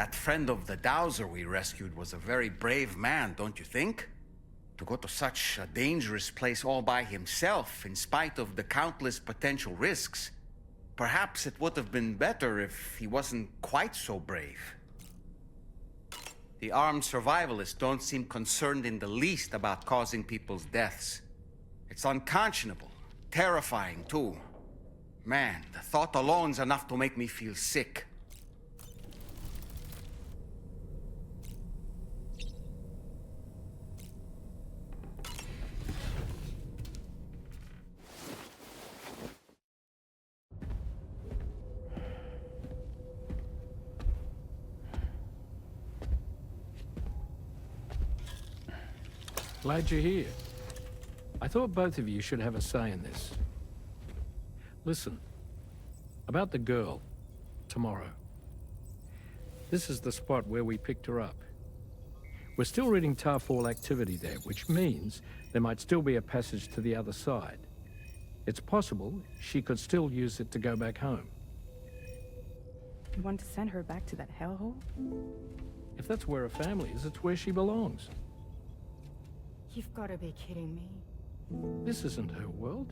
That friend of the dowser we rescued was a very brave man, don't you think? To go to such a dangerous place all by himself, in spite of the countless potential risks. Perhaps it would have been better if he wasn't quite so brave. The armed survivalists don't seem concerned in the least about causing people's deaths. It's unconscionable, terrifying too. Man, the thought alone's enough to make me feel sick. Glad you're here. I thought both of you should have a say in this. Listen, about the girl, tomorrow. This is the spot where we picked her up. We're still reading Tarfall activity there, which means there might still be a passage to the other side. It's possible she could still use it to go back home. You want to send her back to that hellhole? If that's where her family is, it's where she belongs. You've got to be kidding me. This isn't her world.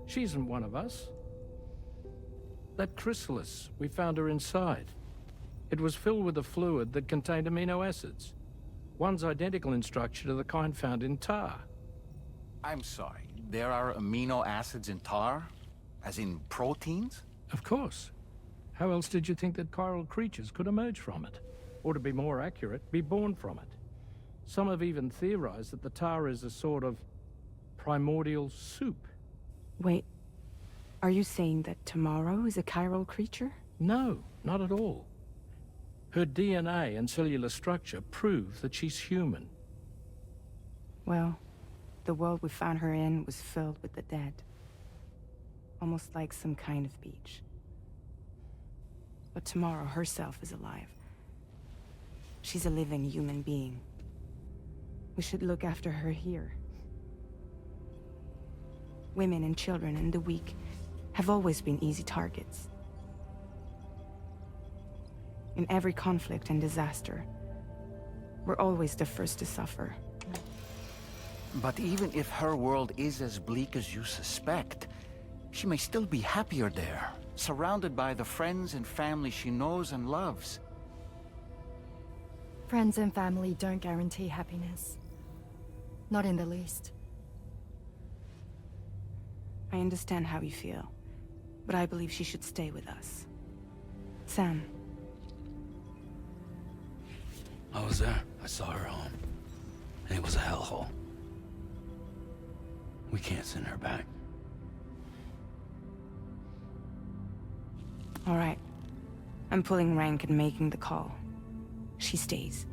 She isn't one of us. That chrysalis, we found her inside. It was filled with a fluid that contained amino acids. One's identical in structure to the kind found in tar. I'm sorry, there are amino acids in tar? As in proteins? Of course. How else did you think that chiral creatures could emerge from it? Or to be more accurate, be born from it? Some have even theorized that the tar is a sort of primordial soup. Wait, are you saying that tomorrow is a chiral creature? No, not at all. Her DNA and cellular structure prove that she's human. Well, the world we found her in was filled with the dead. Almost like some kind of beach. But tomorrow herself is alive. She's a living human being. We should look after her here. Women and children and the weak have always been easy targets. In every conflict and disaster, we're always the first to suffer. But even if her world is as bleak as you suspect, she may still be happier there, surrounded by the friends and family she knows and loves. Friends and family don't guarantee happiness. Not in the least. I understand how you feel, but I believe she should stay with us. Sam. I was there. I saw her home. And it was a hellhole. We can't send her back. All right. I'm pulling rank and making the call. She stays.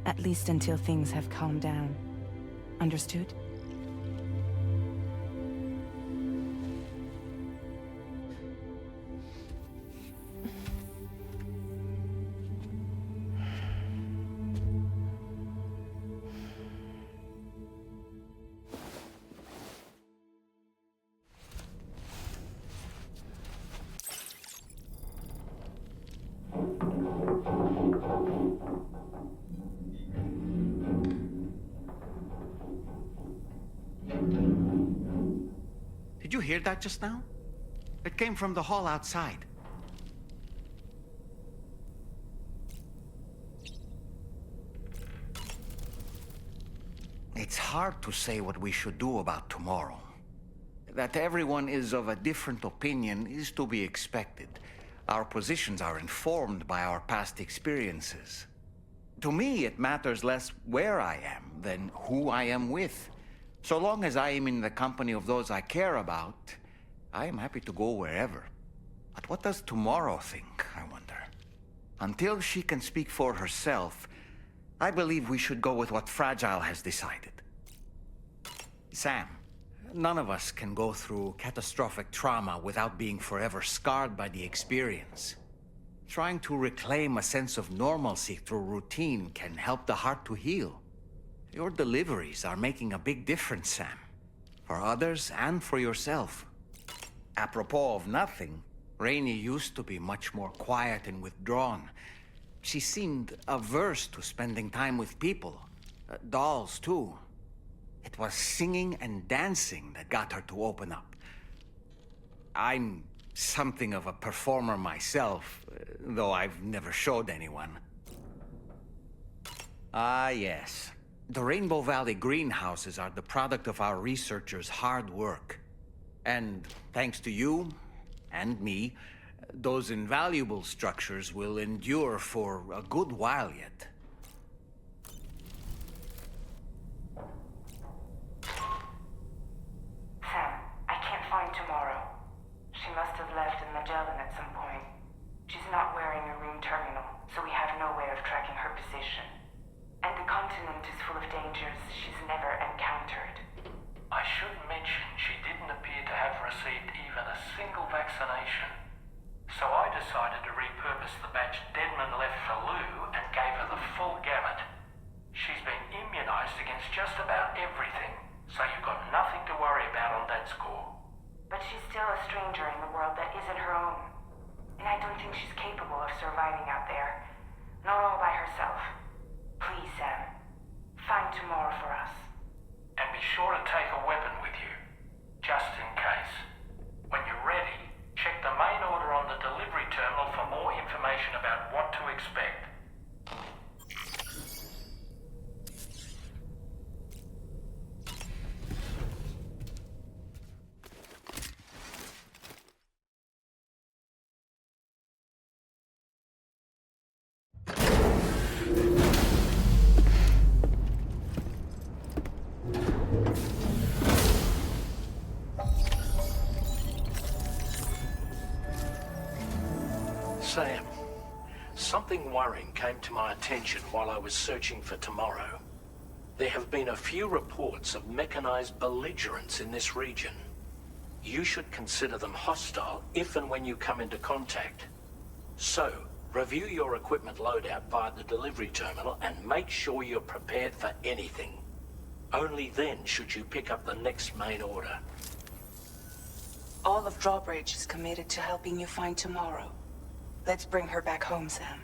At least until things have calmed down. Understood? Did you hear that just now? It came from the hall outside. It's hard to say what we should do about tomorrow. That everyone is of a different opinion is to be expected. Our positions are informed by our past experiences. To me, it matters less where I am than who I am with. So long as I am in the company of those I care about, I am happy to go wherever. But what does tomorrow think, I wonder? Until she can speak for herself, I believe we should go with what Fragile has decided. Sam, none of us can go through catastrophic trauma without being forever scarred by the experience. Trying to reclaim a sense of normalcy through routine can help the heart to heal. Your deliveries are making a big difference, Sam. For others and for yourself. Apropos of nothing, Rainey used to be much more quiet and withdrawn. She seemed averse to spending time with people. Dolls, too. It was singing and dancing that got her to open up. I'm something of a performer myself, though I've never showed anyone. Ah, yes. The Rainbow Valley greenhouses are the product of our researchers' hard work. And thanks to you and me, those invaluable structures will endure for a good while yet. Sam, I can't find Tomorrow. She must have left in Magellan at some point. She's not wearing a room terminal, so we have no way of tracking her position. And the continent is full of dangers she's never encountered. I should mention she didn't appear to have received even a single vaccination. So I decided to repurpose the batch Deadman left for Lou and gave her the full gamut. She's been immunized against just about everything, so you've got nothing to worry about on that score. But she's still a stranger in the world that isn't her own. And I don't think she's capable of surviving out there. Not all by herself. Please, Sam. Find Tomorrow for us. And be sure to take a weapon with you, just in case. When you're ready, check the main order on the delivery terminal for more information about what to expect. Sam, something worrying came to my attention while I was searching for Tomorrow. There have been a few reports of mechanized belligerents in this region. You should consider them hostile if and when you come into contact. So, review your equipment loadout via the delivery terminal and make sure you're prepared for anything. Only then should you pick up the next main order. All of Drawbridge is committed to helping you find Tomorrow. Let's bring her back home, Sam.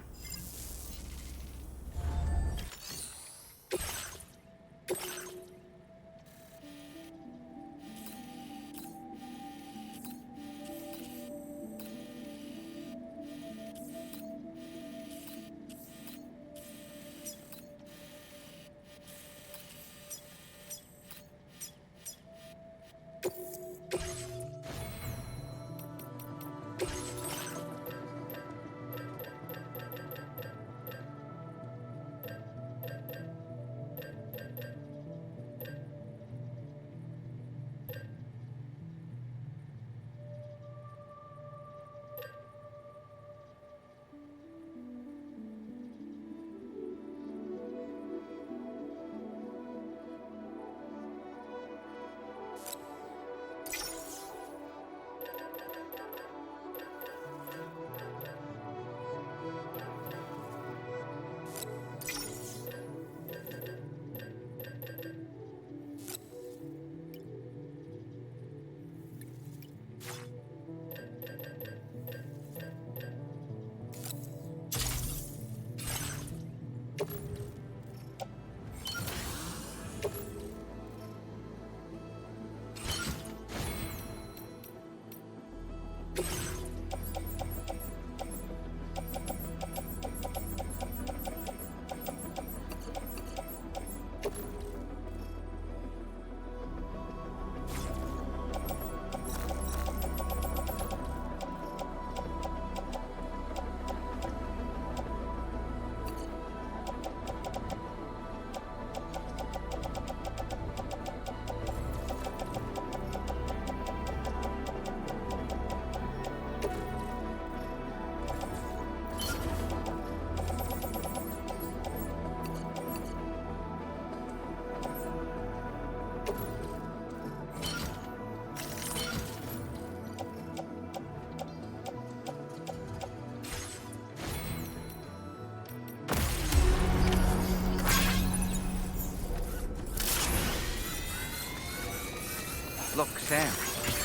Look, Sam,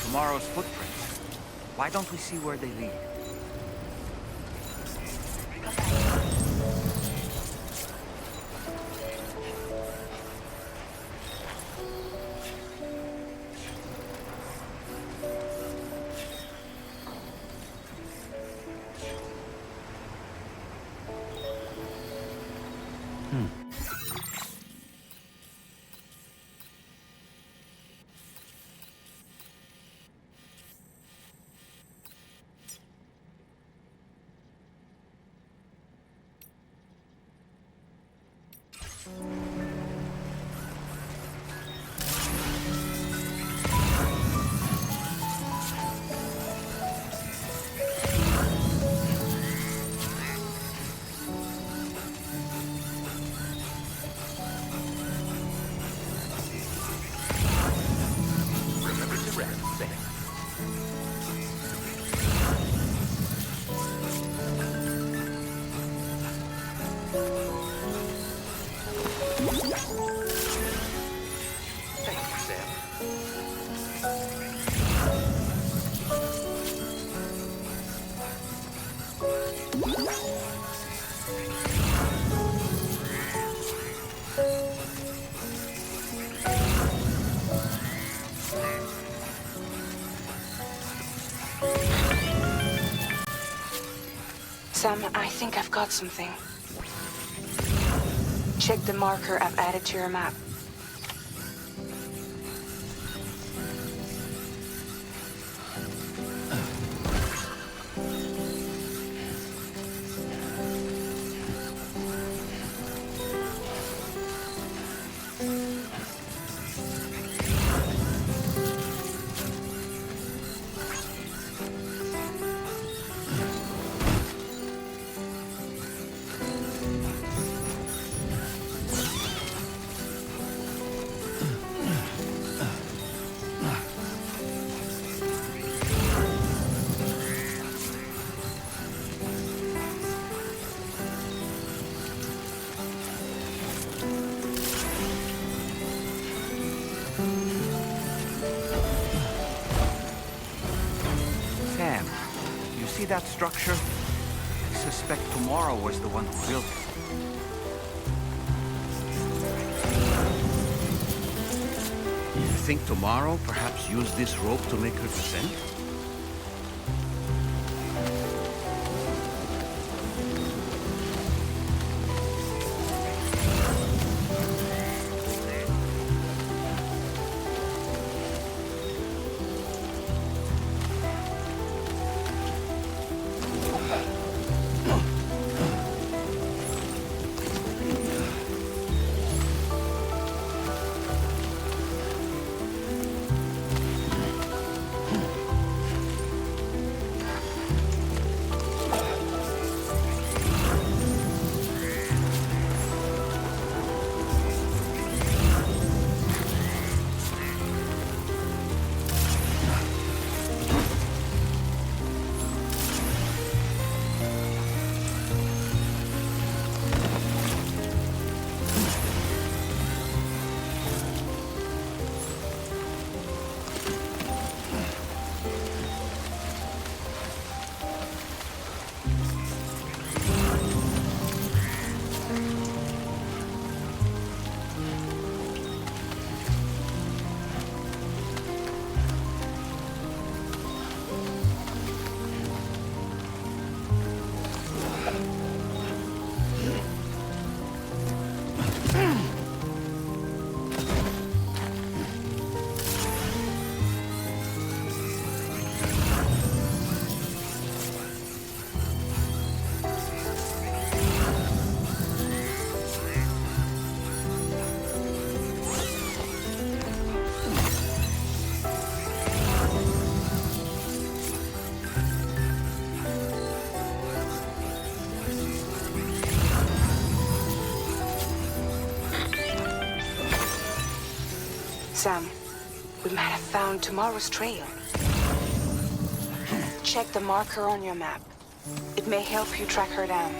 Tomorrow's footprints. Why don't we see where they lead? Sam, I think I've got something. Check the marker I've added to your map. Sam, you see that structure? I suspect Tomorrow was the one who built it. You think Tomorrow perhaps used this rope to make her descent? Sam, we might have found Tomorrow's trail. Check the marker on your map. It may help you track her down.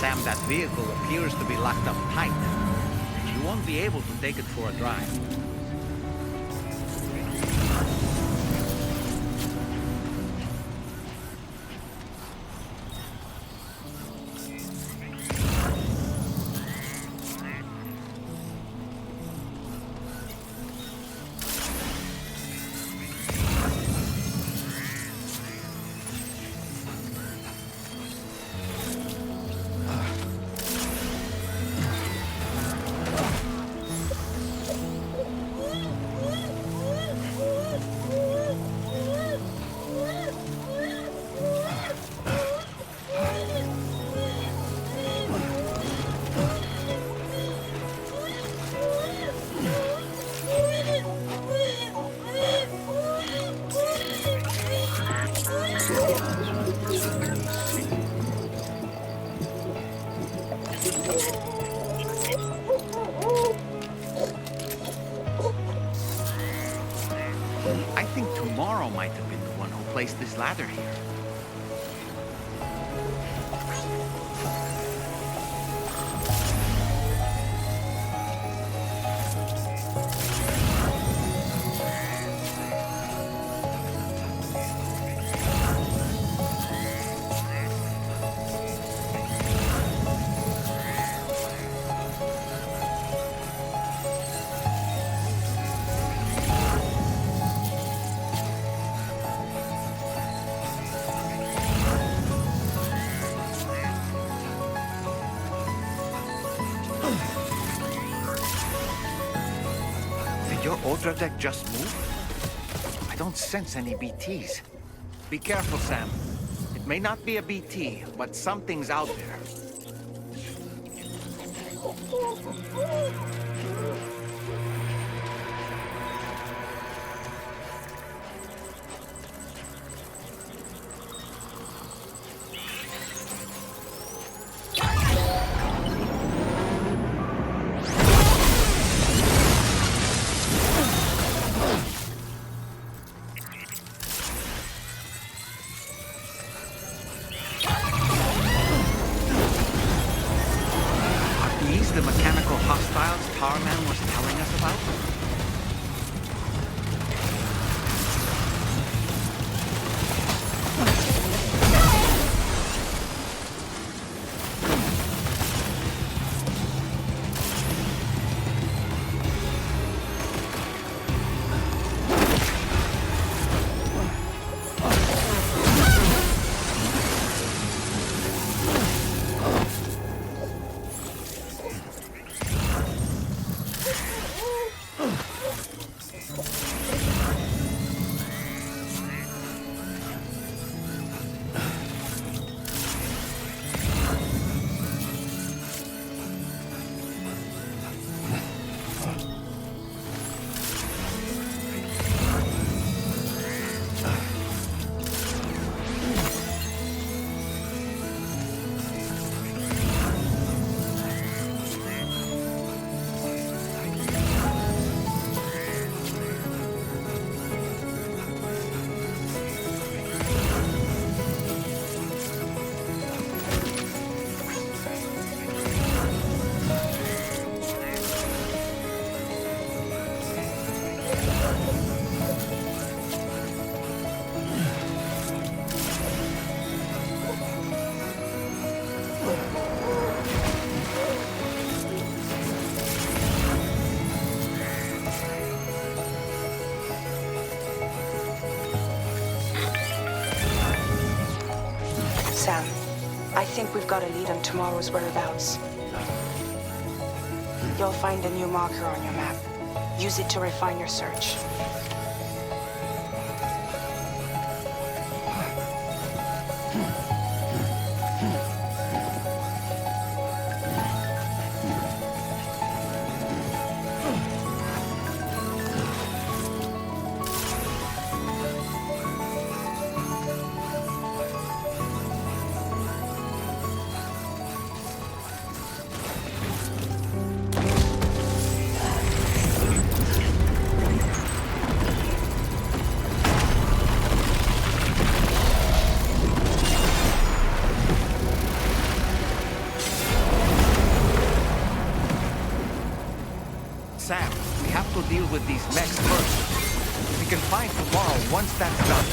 Sam, that vehicle appears to be locked up tight. You won't be able to take it for a drive. I think Tomorrow might have been the one who placed this ladder here. Ultra deck just moved? I don't sense any BTs. Be careful, Sam. It may not be a BT, but something's out there. The mechanical hostiles Tarman was telling us about? Sam, I think we've got a lead on tomorrow's whereabouts. You'll find a new marker on your map. Use it to refine your search. Sam, we have to deal with these mechs first. We can find tomorrow once that's done.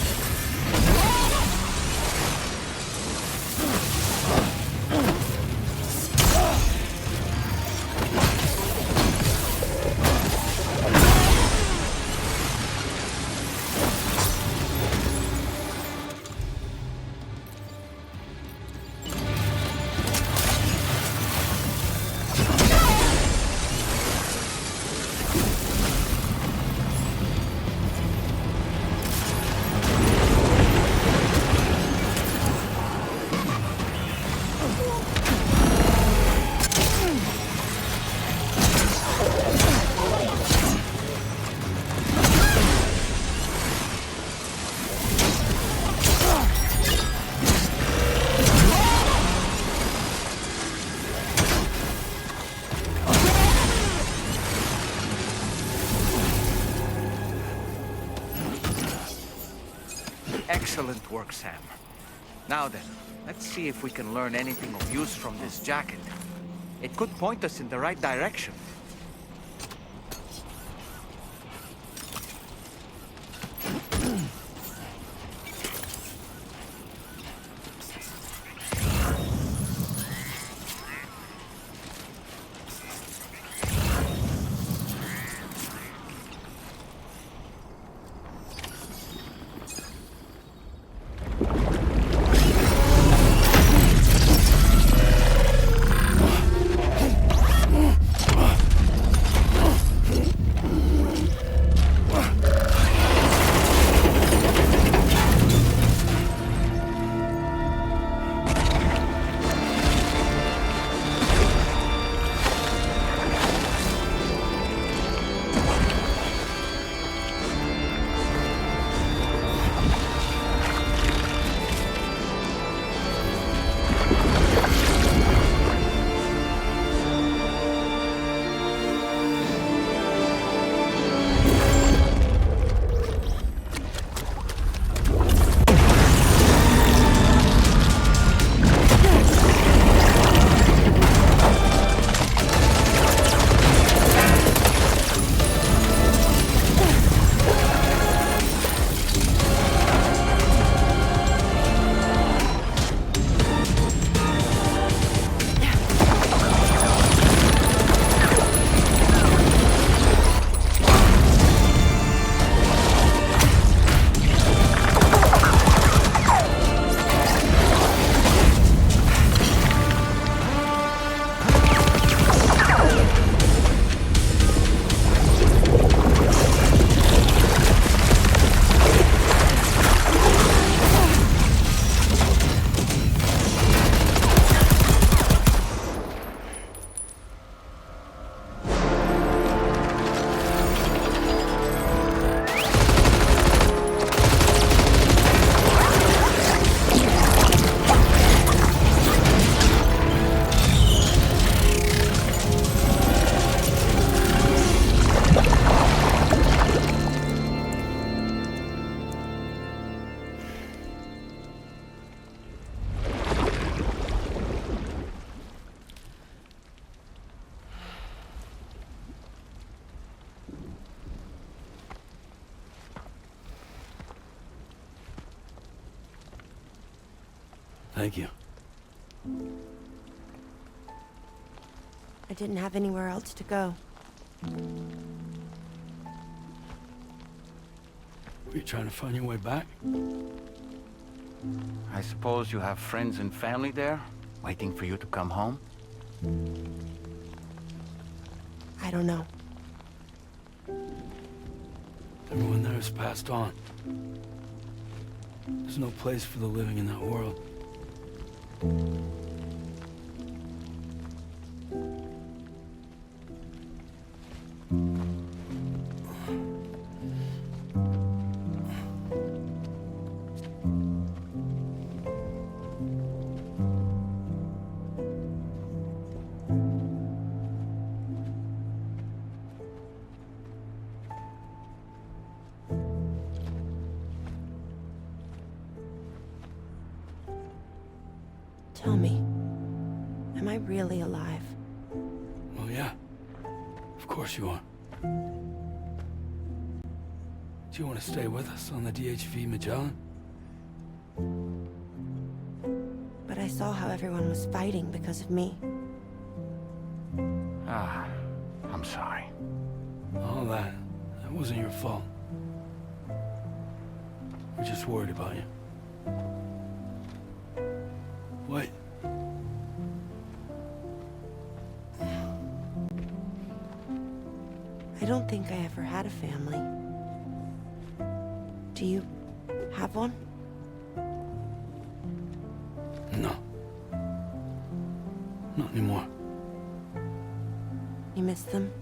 Excellent work, Sam. Now then, let's see if we can learn anything of use from this jacket. It could point us in the right direction. Thank you. I didn't have anywhere else to go. Were you trying to find your way back? I suppose you have friends and family there, waiting for you to come home? I don't know. Everyone there has passed on. There's no place for the living in that world. Tell me, am I really alive? Well, yeah. Of course you are. Do you want to stay with us on the DHV Magellan? But I saw how everyone was fighting because of me. Ah, I'm sorry. All that wasn't your fault. We're just worried about you. Wait. I don't think I ever had a family. Do you have one? No. Not anymore. You miss them?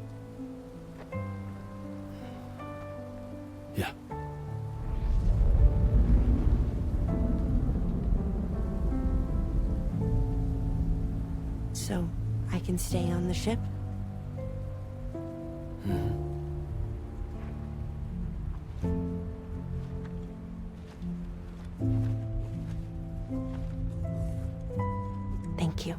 Yeah. So, I can stay on the ship? Thank you.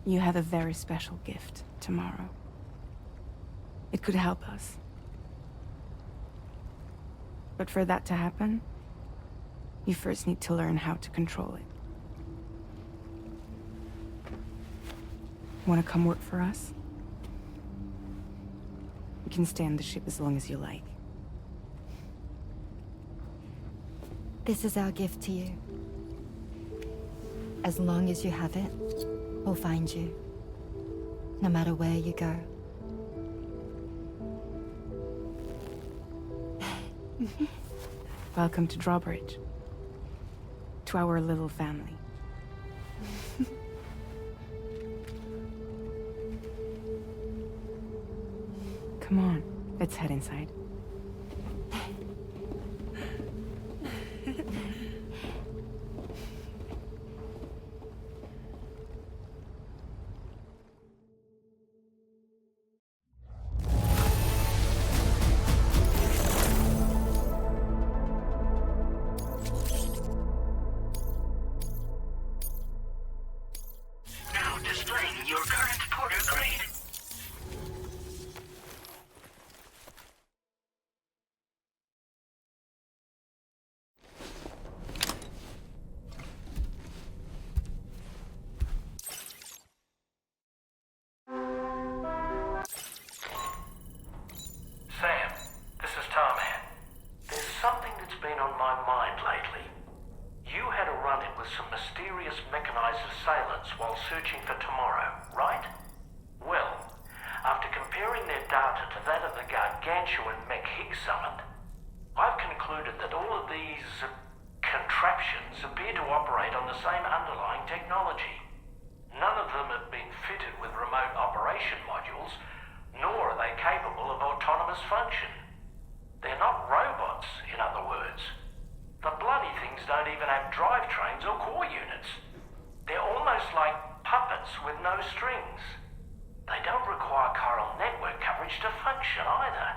You have a very special gift tomorrow. It could help us. But for that to happen, you first need to learn how to control it. Want to come work for us? You can stay on the ship as long as you like. This is our gift to you. As long as you have it, we'll find you. No matter where you go. Welcome to Drawbridge. To our little family. Come on, let's head inside. Now displaying your current porter grade. Sam, this is Tarman. There's something that's been on my mind lately. You had a run-in with some mysterious mechanized assailants while searching for tomorrow, right? Well, after comparing their data to that of the gargantuan mech Higgs summoned, I've concluded that all of these contraptions appear to operate on the same underlying technology. None of them have been fitted with remote operation modules, nor are they capable of autonomous function. They're not robots, in other words. The bloody things don't even have drivetrains or core units. They're almost like puppets with no strings. They don't require chiral network coverage to function either.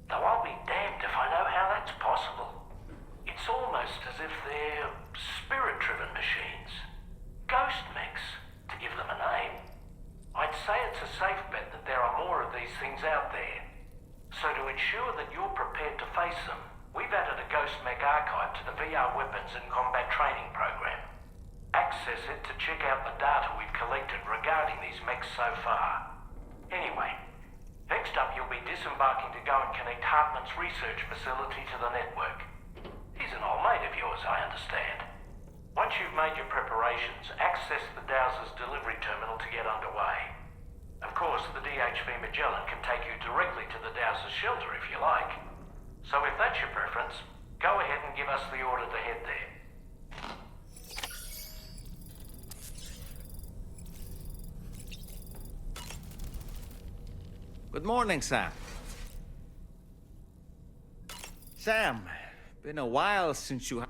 Though I'll be damned if I know how that's possible. It's almost as if they're spirit-driven machines. Ghost mechs, to give them a name. I'd say it's a safe bet that there are more of these things out there. So to ensure that you're prepared to face them, we've added a Ghost Mech archive to the VR weapons and combat training program. Access it to check out the data we've collected regarding these mechs so far. Anyway, next up you'll be disembarking to go and connect Hartman's research facility to the network. He's an old mate of yours, I understand. Once you've made your preparations, access the Dowser's delivery terminal to get underway. Of course, the DHV Magellan can take you directly to the Dowser's shelter if you like. So if that's your preference, go ahead and give us the order to head there. Good morning, Sam. Sam, been a while since you...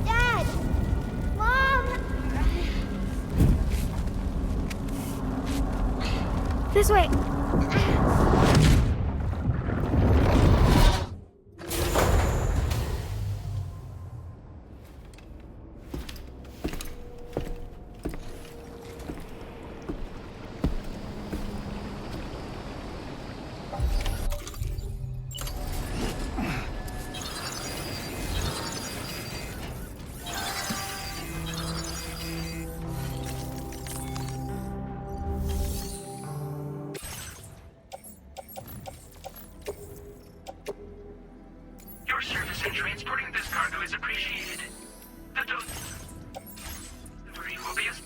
Dad! Mom! This way. Your service in transporting this cargo is appreciated. The delivery will be as...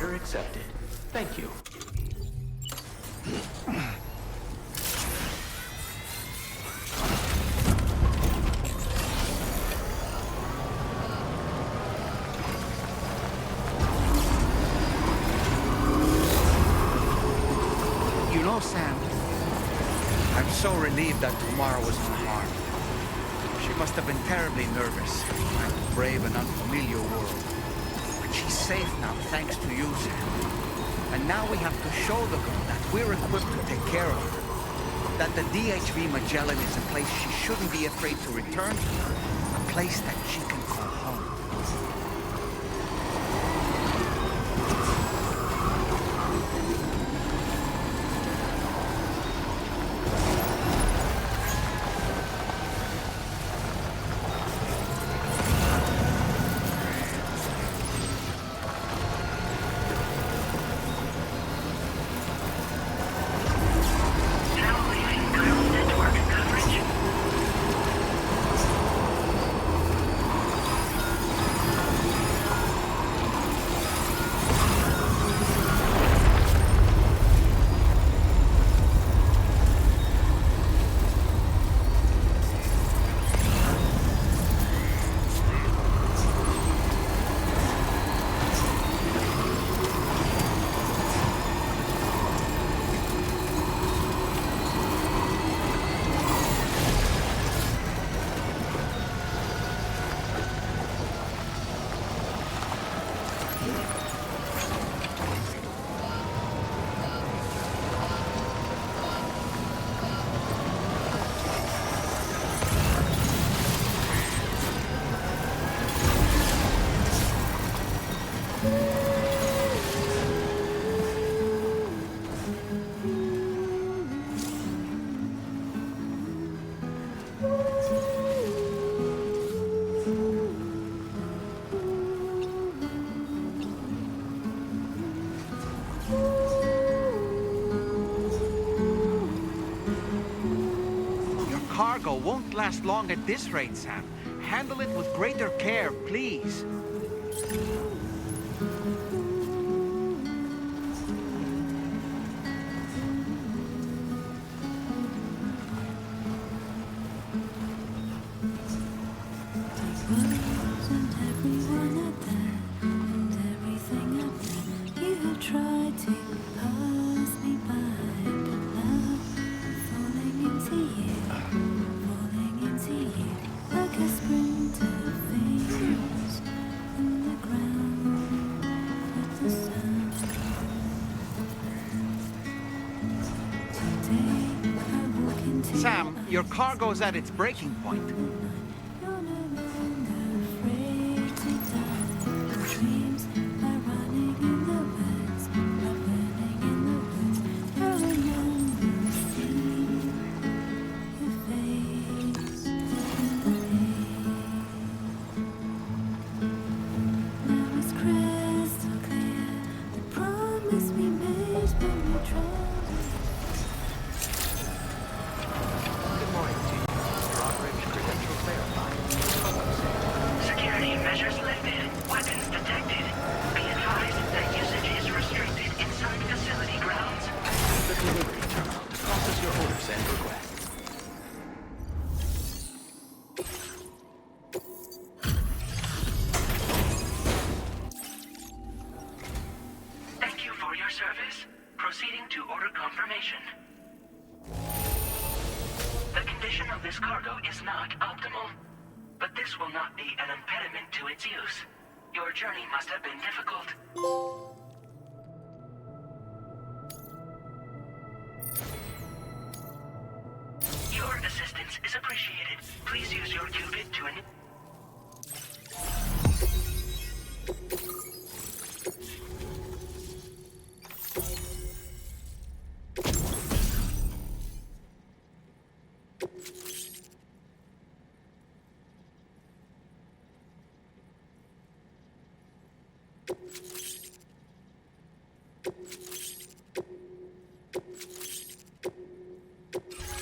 Order accepted. Thank you. You know, Sam, I'm so relieved that Tamara was unharmed. She must have been terribly nervous, trying to brave an unfamiliar world. But she's safe now, thanks to you, Sam. And now we have to show the girl that we're equipped to take care of her. That the DHV Magellan is a place she shouldn't be afraid to return to. A place that she can call home. Cargo won't last long at this rate, Sam. Handle it with greater care, please. Sam, your cargo's at its breaking point.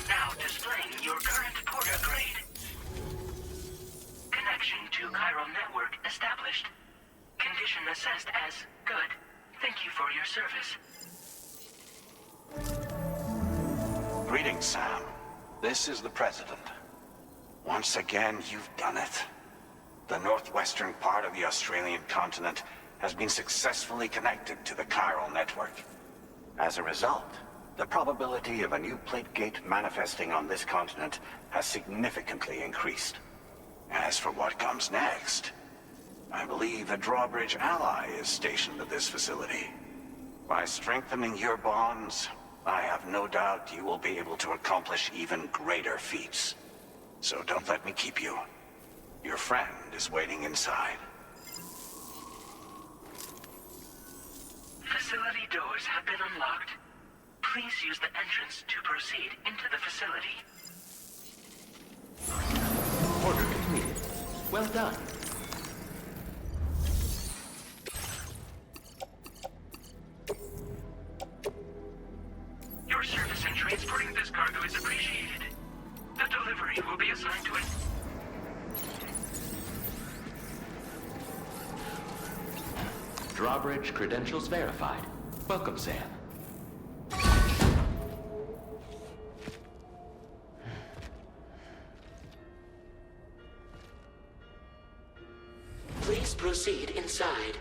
Now displaying your current porter grade. Connection to chiral network established. Condition assessed as good. Thank you for your service. Greetings, Sam. This is the President. Once again, you've done it. The northwestern part of the Australian continent has been successfully connected to the chiral network. As a result, the probability of a new plate gate manifesting on this continent has significantly increased. As for what comes next, I believe a drawbridge ally is stationed at this facility. By strengthening your bonds, I have no doubt you will be able to accomplish even greater feats. So don't let me keep you. Your friend is waiting inside. Facility doors have been unlocked. Please use the entrance to proceed into the facility. Order completed. Well done. Your service in transporting this cargo is appreciated. The delivery will be assigned to it. Drawbridge credentials verified. Welcome, Sam. Please proceed inside.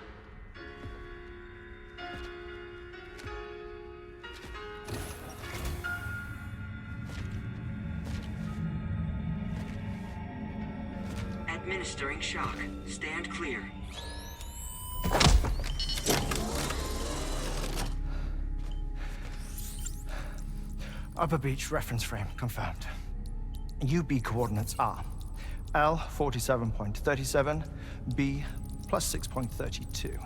Administering shock. Stand clear. Upper beach reference frame confirmed. UB coordinates are L 47.37, B plus 6.32.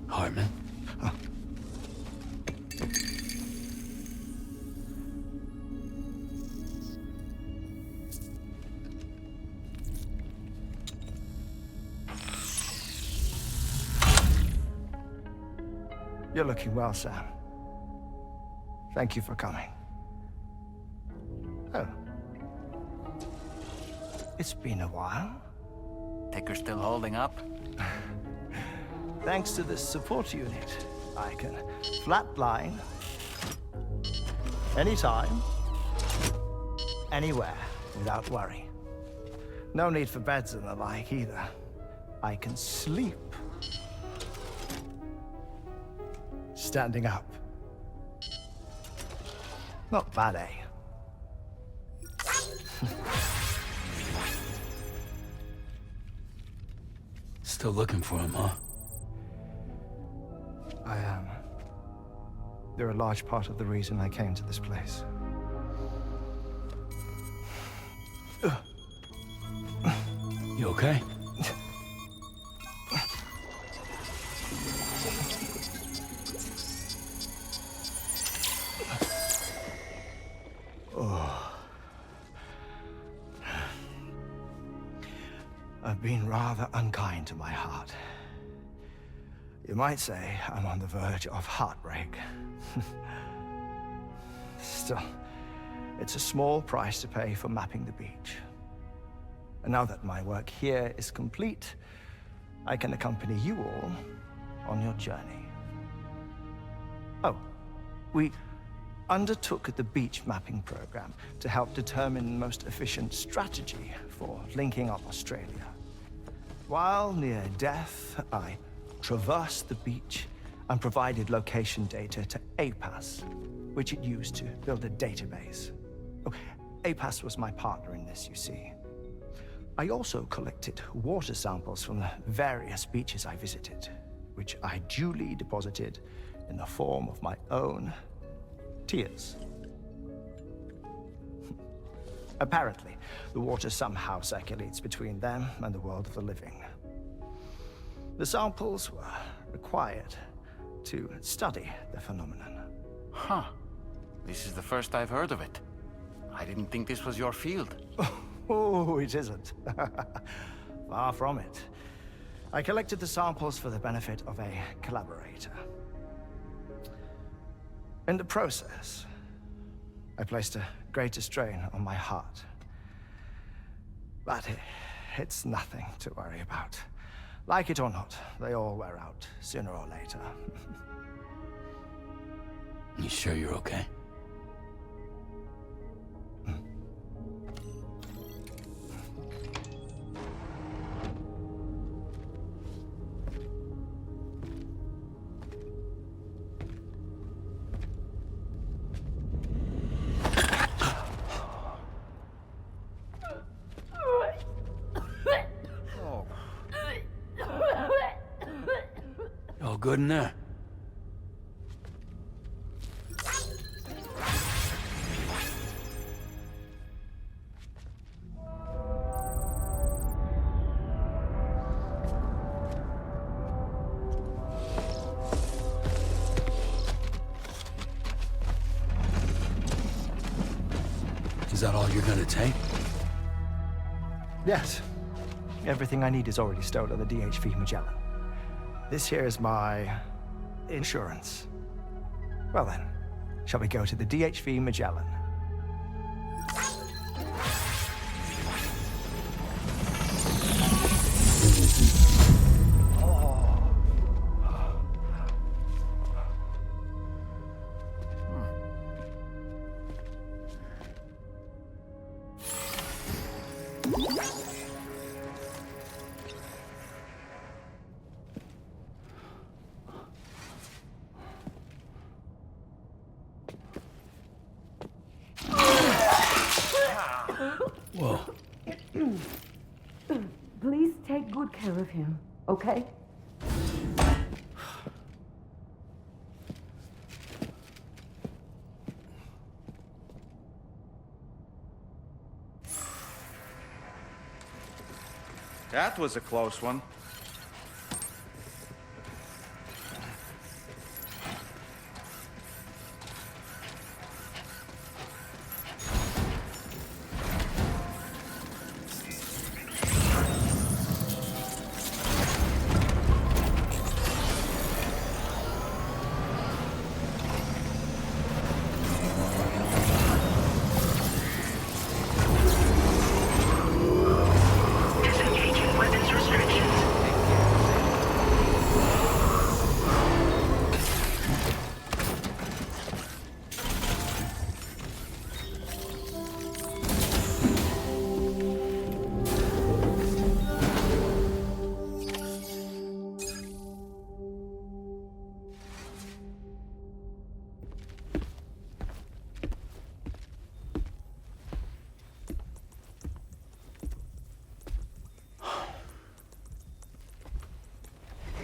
Hartman? You're looking well, Sam. Thank you for coming. Oh. It's been a while. Ticker still holding up? Thanks to this support unit, I can flatline anytime, anywhere, without worry. No need for beds and the like either. I can sleep standing up. Not bad, eh? Still looking for him, huh? I am. They're a large part of the reason I came to this place. You okay? I've been rather unkind to my heart. You might say I'm on the verge of heartbreak. Still, it's a small price to pay for mapping the beach. And now that my work here is complete, I can accompany you all on your journey. Oh, we undertook the beach mapping program to help determine the most efficient strategy for linking up Australia. While near Death, I traversed the beach and provided location data to APAS, which it used to build a database. Oh, APAS was my partner in this, you see. I also collected water samples from the various beaches I visited, which I duly deposited in the form of my own tears. Apparently, the water somehow circulates between them and the world of the living. The samples were required to study the phenomenon. Huh. This is the first I've heard of it. I didn't think this was your field. Oh, it isn't. Far from it. I collected the samples for the benefit of a collaborator. In the process, I placed a greater strain on my heart. But it's nothing to worry about. Like it or not, they all wear out, sooner or later. You sure you're okay? All good in there? Is that all you're gonna take? Yes. Everything I need is already stored on the DHV Magellan. This here is my insurance. Well then, shall we go to the DHV Magellan? Whoa. Please take good care of him, okay? That was a close one.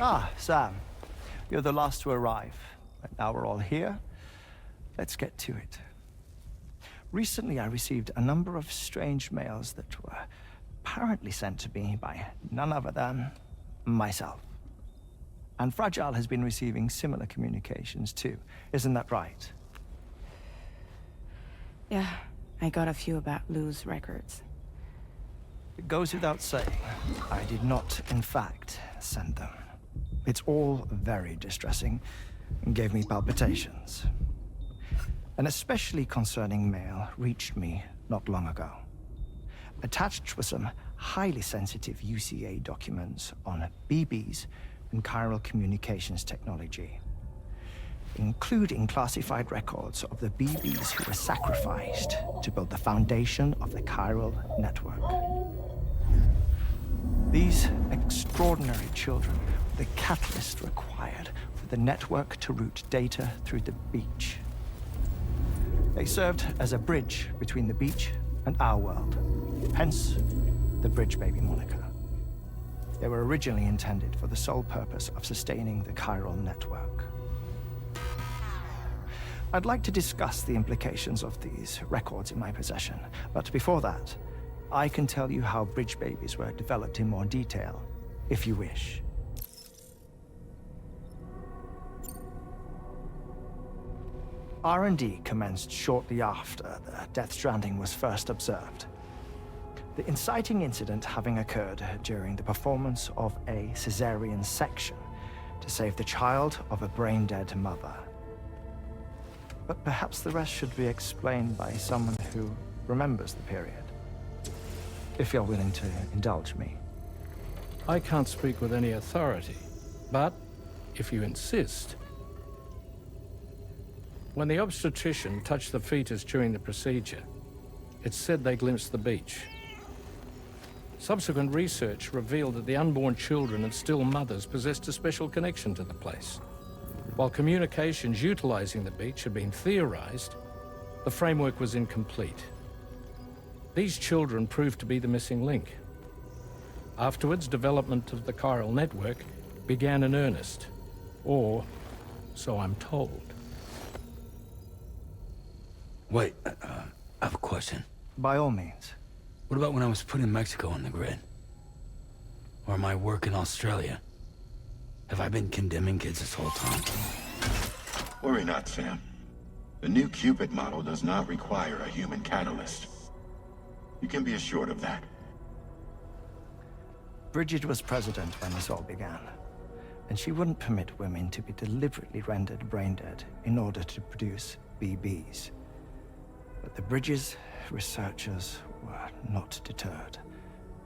Ah, Sam. You're the last to arrive. And now we're all here. Let's get to it. Recently, I received a number of strange mails that were apparently sent to me by none other than myself. And Fragile has been receiving similar communications too. Isn't that right? Yeah, I got a few about Lou's records. It goes without saying, I did not, in fact, send them. It's all very distressing and gave me palpitations. An especially concerning mail reached me not long ago. Attached were some highly sensitive UCA documents on BBs and chiral communications technology, including classified records of the BBs who were sacrificed to build the foundation of the chiral network. These extraordinary children were the catalyst required for the network to route data through the beach. They served as a bridge between the beach and our world, hence the Bridge Baby moniker. They were originally intended for the sole purpose of sustaining the chiral network. I'd like to discuss the implications of these records in my possession, but before that, I can tell you how Bridge Babies were developed in more detail, if you wish. R&D commenced shortly after the Death Stranding was first observed. The inciting incident having occurred during the performance of a cesarean section to save the child of a brain-dead mother. But perhaps the rest should be explained by someone who remembers the period. if you're willing to indulge me. I can't speak with any authority, but if you insist. When the obstetrician touched the fetus during the procedure, it's said they glimpsed the beach. Subsequent research revealed that the unborn children and still mothers possessed a special connection to the place. While communications utilizing the beach had been theorized, the framework was incomplete. These children proved to be the missing link. Afterwards, development of the chiral network began in earnest, or so I'm told. Wait, I have a question. By all means. What about when I was putting Mexico on the grid? Or my work in Australia? Have I been condemning kids this whole time? Worry not, Sam. The new Cupid model does not require a human catalyst. You can be assured of that. Bridget was president when this all began, and she wouldn't permit women to be deliberately rendered brain-dead in order to produce BBs. But the Bridges researchers were not deterred,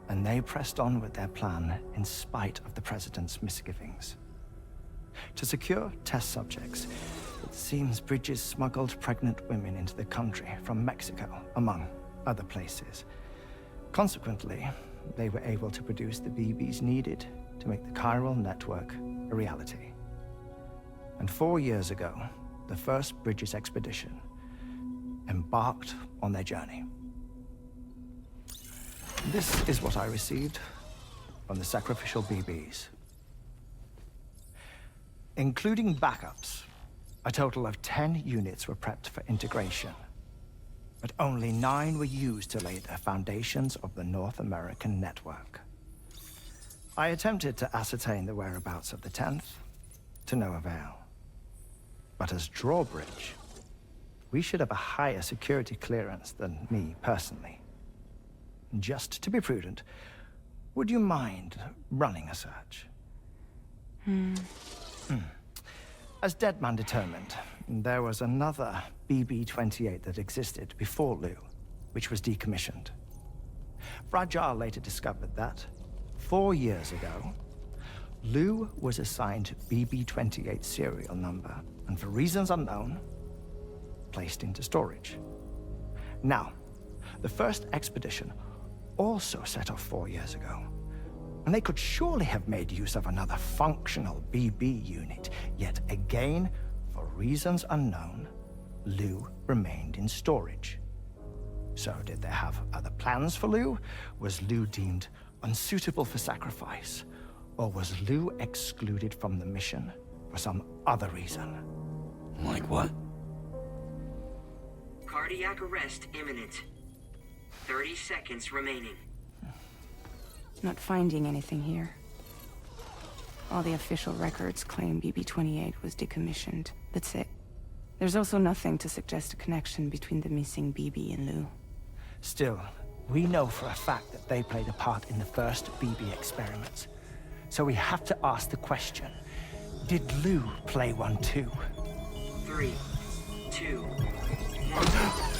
and they pressed on with their plan in spite of the president's misgivings. To secure test subjects, it seems Bridges smuggled pregnant women into the country from Mexico, among other places. Consequently, they were able to produce the BBs needed to make the chiral network a reality. And 4 years ago, the first Bridges expedition embarked on their journey. This is what I received from the sacrificial BBs. Including backups, a total of 10 units were prepped for integration, but only 9 were used to lay the foundations of the North American network. I attempted to ascertain the whereabouts of the 10th, to no avail. But as drawbridge, we should have a higher security clearance than me personally. Just to be prudent, would you mind running a search? As Deadman determined, there was another BB-28 that existed before Lou, which was decommissioned. Fragile later discovered that, 4 years ago, Lou was assigned BB-28 serial number, and for reasons unknown, placed into storage. Now, the first expedition also set off 4 years ago, and they could surely have made use of another functional BB unit, yet again, for reasons unknown, Lou remained in storage. So did they have other plans for Lou? Was Lou deemed unsuitable for sacrifice? Or was Lou excluded from the mission for some other reason? Like what? Cardiac arrest imminent. 30 seconds remaining. Not finding anything here. All the official records claim BB-28 was decommissioned. That's it. There's also nothing to suggest a connection between the missing BB and Lou. Still, we know for a fact that they played a part in the first BB experiments. So we have to ask the question, did Lou play one too? 3, 2, 1.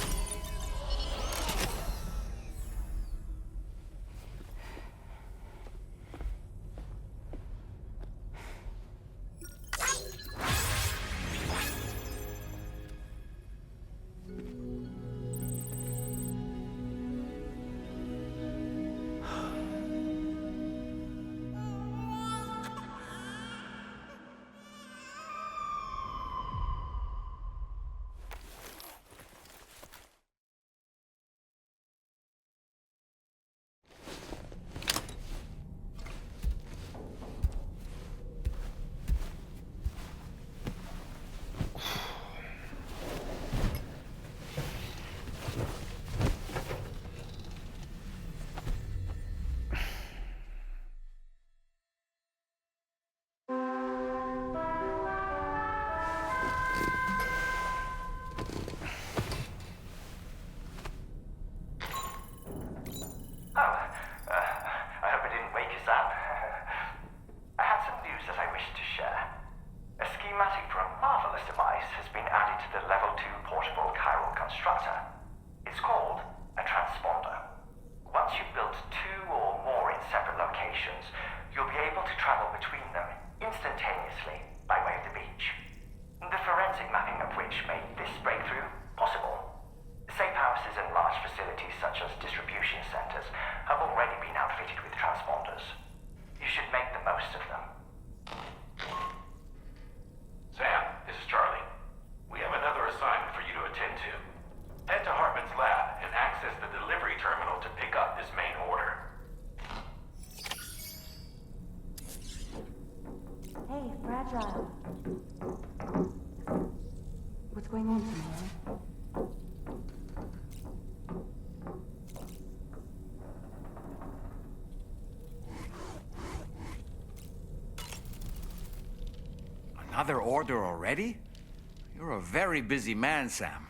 Another order already? You're a very busy man, Sam.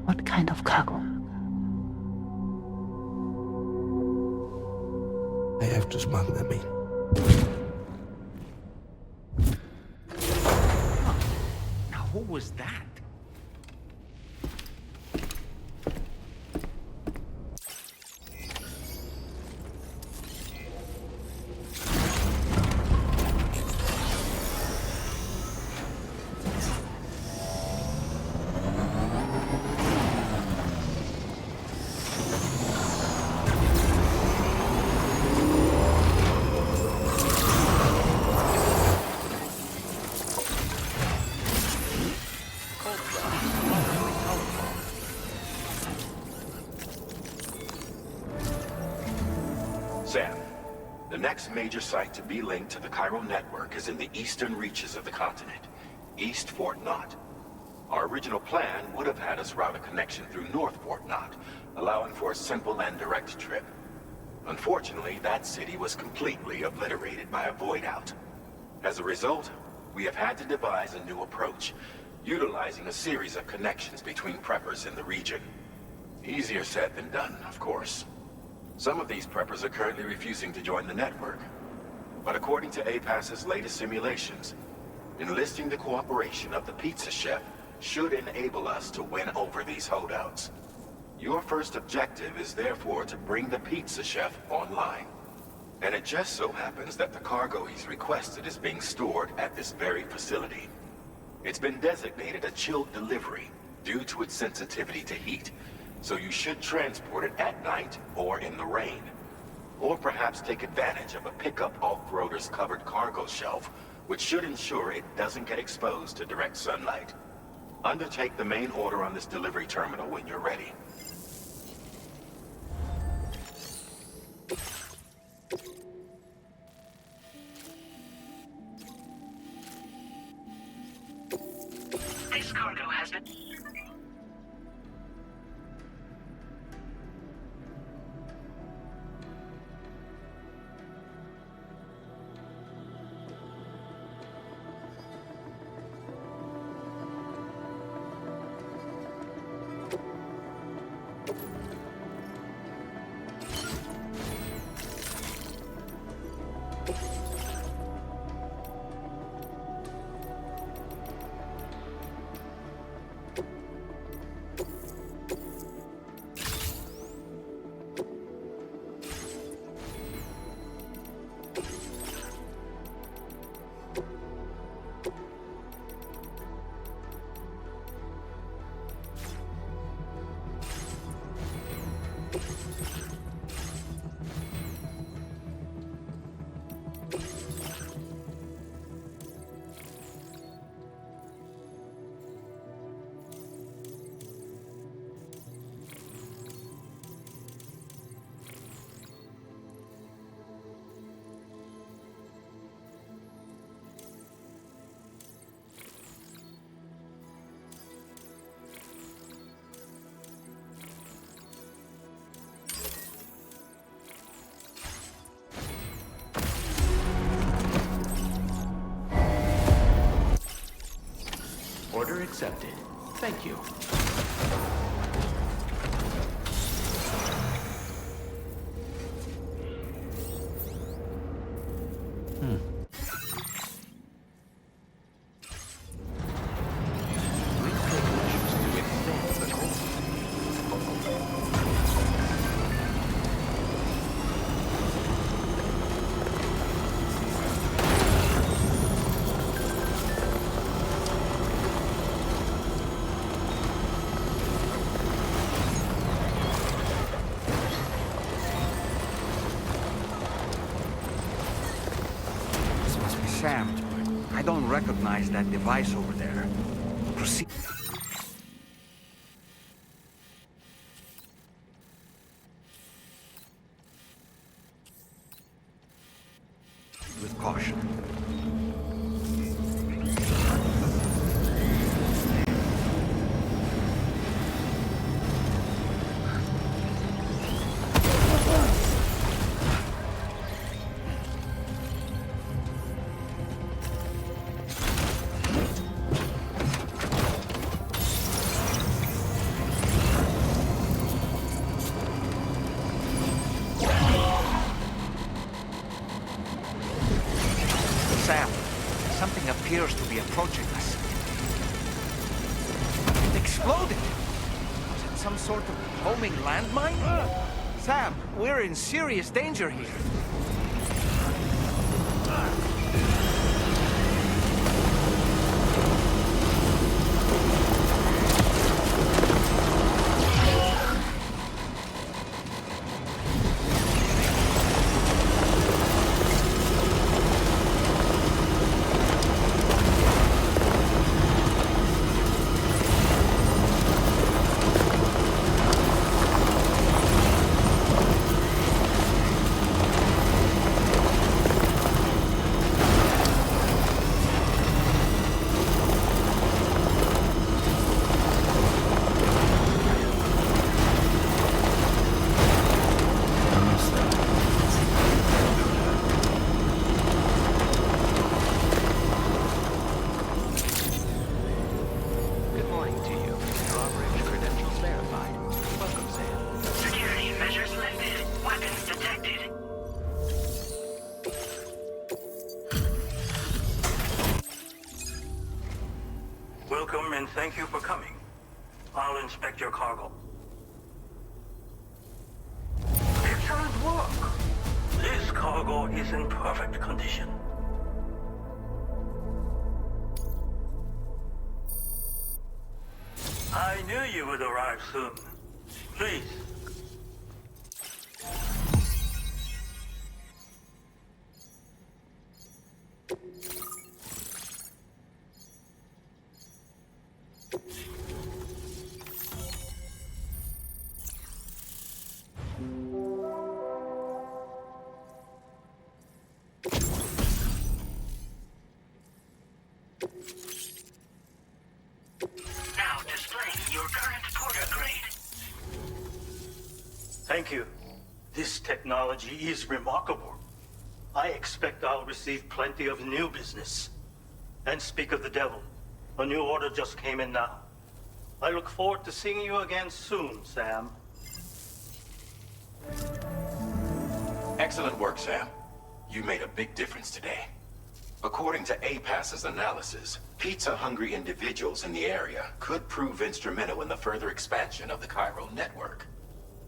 What kind of cargo? I have to smuggle them in. Now, who was that? Sam, the next major site to be linked to the chiral network is in the eastern reaches of the continent, East Fort Knott. Our original plan would have had us route a connection through North Fort Knott, allowing for a simple and direct trip. Unfortunately, that city was completely obliterated by a void out. As a result, we have had to devise a new approach, utilizing a series of connections between preppers in the region. Easier said than done, of course. Some of these preppers are currently refusing to join the network. But according to APAS's latest simulations, enlisting the cooperation of the pizza chef should enable us to win over these holdouts. Your first objective is therefore to bring the pizza chef online. And it just so happens that the cargo he's requested is being stored at this very facility. It's been designated a chilled delivery due to its sensitivity to heat, so you should transport it at night or in the rain. Or perhaps take advantage of a pickup off-roader's covered cargo shelf, which should ensure it doesn't get exposed to direct sunlight. Undertake the main order on this delivery terminal when you're ready. This cargo has been... Order accepted. Thank you. Sam, I don't recognize that device over there. Proceed. With caution. Sam, something appears to be approaching us. It exploded! Was it some sort of homing landmine? Sam, we're in serious danger here. Welcome and thank you for coming. I'll inspect your cargo. Excellent work. This cargo is in perfect condition. I knew you would arrive soon. Please. Now displaying your current porter grade. Thank you. This technology is remarkable. I expect I'll receive plenty of new business. And speak of the devil, a new order just came in now. I look forward to seeing you again soon, Sam. Excellent work, Sam. You made a big difference today. According to APAS's analysis, pizza-hungry individuals in the area could prove instrumental in the further expansion of the chiral network.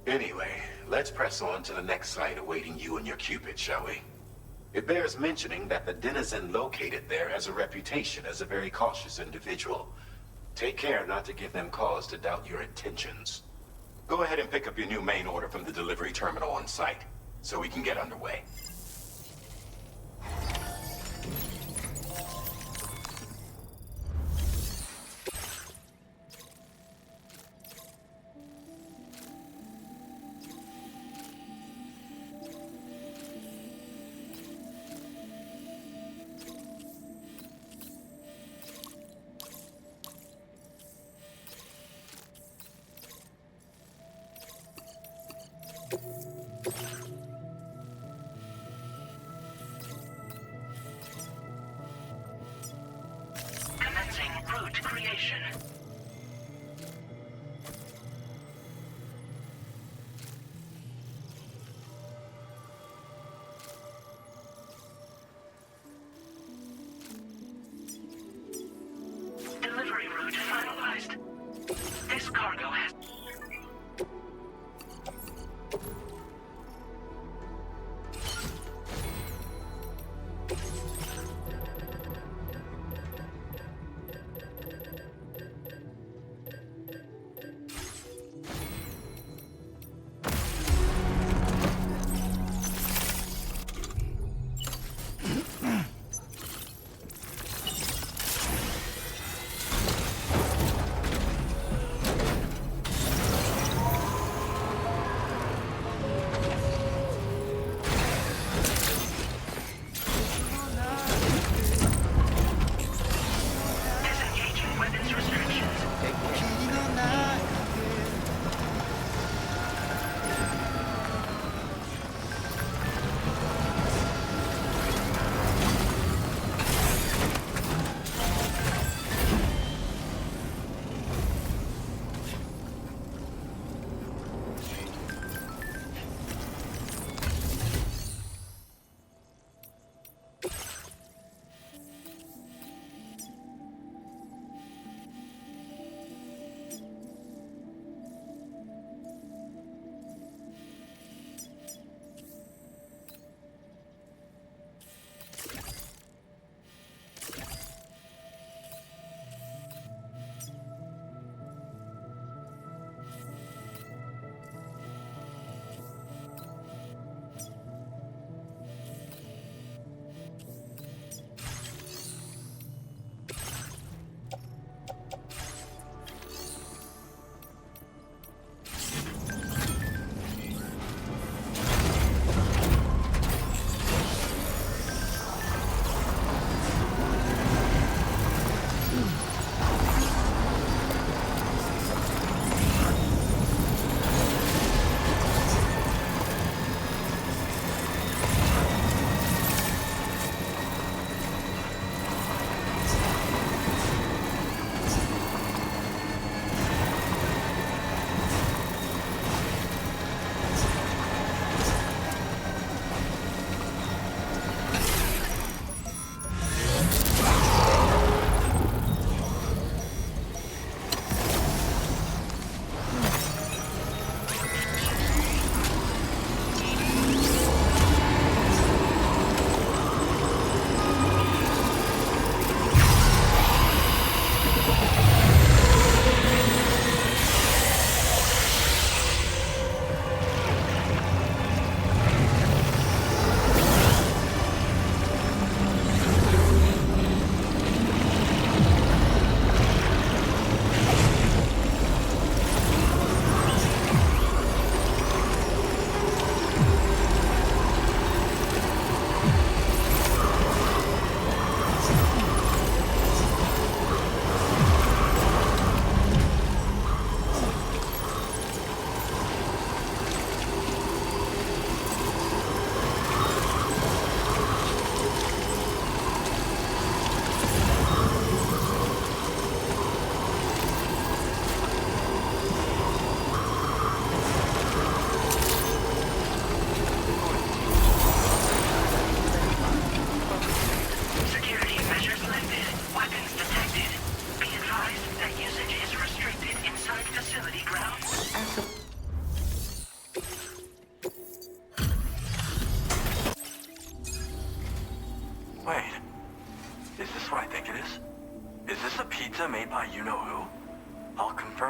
Anyway, let's press on to the next site awaiting you and your Cupid, shall we? It bears mentioning that the denizen located there has a reputation as a very cautious individual. Take care not to give them cause to doubt your intentions. Go ahead and pick up your new main order from the delivery terminal on site, so we can get underway. Commencing route creation. Delivery route finalized. This cargo has...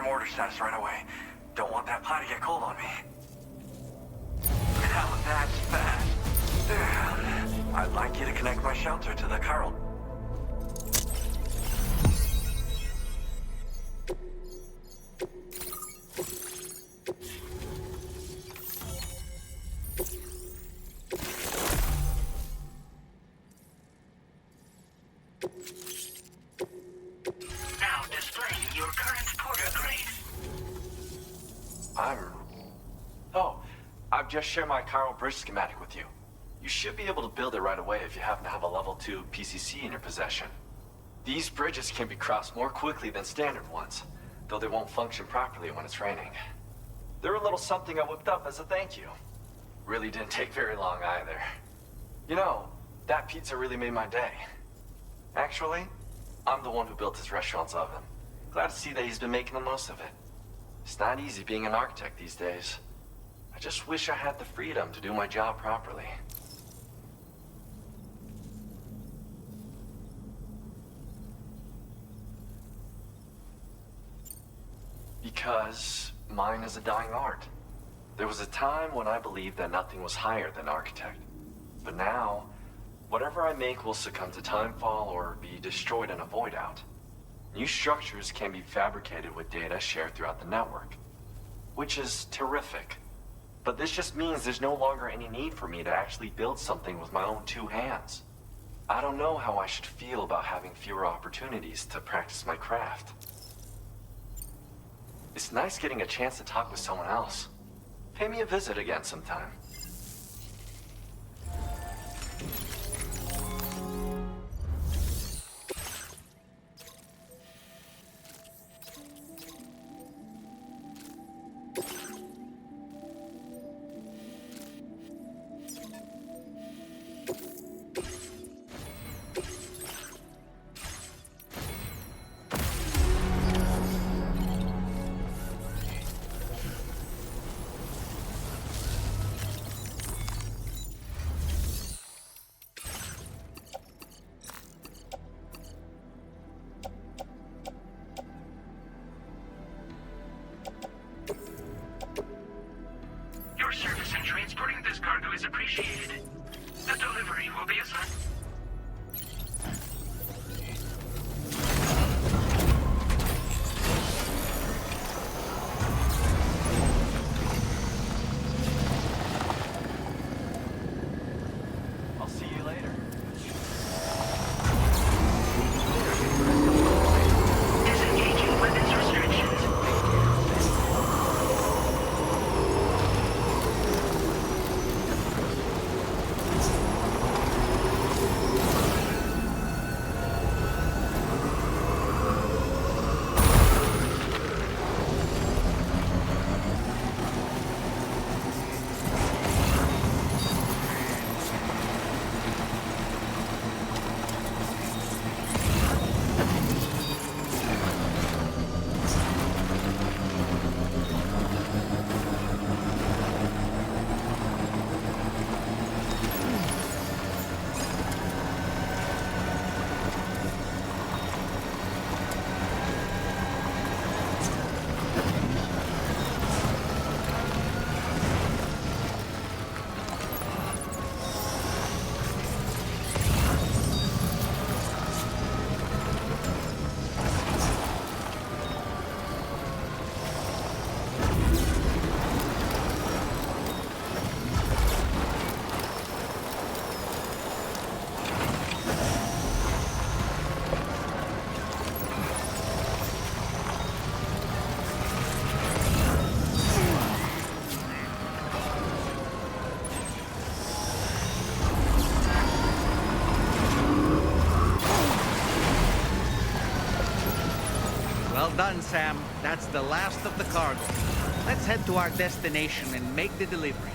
order status right away. Don't want that pie to get cold on me. Now that's fast. I'd like you to connect my shelter to the chiral. Now displaying your current porter grade. I've just shared my chiral bridge schematic with you. You should be able to build it right away if you happen to have a level 2 PCC in your possession. These bridges can be crossed more quickly than standard ones, though they won't function properly when it's raining. They're a little something I whipped up as a thank you. Really didn't take very long either. You know, that pizza really made my day. Actually, I'm the one who built his restaurant's oven. Glad to see that he's been making the most of it. It's not easy being an architect these days. I just wish I had the freedom to do my job properly. Because mine is a dying art. There was a time when I believed that nothing was higher than architect. But now, whatever I make will succumb to timefall or be destroyed in a void out. New structures can be fabricated with data shared throughout the network, which is terrific. But this just means there's no longer any need for me to actually build something with my own 2 hands. I don't know how I should feel about having fewer opportunities to practice my craft. It's nice getting a chance to talk with someone else. Pay me a visit again sometime. Your service in transporting this cargo is appreciated. The delivery will be assigned. I'll see you later. Disengaging weapons restrictions. Well done, Sam. That's the last of the cargo. Let's head to our destination and make the delivery.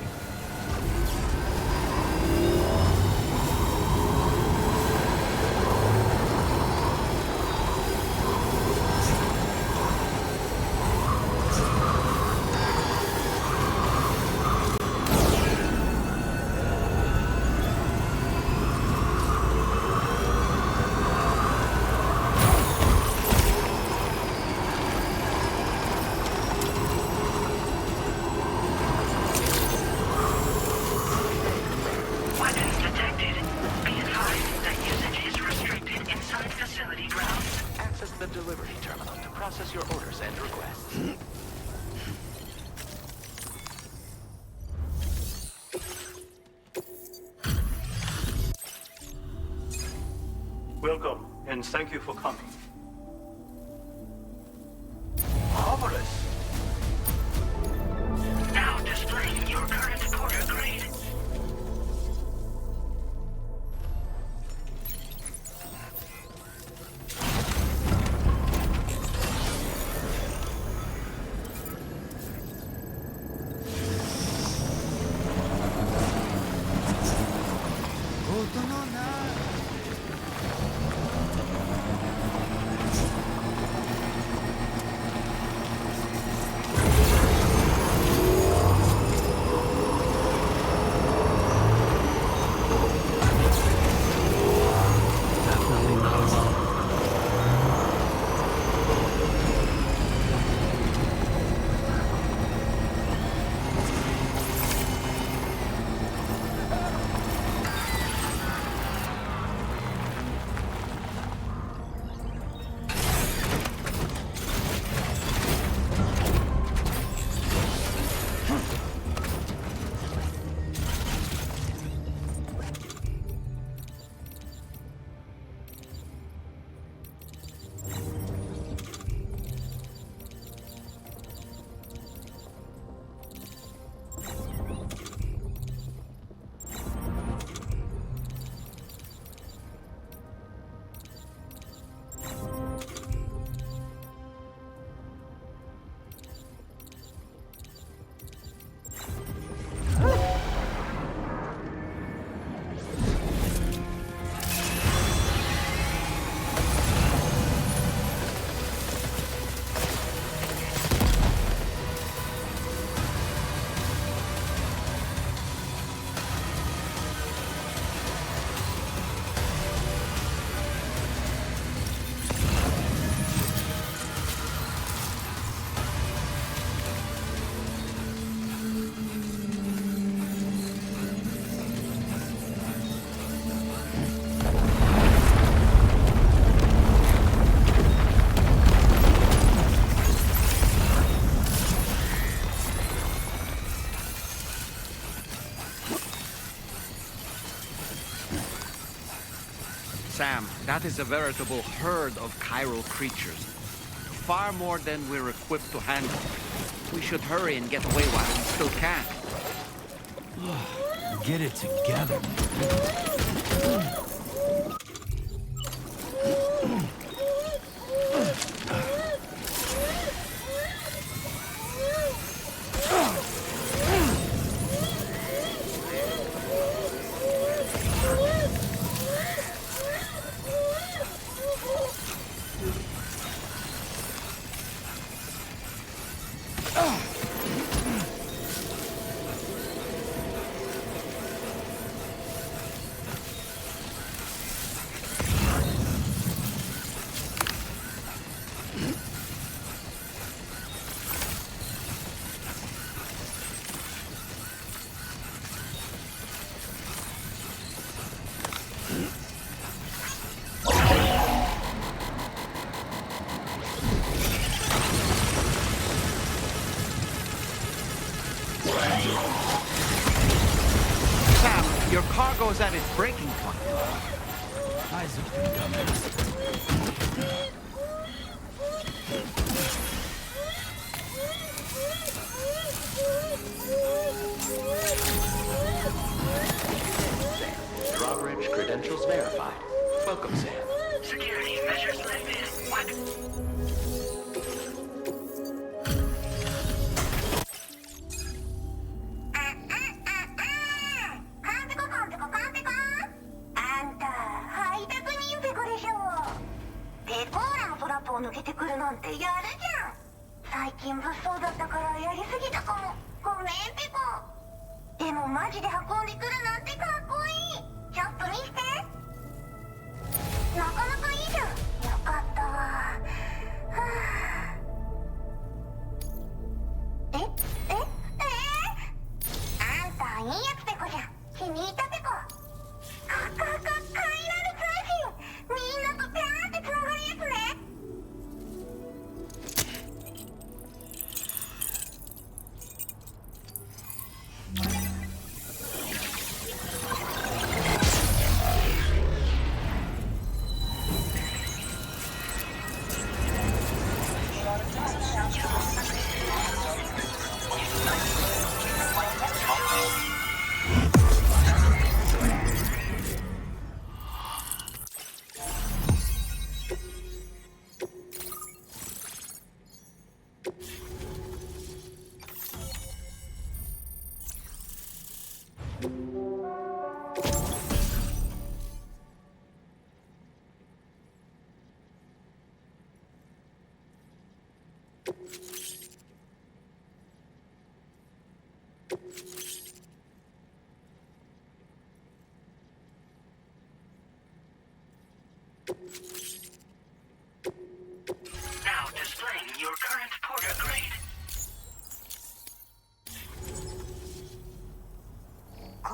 and thank you for coming. Marvelous. Now displaying your current quarter grade. Sam, that is a veritable herd of chiral creatures. Far more than we're equipped to handle. We should hurry and get away while we still can. Get it together. Sam, your cargo's at its breaking point. Eyes open, dumbass. Drawbridge credentials verified. Welcome, Sam. Security measures lifted. What?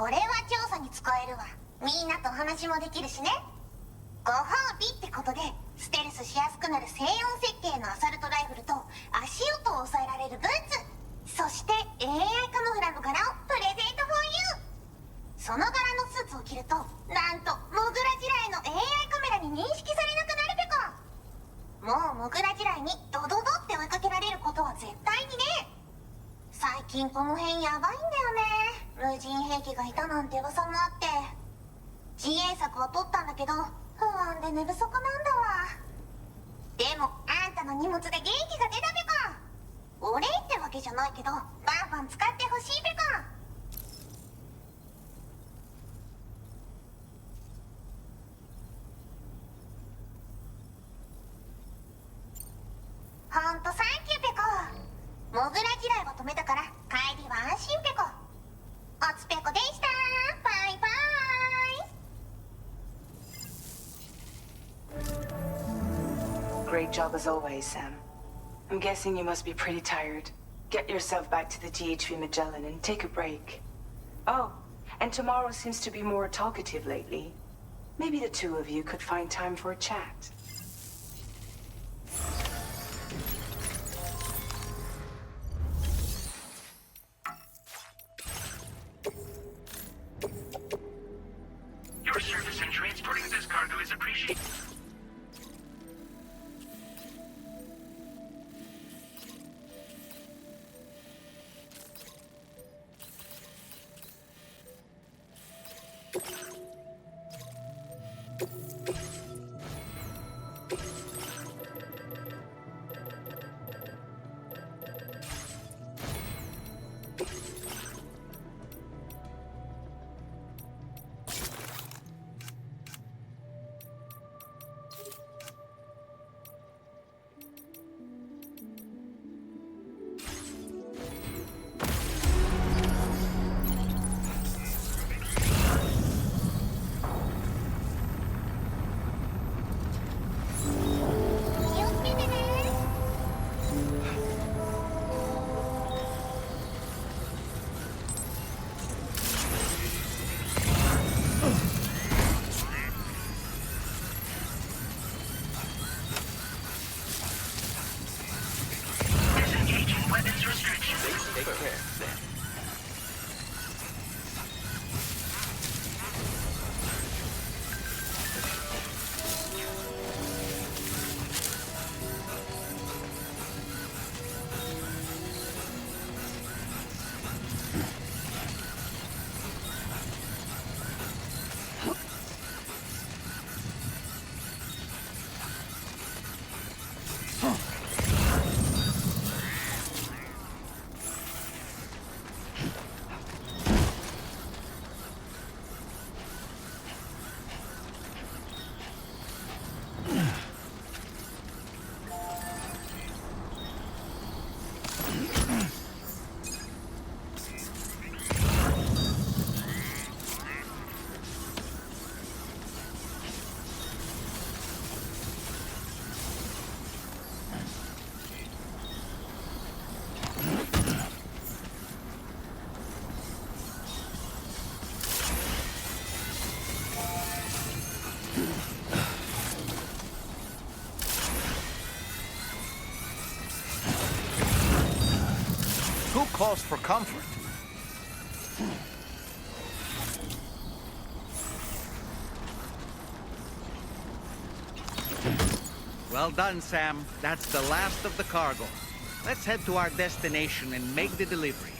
これは調査に使えるわ。みんなと話もできるしね。ご褒美ってことでステルスしやすくなる静音設計のアサルトライフルと足音を抑えられるブーツ、そして AI カモフラの柄をプレゼントフォーユー。その柄のスーツを着るとなんとモグラ地雷の AI カメラに認識されなくなるペコ。もうモグラ地雷にドドドって追いかけられることは絶対にね。最近この辺やばいんだよね。無人兵器がいたなんて噂もあって、自衛策は取ったんだけど不安で寝不足なんだわ。でもあんたの荷物で元気が出たペコ。お礼ってわけじゃないけどバンバン使ってほしいペコ。ほんとサンキューペコ。モグラ地雷は止めたから帰りは安心ペコ。おつペコでした。バイバイ。 Great job as always, Sam. I'm guessing you must be pretty tired. Get yourself back to the GHV Magellan and take a break. Oh, and tomorrow seems to be more talkative lately. Maybe the two of you could find time for a chat. Your service in transporting this cargo is appreciated. Who calls for comfort? Well done, Sam. That's the last of the cargo. Let's head to our destination and make the delivery.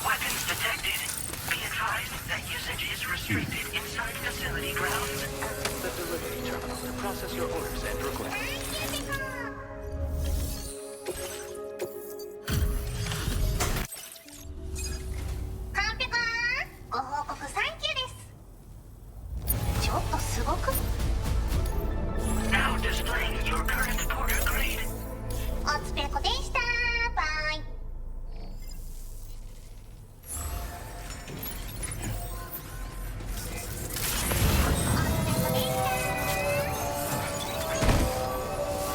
Weapons detected. Be advised that usage is restricted inside facility grounds. The delivery terminal to process your orders and requests. 脱獄 Now displaying your current porter grade. おつぺこでしたバイ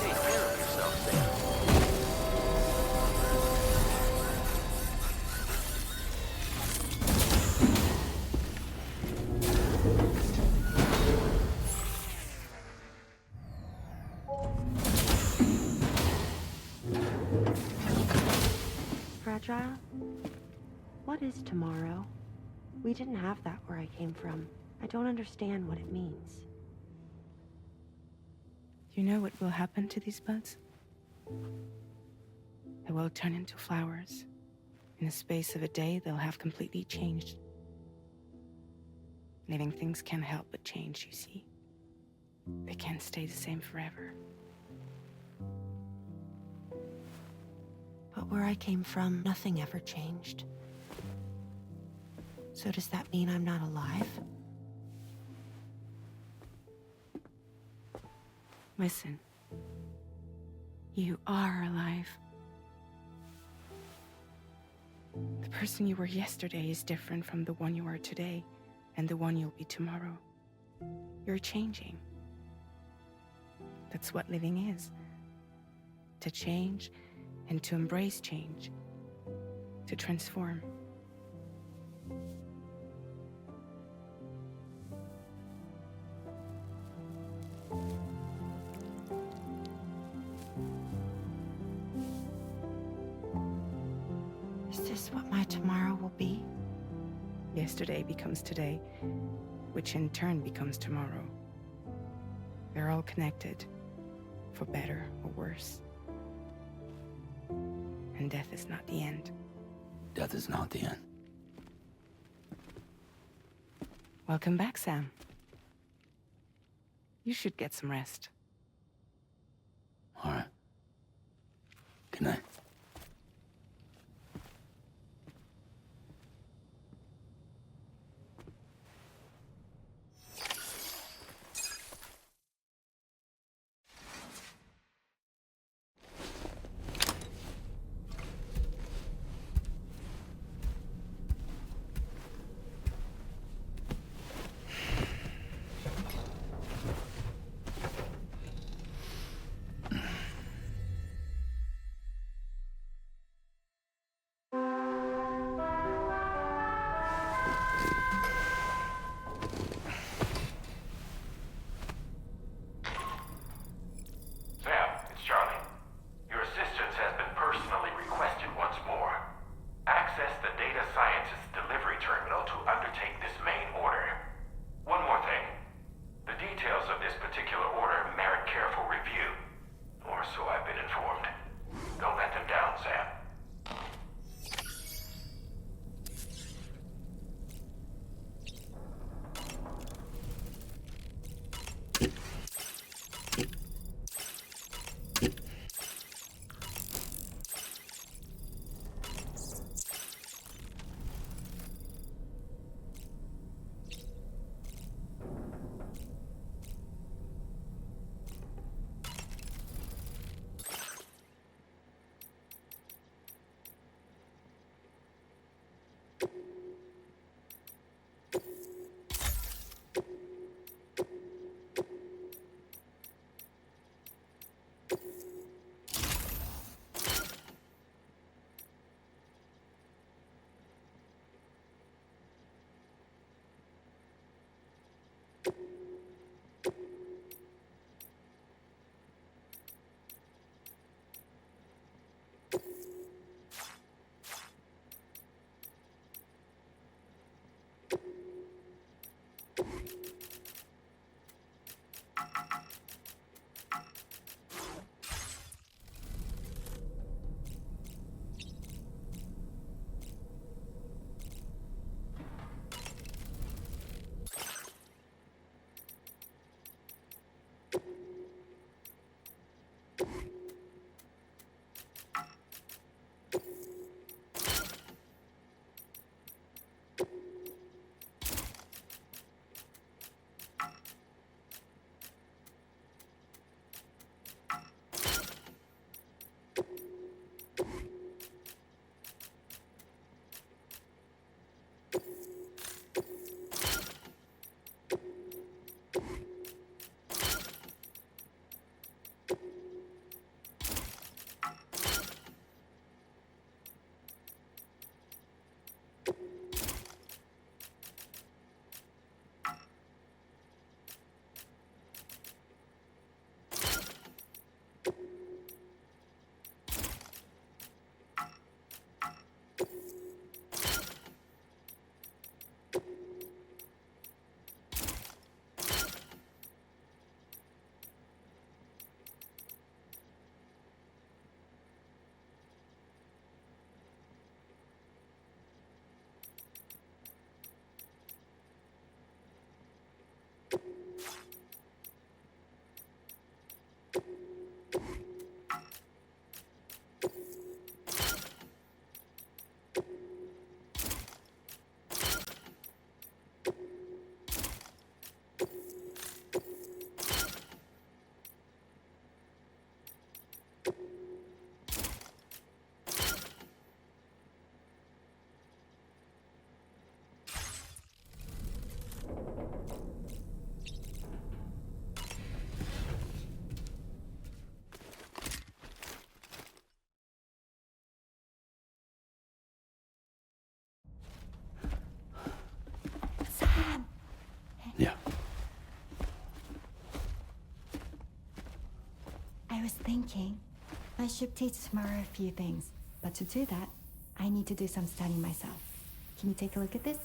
Take care of yourself, Sam. Fragile? What is tomorrow? We didn't have that where I came from. I don't understand what it means. You know what will happen to these buds? They will turn into flowers. In the space of a day, they'll have completely changed. Living things can't help but change, you see. They can't stay the same forever. But where I came from, nothing ever changed. So does that mean I'm not alive? Listen. You are alive. The person you were yesterday is different from the one you are today, and the one you'll be tomorrow. You're changing. That's what living is. To change and to embrace change. To transform. Is this what my tomorrow will be? Yesterday becomes today, which in turn becomes tomorrow. They're all connected, for better or worse. And death is not the end. Death is not the end. Welcome back, Sam. You should get some rest. All right. Good night. Yeah. I was thinking I should teach tomorrow a few things, but to do that, I need to do some studying myself. Can you take a look at this?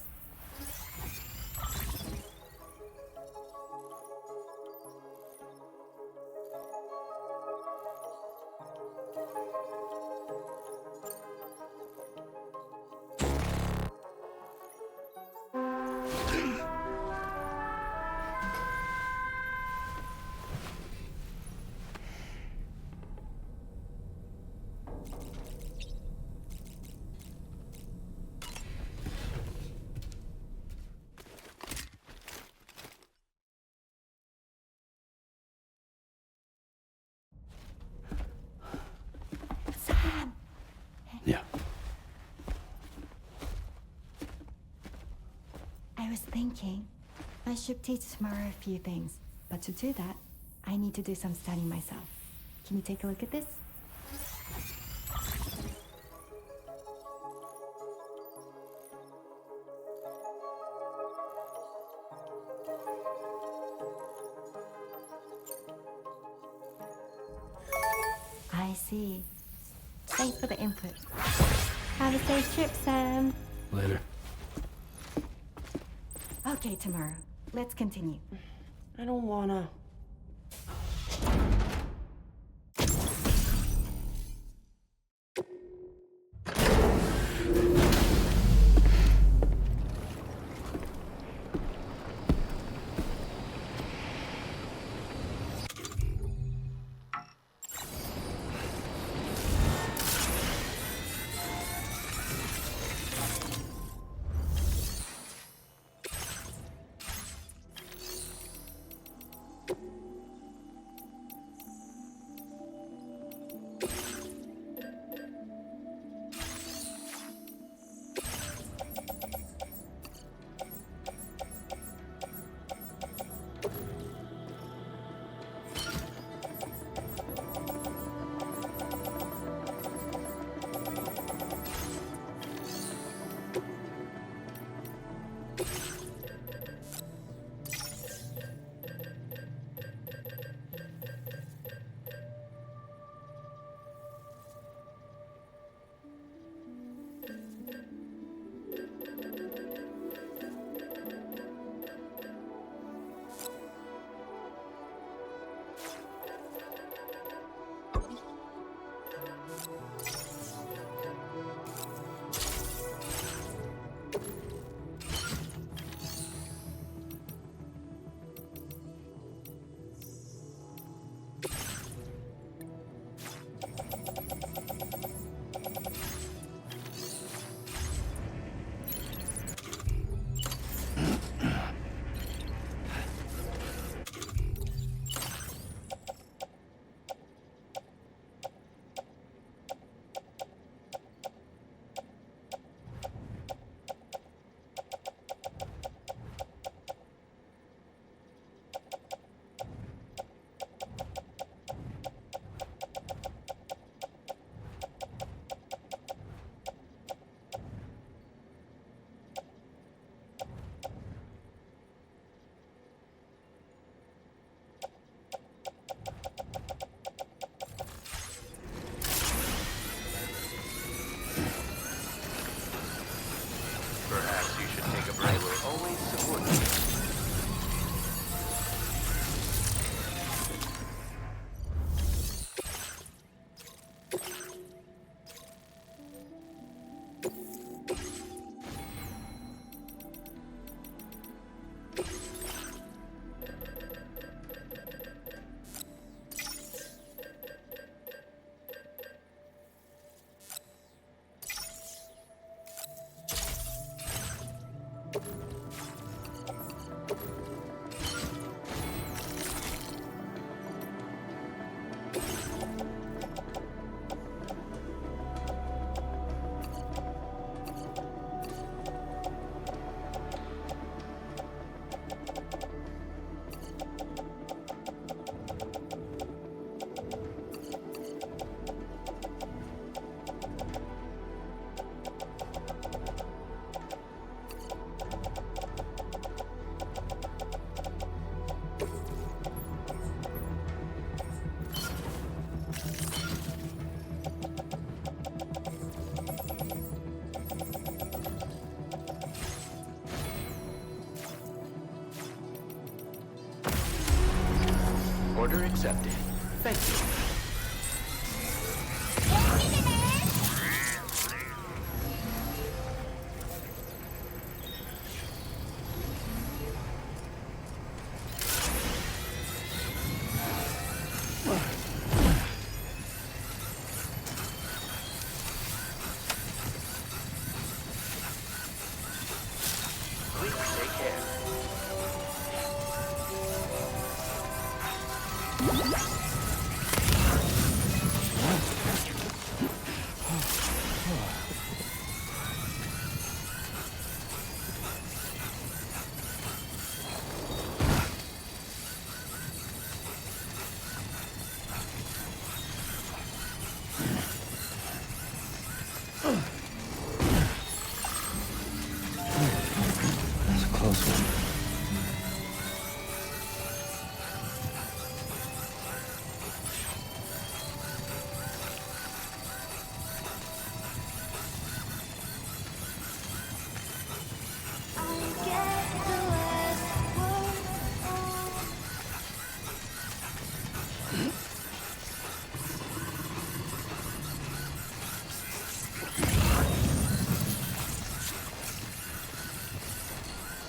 Yeah. I was thinking I should teach tomorrow a few things, but to do that, I need to do some studying myself. Can you take a look at this? I see. Thanks for the input. Have a safe trip, Sam. Later. Okay, tomorrow. Let's continue. I don't wanna. Order accepted. Thank you.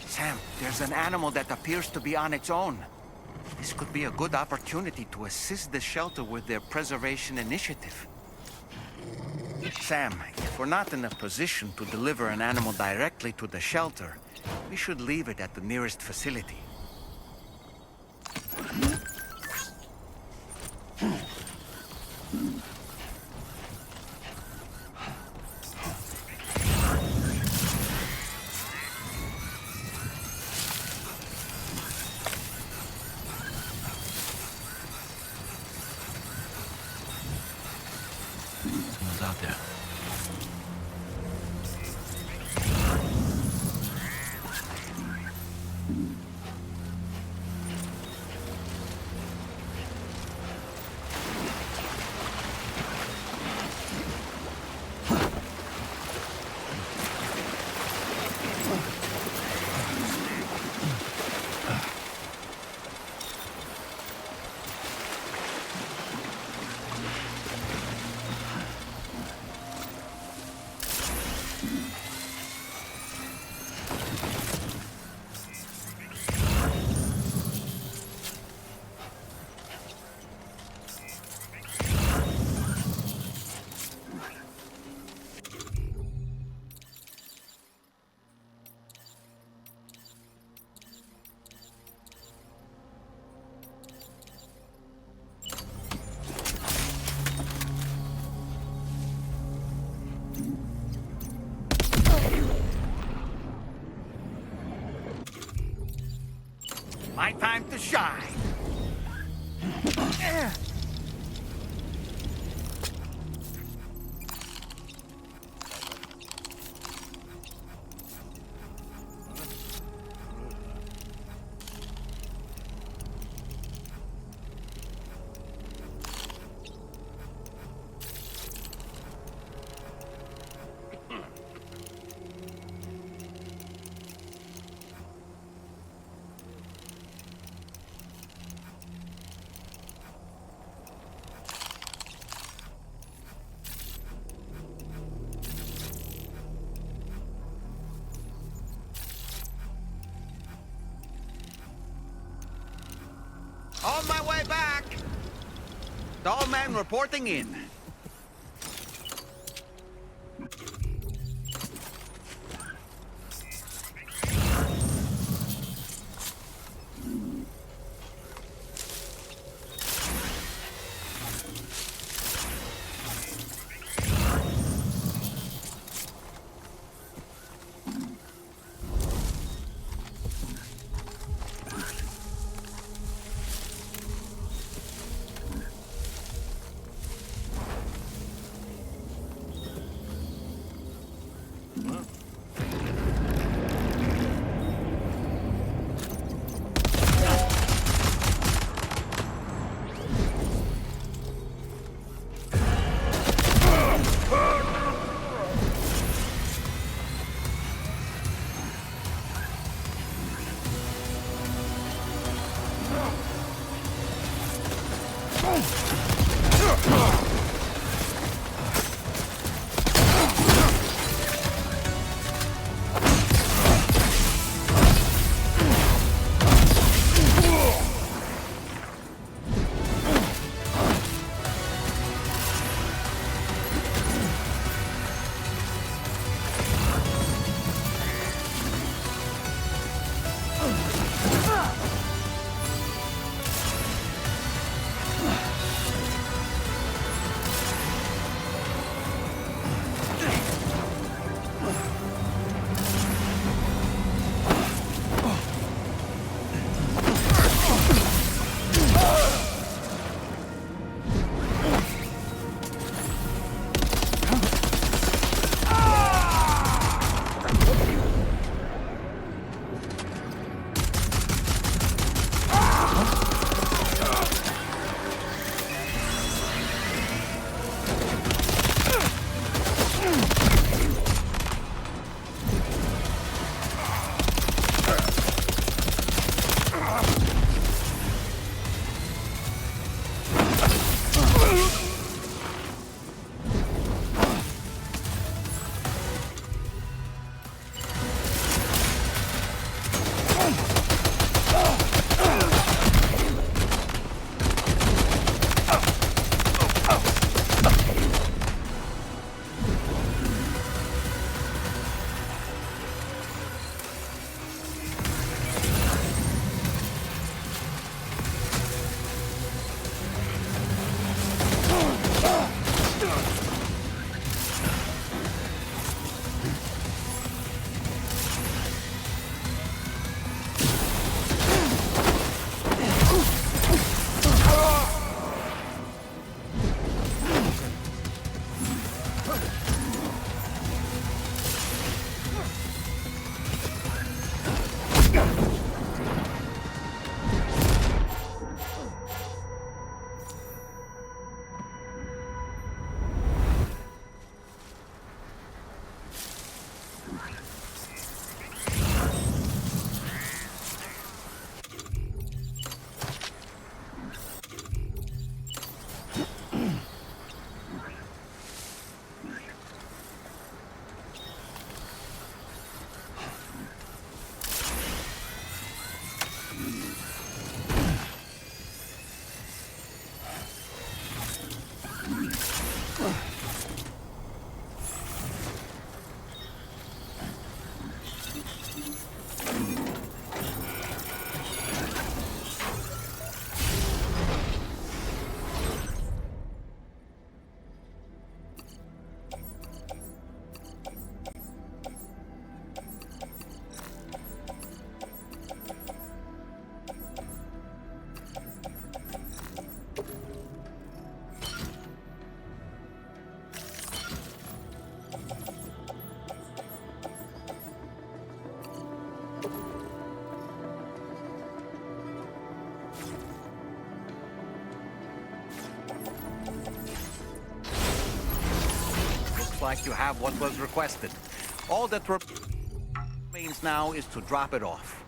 Sam, there's an animal that appears to be on its own. This could be a good opportunity to assist the shelter with their preservation initiative. Sam, if we're not in a position to deliver an animal directly to the shelter, we should leave it at the nearest facility. Someone's out there. My time to shine. On my way back! Tall man reporting in. Like you have what was requested. All that remains now is to drop it off.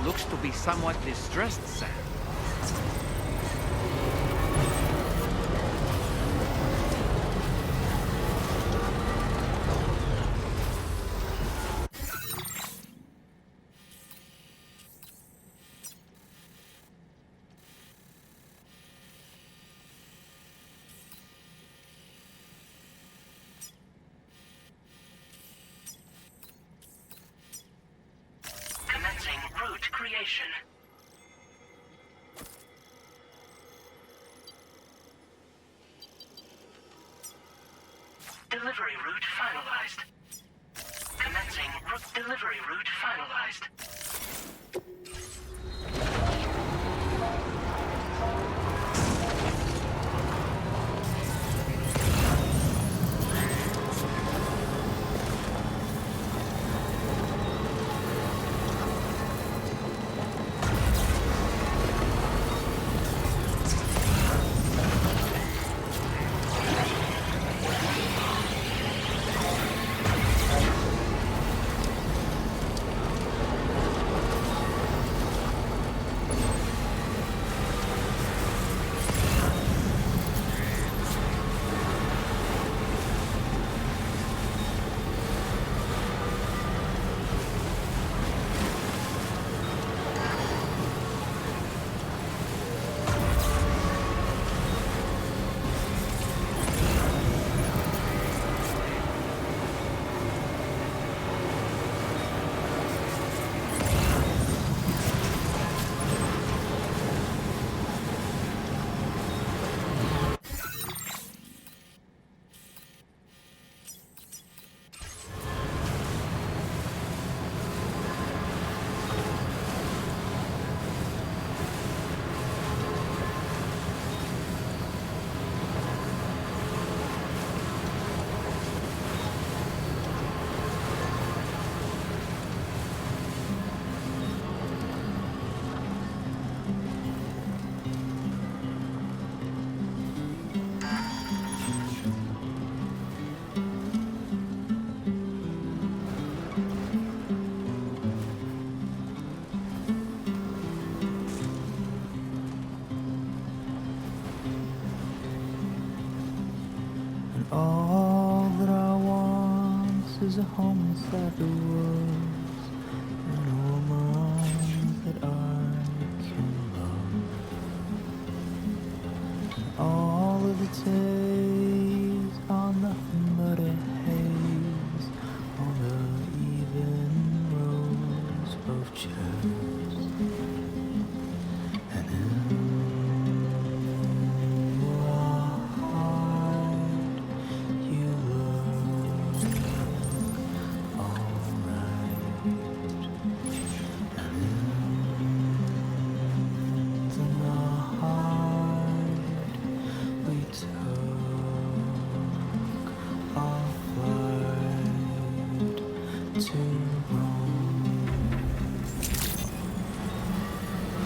Looks to be somewhat distressed, Sam. Creation. Delivery route finalized. Commencing delivery route finalized. All that I want is a home inside the woods and a woman that I can love. And all of the days are nothing but a haze on the even rows of chairs. And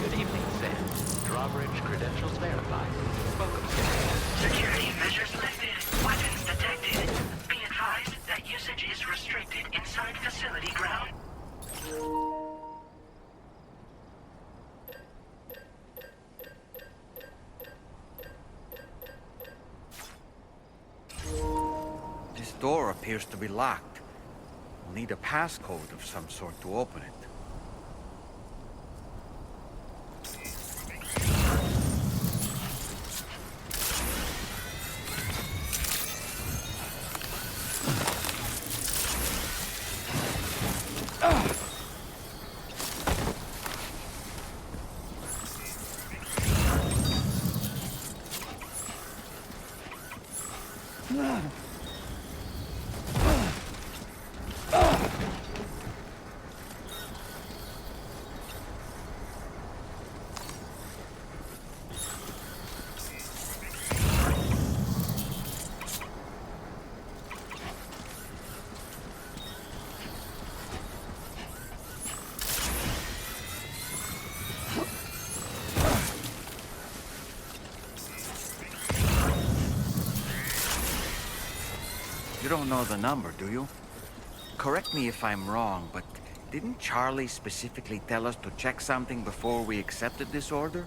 Good evening, Sam. Drawbridge credentials verified. Welcome, Sam. Security measures lifted. Weapons detected. Be advised that usage is restricted inside facility ground. This door appears to be locked. We'll need a passcode of some sort to open it. You don't know the number, do you? Correct me if I'm wrong, but didn't Charlie specifically tell us to check something before we accepted this order?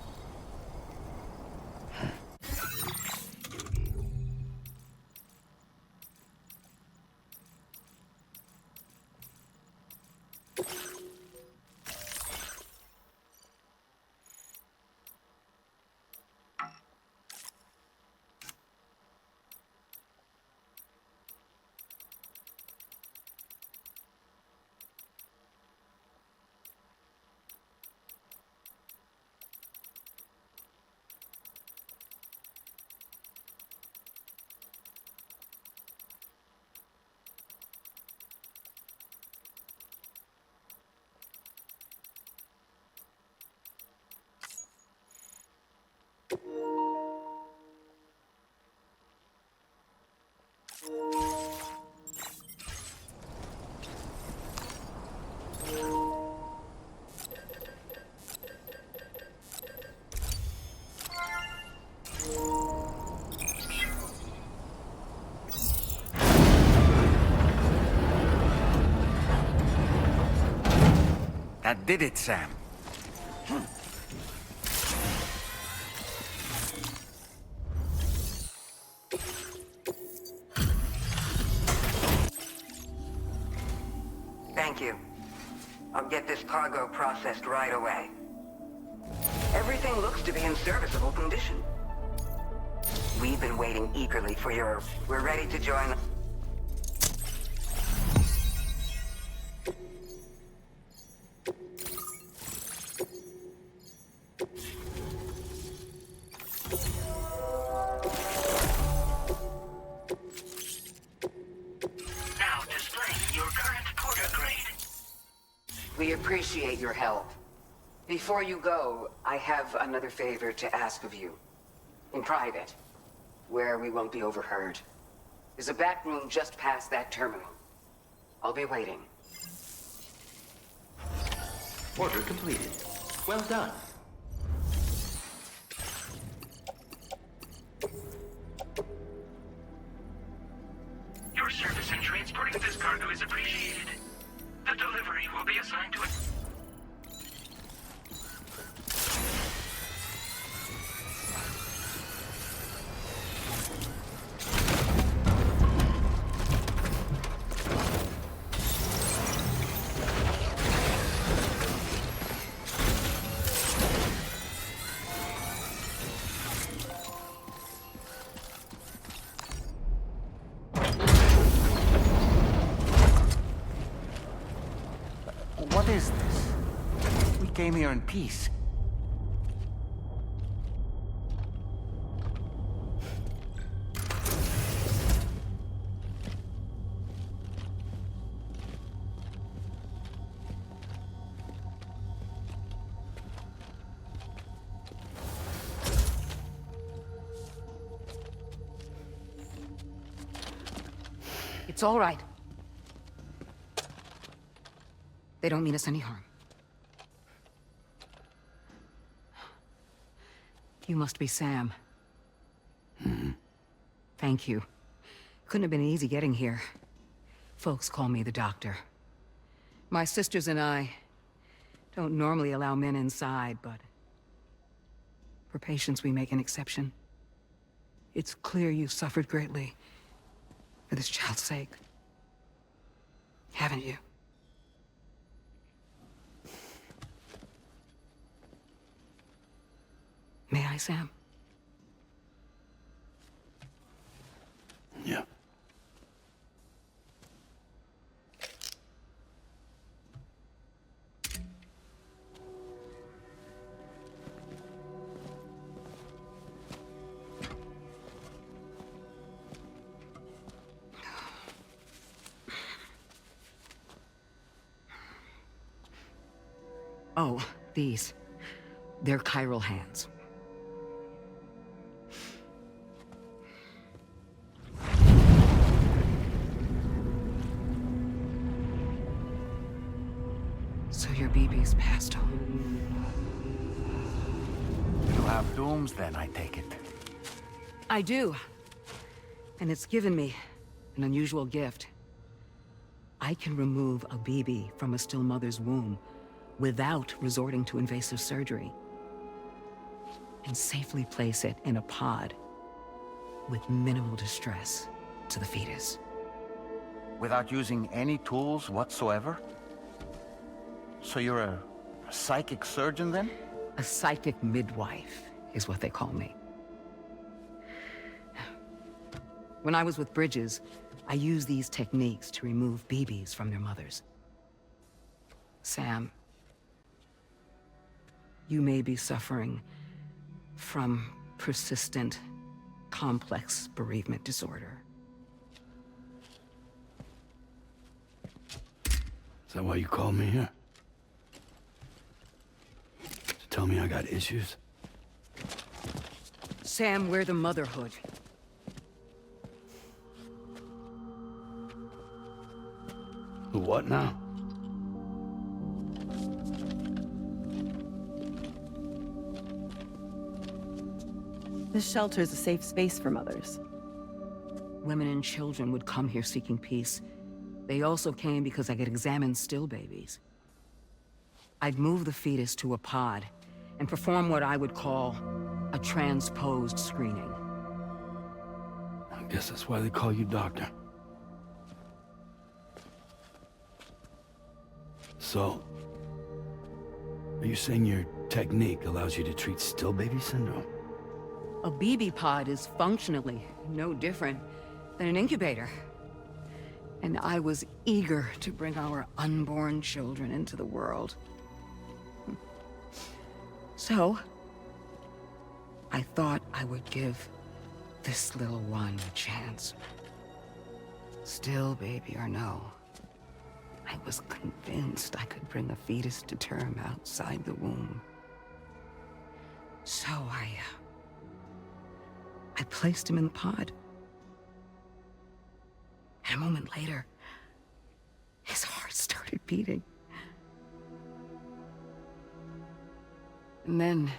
That did it, Sam. Thank you. I'll get this cargo processed right away. Everything looks to be in serviceable condition. We've been waiting eagerly for your... We're ready to join... Now displaying your current porter grade. We appreciate your help. Before you go, I have another favor to ask of you. In private, where we won't be overheard. There's a back room just past that terminal. I'll be waiting. Order completed. Well done. Your service in transporting this cargo is appreciated. The delivery will be assigned to it. What is this? We came here in peace. It's all right. They don't mean us any harm. You must be Sam. Thank you. Couldn't have been easy getting here. Folks call me the doctor. My sisters and I don't normally allow men inside, but for patients we make an exception. It's clear you suffered greatly for this child's sake. Haven't you? May I, Sam? Yeah. Oh, these. They're chiral hands. So your BB's passed on. You have dooms then, I take it. I do. And it's given me an unusual gift. I can remove a BB from a still mother's womb without resorting to invasive surgery, and safely place it in a pod with minimal distress to the fetus. Without using any tools whatsoever? So you're a psychic surgeon then? A psychic midwife is what they call me. When I was with Bridges, I used these techniques to remove BBs from their mothers. Sam, you may be suffering from persistent, complex bereavement disorder. Is that why you called me here? To tell me I got issues? Sam, we're the motherhood. The what now? This shelter is a safe space for mothers. Women and children would come here seeking peace. They also came because I could examine still babies. I'd move the fetus to a pod and perform what I would call a transposed screening. I guess that's why they call you doctor. So, are you saying your technique allows you to treat still baby syndrome? A BB pod is functionally no different than an incubator. And I was eager to bring our unborn children into the world. So, I thought I would give this little one a chance. Still baby or no, I was convinced I could bring a fetus to term outside the womb. So I placed him in the pod. And a moment later, his heart started beating. And then,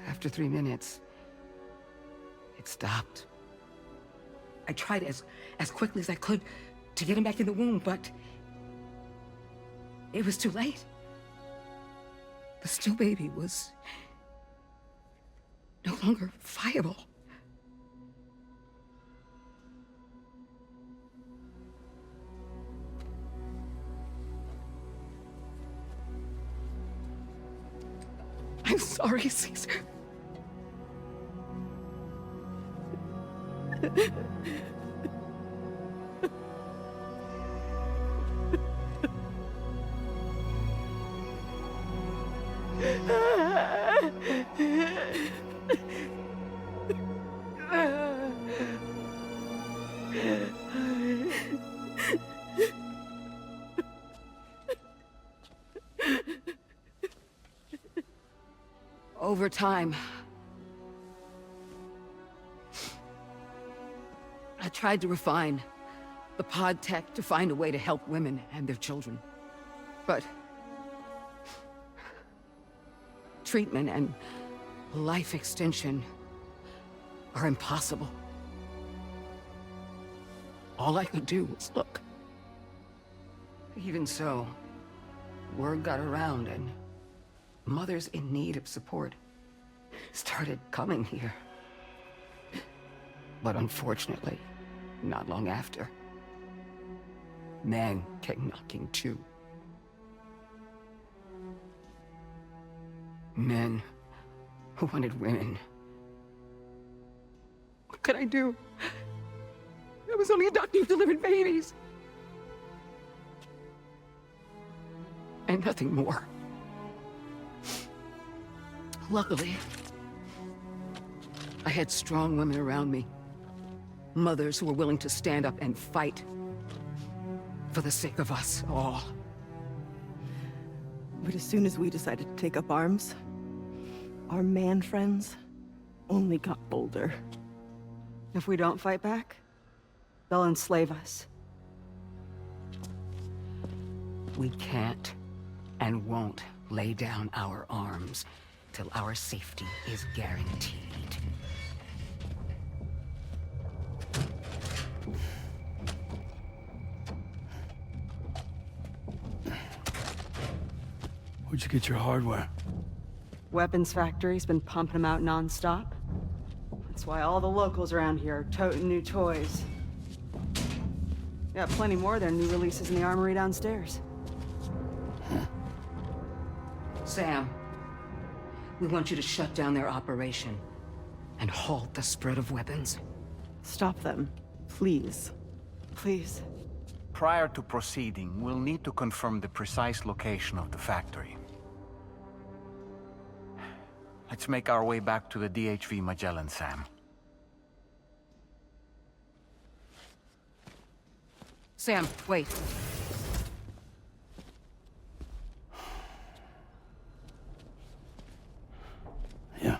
after 3 minutes, it stopped. I tried as quickly as I could to get him back in the womb, but it was too late. The still baby was no longer viable. I'm sorry, Caesar. Over time, I tried to refine the pod tech to find a way to help women and their children. But treatment and life extension are impossible. All I could do was look. Even so, word got around and mothers in need of support started coming here. But unfortunately, not long after, men came knocking too. Men who wanted women. What could I do? I was only a doctor who delivered babies. And nothing more. Luckily, I had strong women around me. Mothers who were willing to stand up and fight for the sake of us all. But as soon as we decided to take up arms, our man friends only got bolder. If we don't fight back, they'll enslave us. We can't and won't lay down our arms till our safety is guaranteed. Where'd you get your hardware? Weapons factory's been pumping them out non-stop. That's why all the locals around here are toting new toys. Got plenty more of their new releases in the armory downstairs. Sam, we want you to shut down their operation and halt the spread of weapons. Stop them, please. Please. Prior to proceeding, we'll need to confirm the precise location of the factory. Let's make our way back to the DHV Magellan, Sam. Sam, wait. Yeah.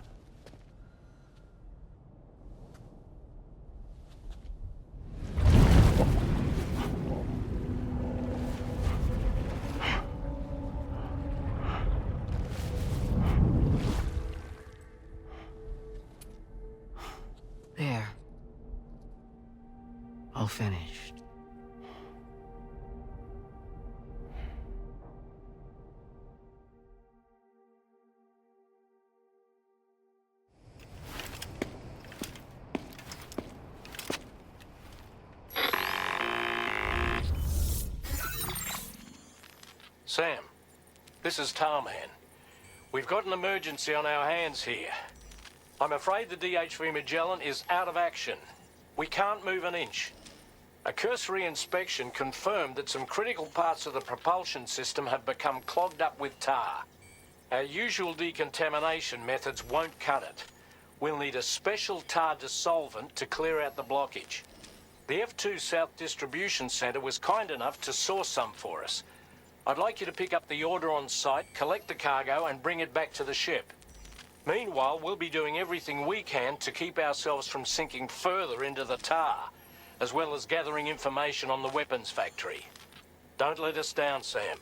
There. All finished. Sam, this is Tarman. We've got an emergency on our hands here. I'm afraid the DHV Magellan is out of action. We can't move an inch. A cursory inspection confirmed that some critical parts of the propulsion system have become clogged up with tar. Our usual decontamination methods won't cut it. We'll need a special tar dissolvent to clear out the blockage. The F2 South Distribution Center was kind enough to source some for us. I'd like you to pick up the order on site, collect the cargo, and bring it back to the ship. Meanwhile, we'll be doing everything we can to keep ourselves from sinking further into the tar, as well as gathering information on the weapons factory. Don't let us down, Sam.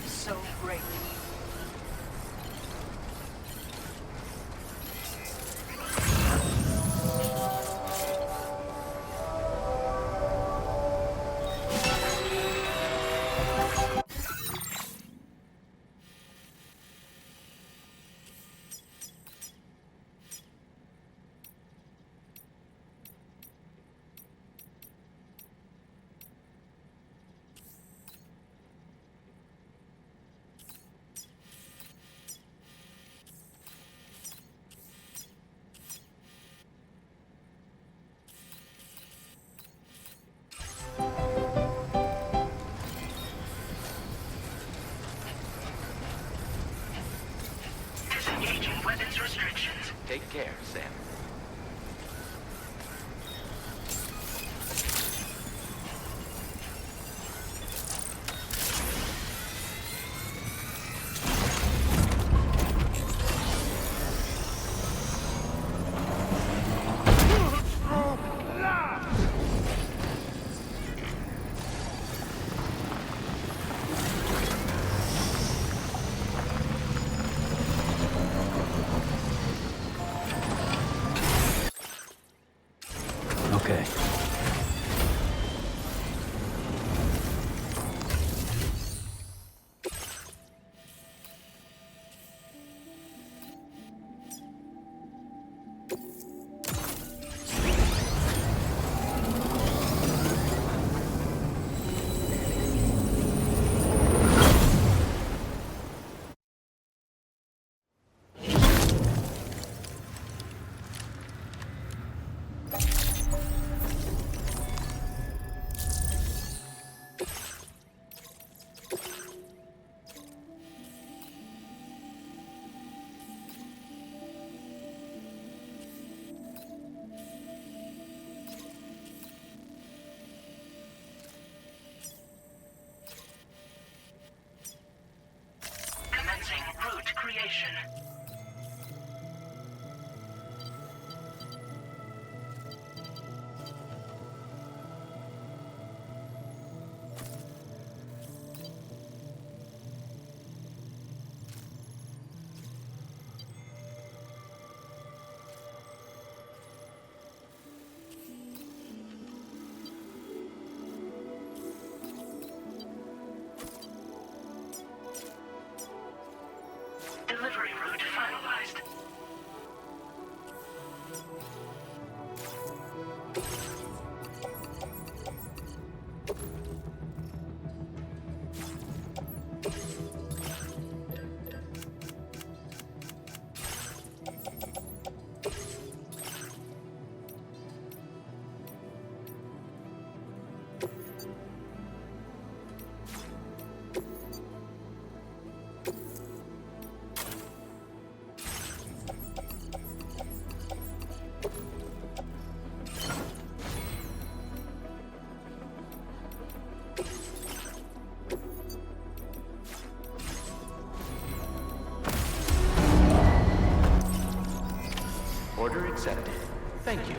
So great. Disengaging weapons restrictions. Take care, Sam. Okay. Commencing route creation. Delivery route finalized. Order accepted. Thank you.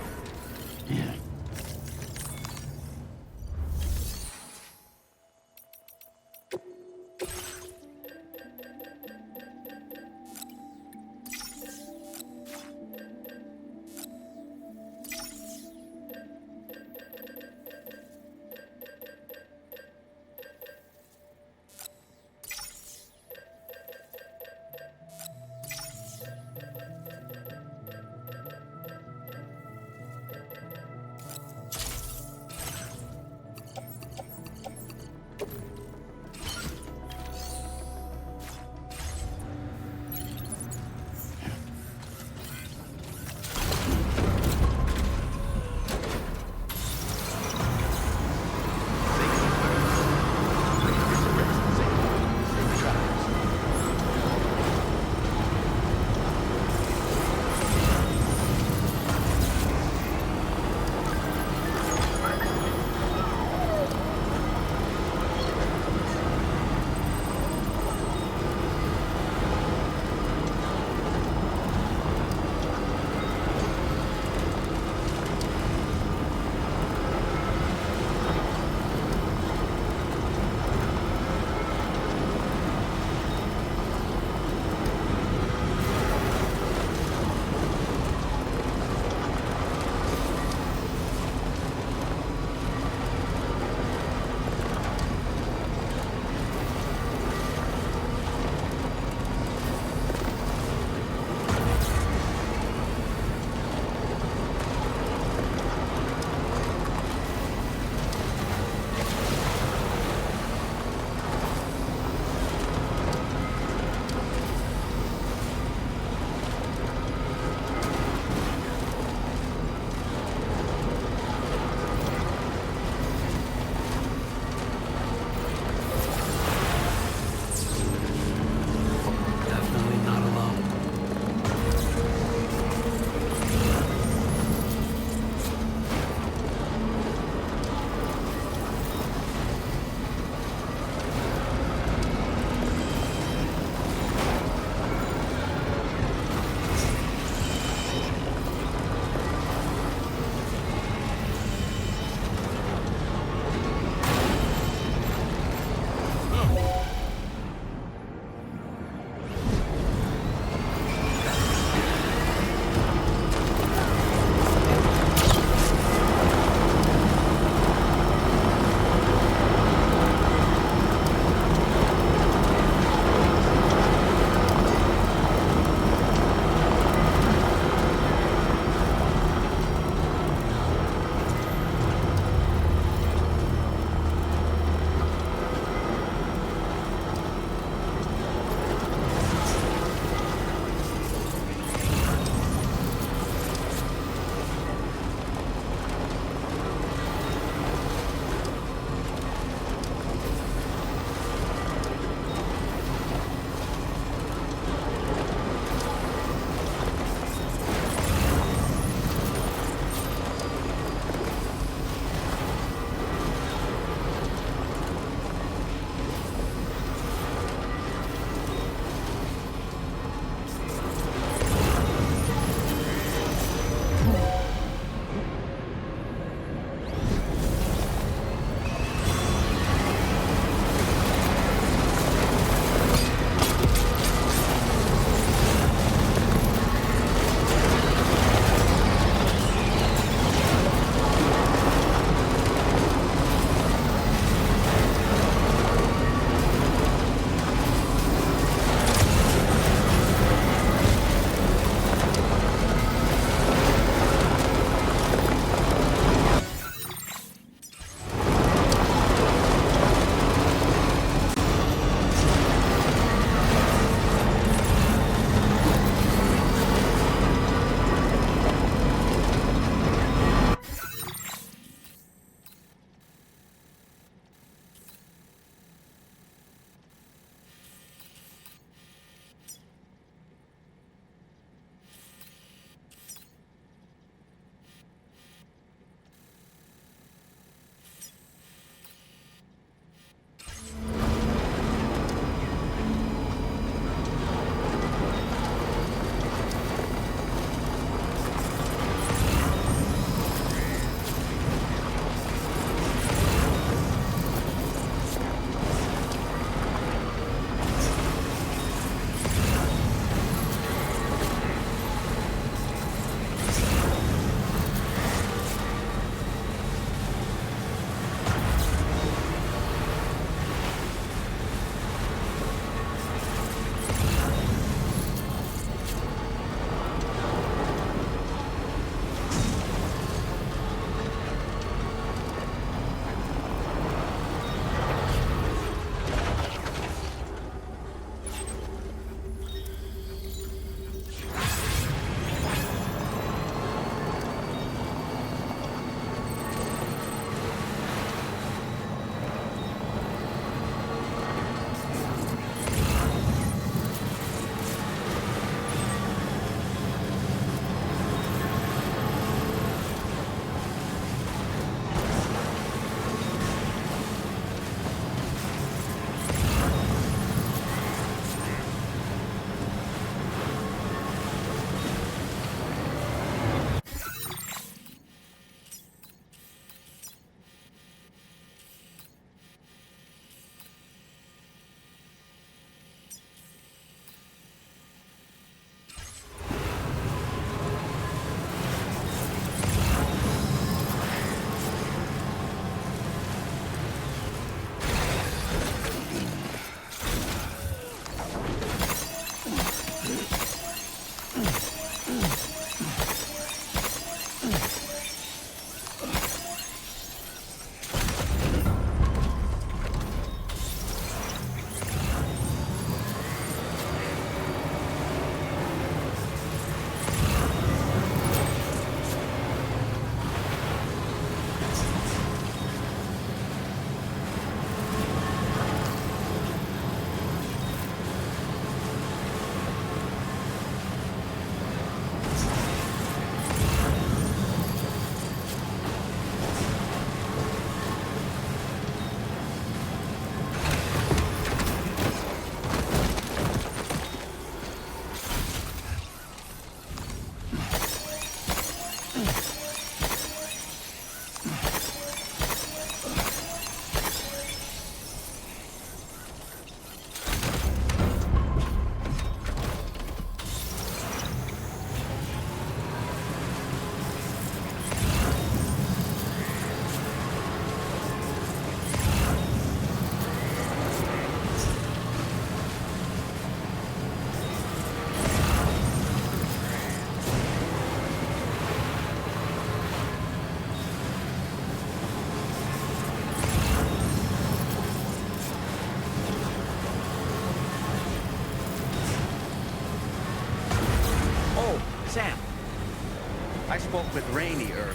I spoke with Rainey earlier.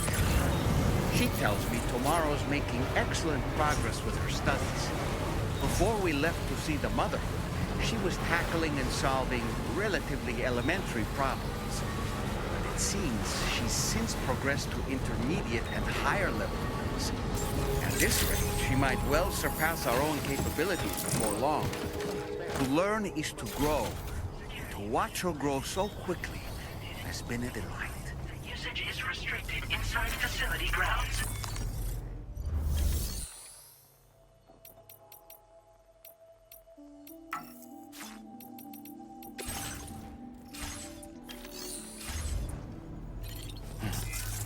She tells me Tomorrow's making excellent progress with her studies. Before we left to see the Motherhood, she was tackling and solving relatively elementary problems. But it seems she's since progressed to intermediate and higher level ones. At this rate, she might well surpass our own capabilities before long. To learn is to grow. To watch her grow so quickly has been a delight. Usage is restricted inside facility grounds.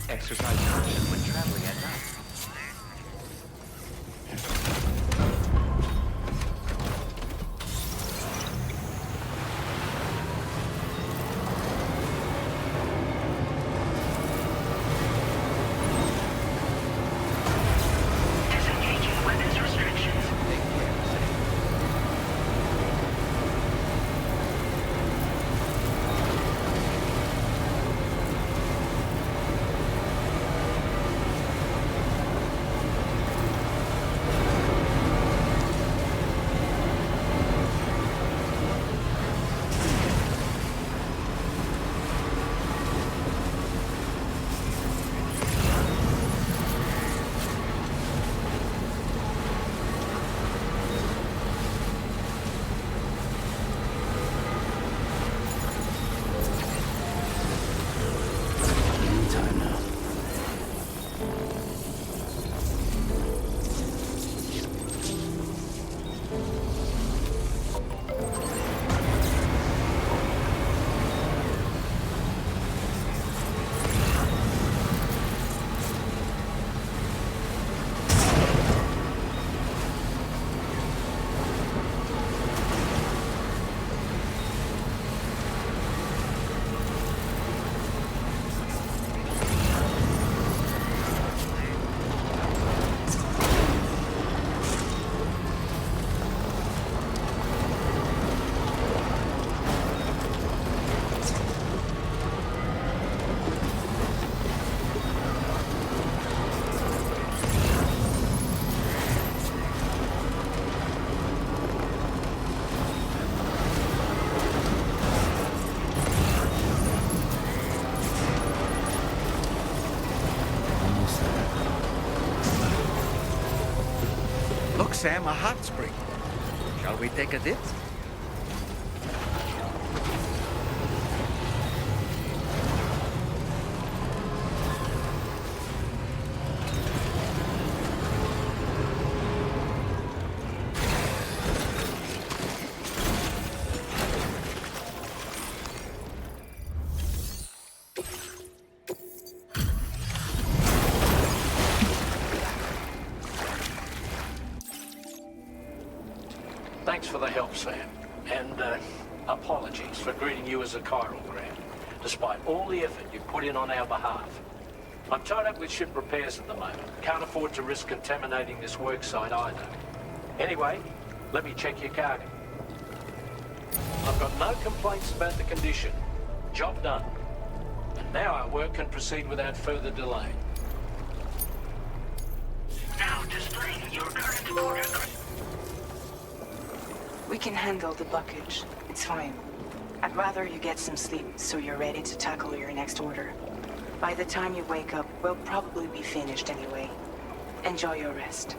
Exercise caution when traveling at night. Disengaging weapons restrictions. Look, Sam, a hot spring. Shall we take a dip? Thanks for the help, Sam. And, apologies for greeting you as a chiral grant, despite all the effort you put in on our behalf. I'm tied up with ship repairs at the moment. Can't afford to risk contaminating this work site either. Anyway, let me check your cargo. I've got no complaints about the condition. Job done. And now our work can proceed without further delay. Now displaying your current order. We can handle the blockage. It's fine. I'd rather you get some sleep so you're ready to tackle your next order. By the time you wake up, we'll probably be finished anyway. Enjoy your rest.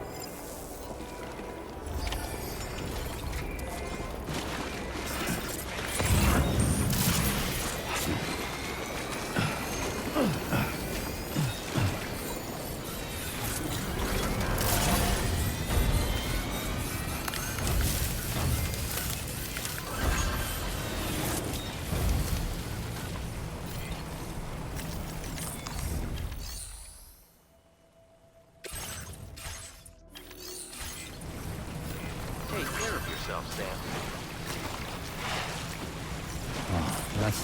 Take care of yourself, Sam. Oh, that's...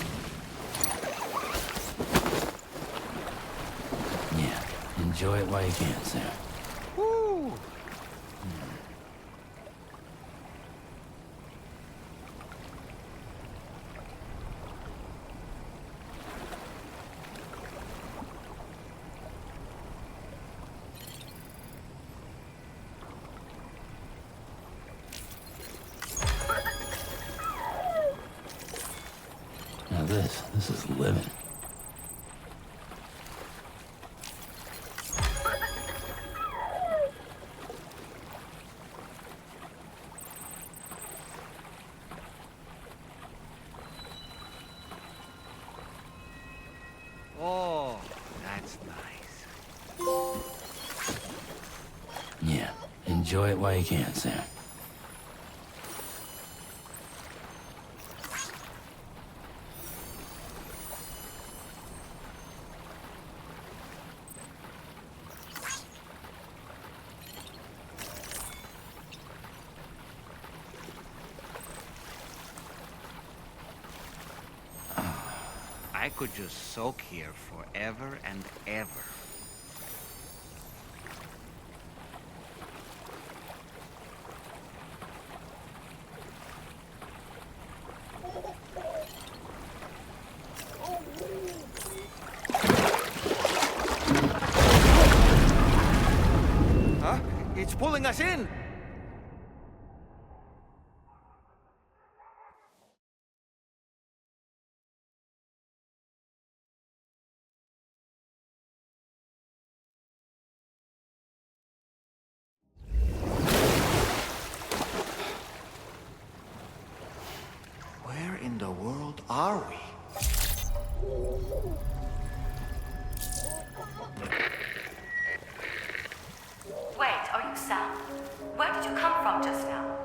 Yeah, enjoy it while you can, Sam. Woo! This is living. Oh, that's nice. Yeah, enjoy it while you can, Sam. I could just soak here forever and ever. Huh? It's pulling us in! Where in the world are we? Wait, are you Sam? Where did you come from just now?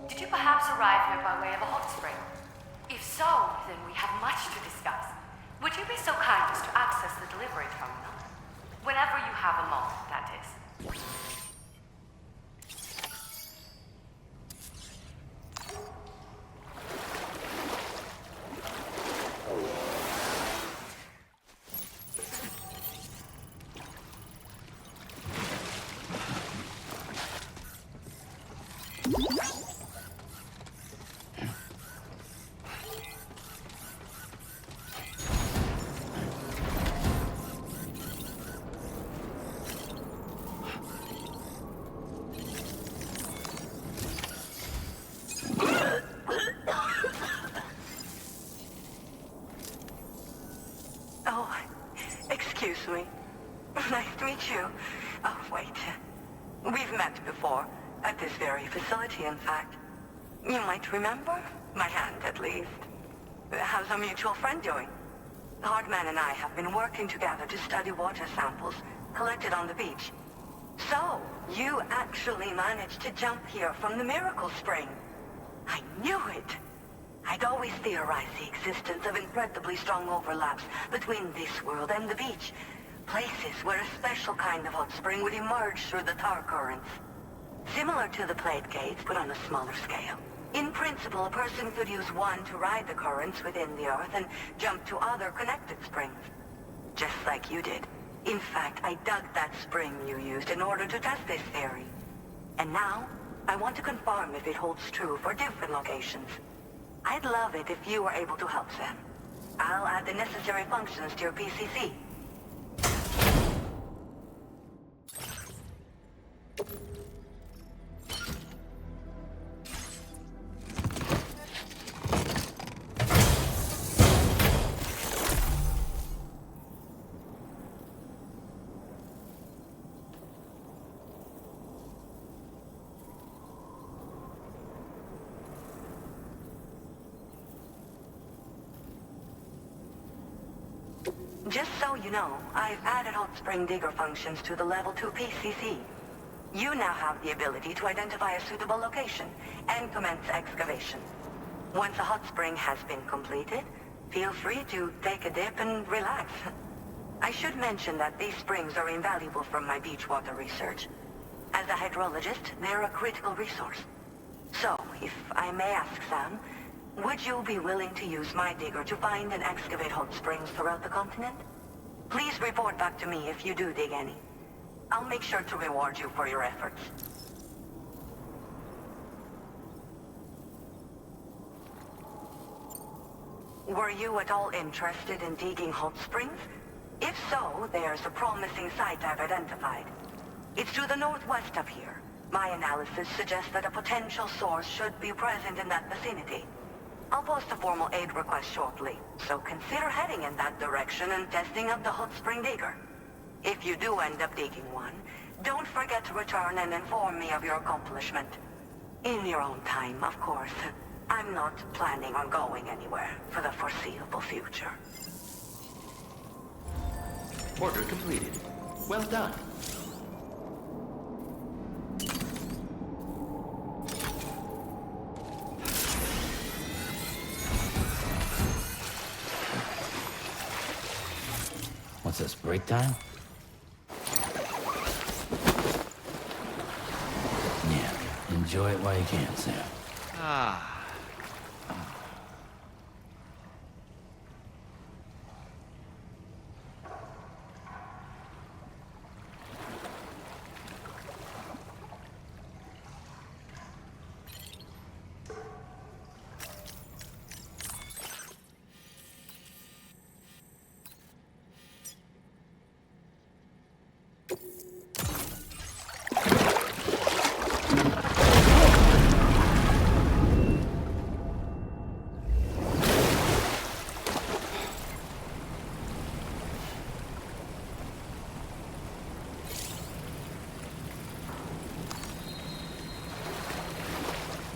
Did you perhaps arrive here by way of a hot spring? If so, then we have much to discuss. Would you be so kind as to access the delivery terminal? Whenever you have a moment, that is. Oh, excuse me. Nice to meet you. Oh, wait. We've met before. At this very facility, in fact. You might remember? My hand, at least. How's our mutual friend doing? Hardman and I have been working together to study water samples collected on the beach. So, you actually managed to jump here from the Miracle Spring. I knew it! I'd always theorized the existence of incredibly strong overlaps between this world and the beach. Places where a special kind of hot spring would emerge through the tar currents. Similar to the plate gates, but on a smaller scale. In principle, a person could use one to ride the currents within the Earth and jump to other connected springs. Just like you did. In fact, I dug that spring you used in order to test this theory. And now, I want to confirm if it holds true for different locations. I'd love it if you were able to help Sam. I'll add the necessary functions to your PCC. Just so you know, I've added hot spring digger functions to the level 2 PCC. You now have the ability to identify a suitable location and commence excavation. Once a hot spring has been completed, feel free to take a dip and relax. I should mention that these springs are invaluable from my beach water research. As a hydrologist, they're a critical resource. So, if I may ask Sam, would you be willing to use my digger to find and excavate hot springs throughout the continent? Please report back to me if you do dig any. I'll make sure to reward you for your efforts. Were you at all interested in digging hot springs? If so, there's a promising site I've identified. It's to the northwest of here. My analysis suggests that a potential source should be present in that vicinity. I'll post a formal aid request shortly, so consider heading in that direction and testing out the hot spring digger. If you do end up digging one, don't forget to return and inform me of your accomplishment. In your own time, of course. I'm not planning on going anywhere for the foreseeable future. Order completed. Well done. What's this, break time? Yeah, enjoy it while you can, Sam. Ah.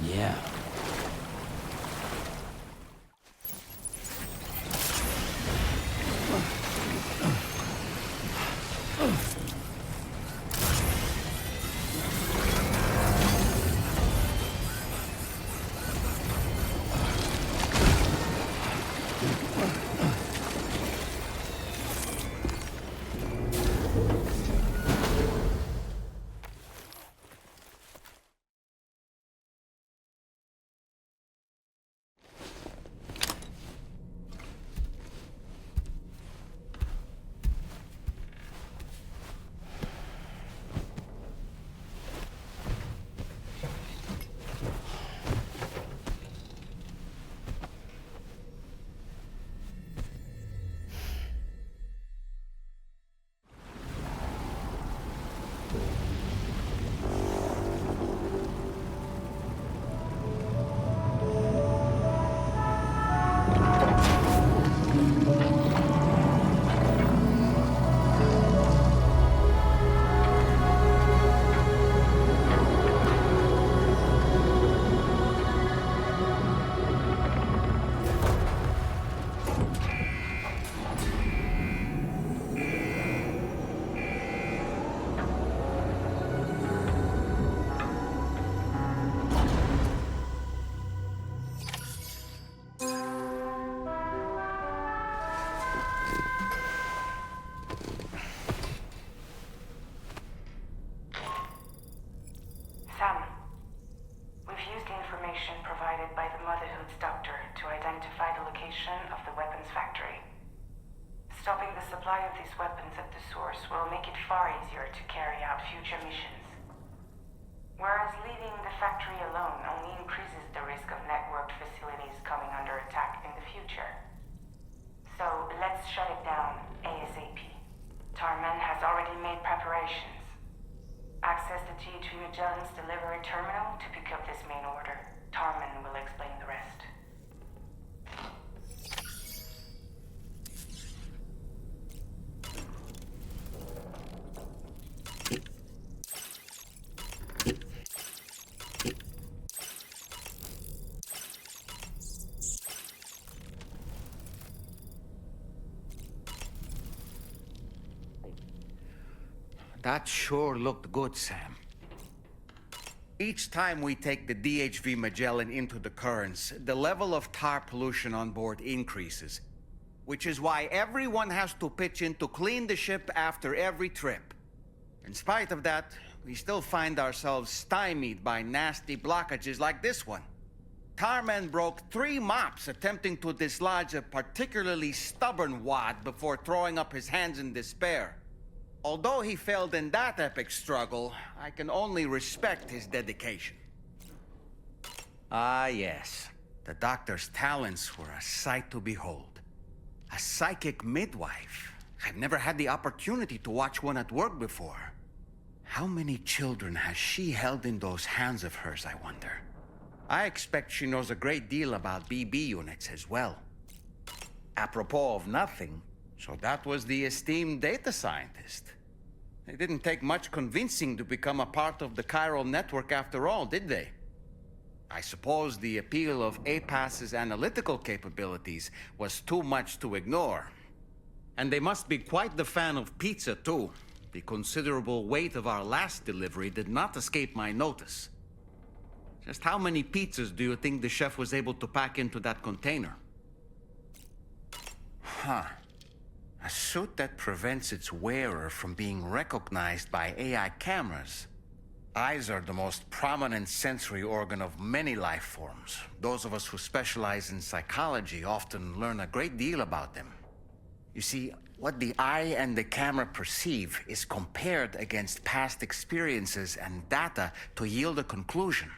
Yeah. Sam, we've used the information provided by the Motherhood's doctor to identify the location of the weapons factory. Stopping the supply of these weapons at the source will make it far easier to carry out future missions. Whereas leaving the factory alone only increases the risk of networked facilities coming under attack in the future. So let's shut it down ASAP. Tarman has already made preparations. Access the T2 Magellan's delivery terminal to pick up this main order. Tarman will explain the rest. That sure looked good, Sam. Each time we take the DHV Magellan into the currents, the level of tar pollution on board increases, which is why everyone has to pitch in to clean the ship after every trip. In spite of that, we still find ourselves stymied by nasty blockages like this one. Tarman broke 3 mops attempting to dislodge a particularly stubborn wad before throwing up his hands in despair. Although he failed in that epic struggle, I can only respect his dedication. Ah, yes. The doctor's talents were a sight to behold. A psychic midwife. I've never had the opportunity to watch one at work before. How many children has she held in those hands of hers, I wonder? I expect she knows a great deal about BB units as well. Apropos of nothing, so that was the esteemed data scientist. They didn't take much convincing to become a part of the chiral network after all, did they? I suppose the appeal of APAS's analytical capabilities was too much to ignore. And they must be quite the fan of pizza, too. The considerable weight of our last delivery did not escape my notice. Just how many pizzas do you think the chef was able to pack into that container? Huh. A suit that prevents its wearer from being recognized by AI cameras. Eyes are the most prominent sensory organ of many life forms. Those of us who specialize in psychology often learn a great deal about them. You see, what the eye and the camera perceive is compared against past experiences and data to yield a conclusion.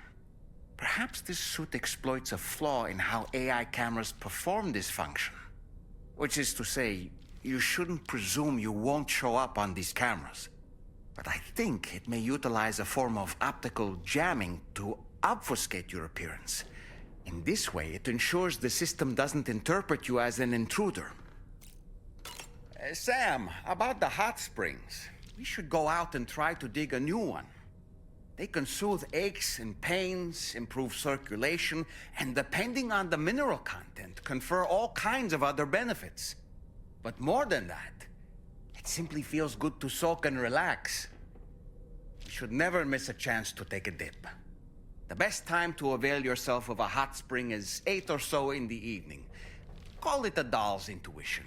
Perhaps this suit exploits a flaw in how AI cameras perform this function. Which is to say, you shouldn't presume you won't show up on these cameras. But I think it may utilize a form of optical jamming to obfuscate your appearance. In this way, it ensures the system doesn't interpret you as an intruder. Sam, about the hot springs. We should go out and try to dig a new one. They can soothe aches and pains, improve circulation, and depending on the mineral content, confer all kinds of other benefits. But more than that, it simply feels good to soak and relax. You should never miss a chance to take a dip. The best time to avail yourself of a hot spring is 8 or so in the evening. Call it a doll's intuition.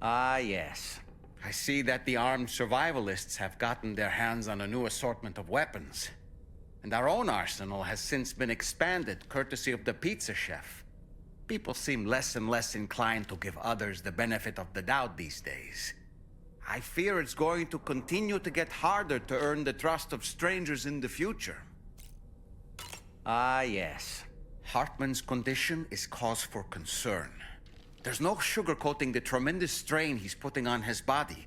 Ah, yes. I see that the armed survivalists have gotten their hands on a new assortment of weapons. And our own arsenal has since been expanded, courtesy of the pizza chef. People seem less and less inclined to give others the benefit of the doubt these days. I fear it's going to continue to get harder to earn the trust of strangers in the future. Ah, yes. Hartman's condition is cause for concern. There's no sugarcoating the tremendous strain he's putting on his body.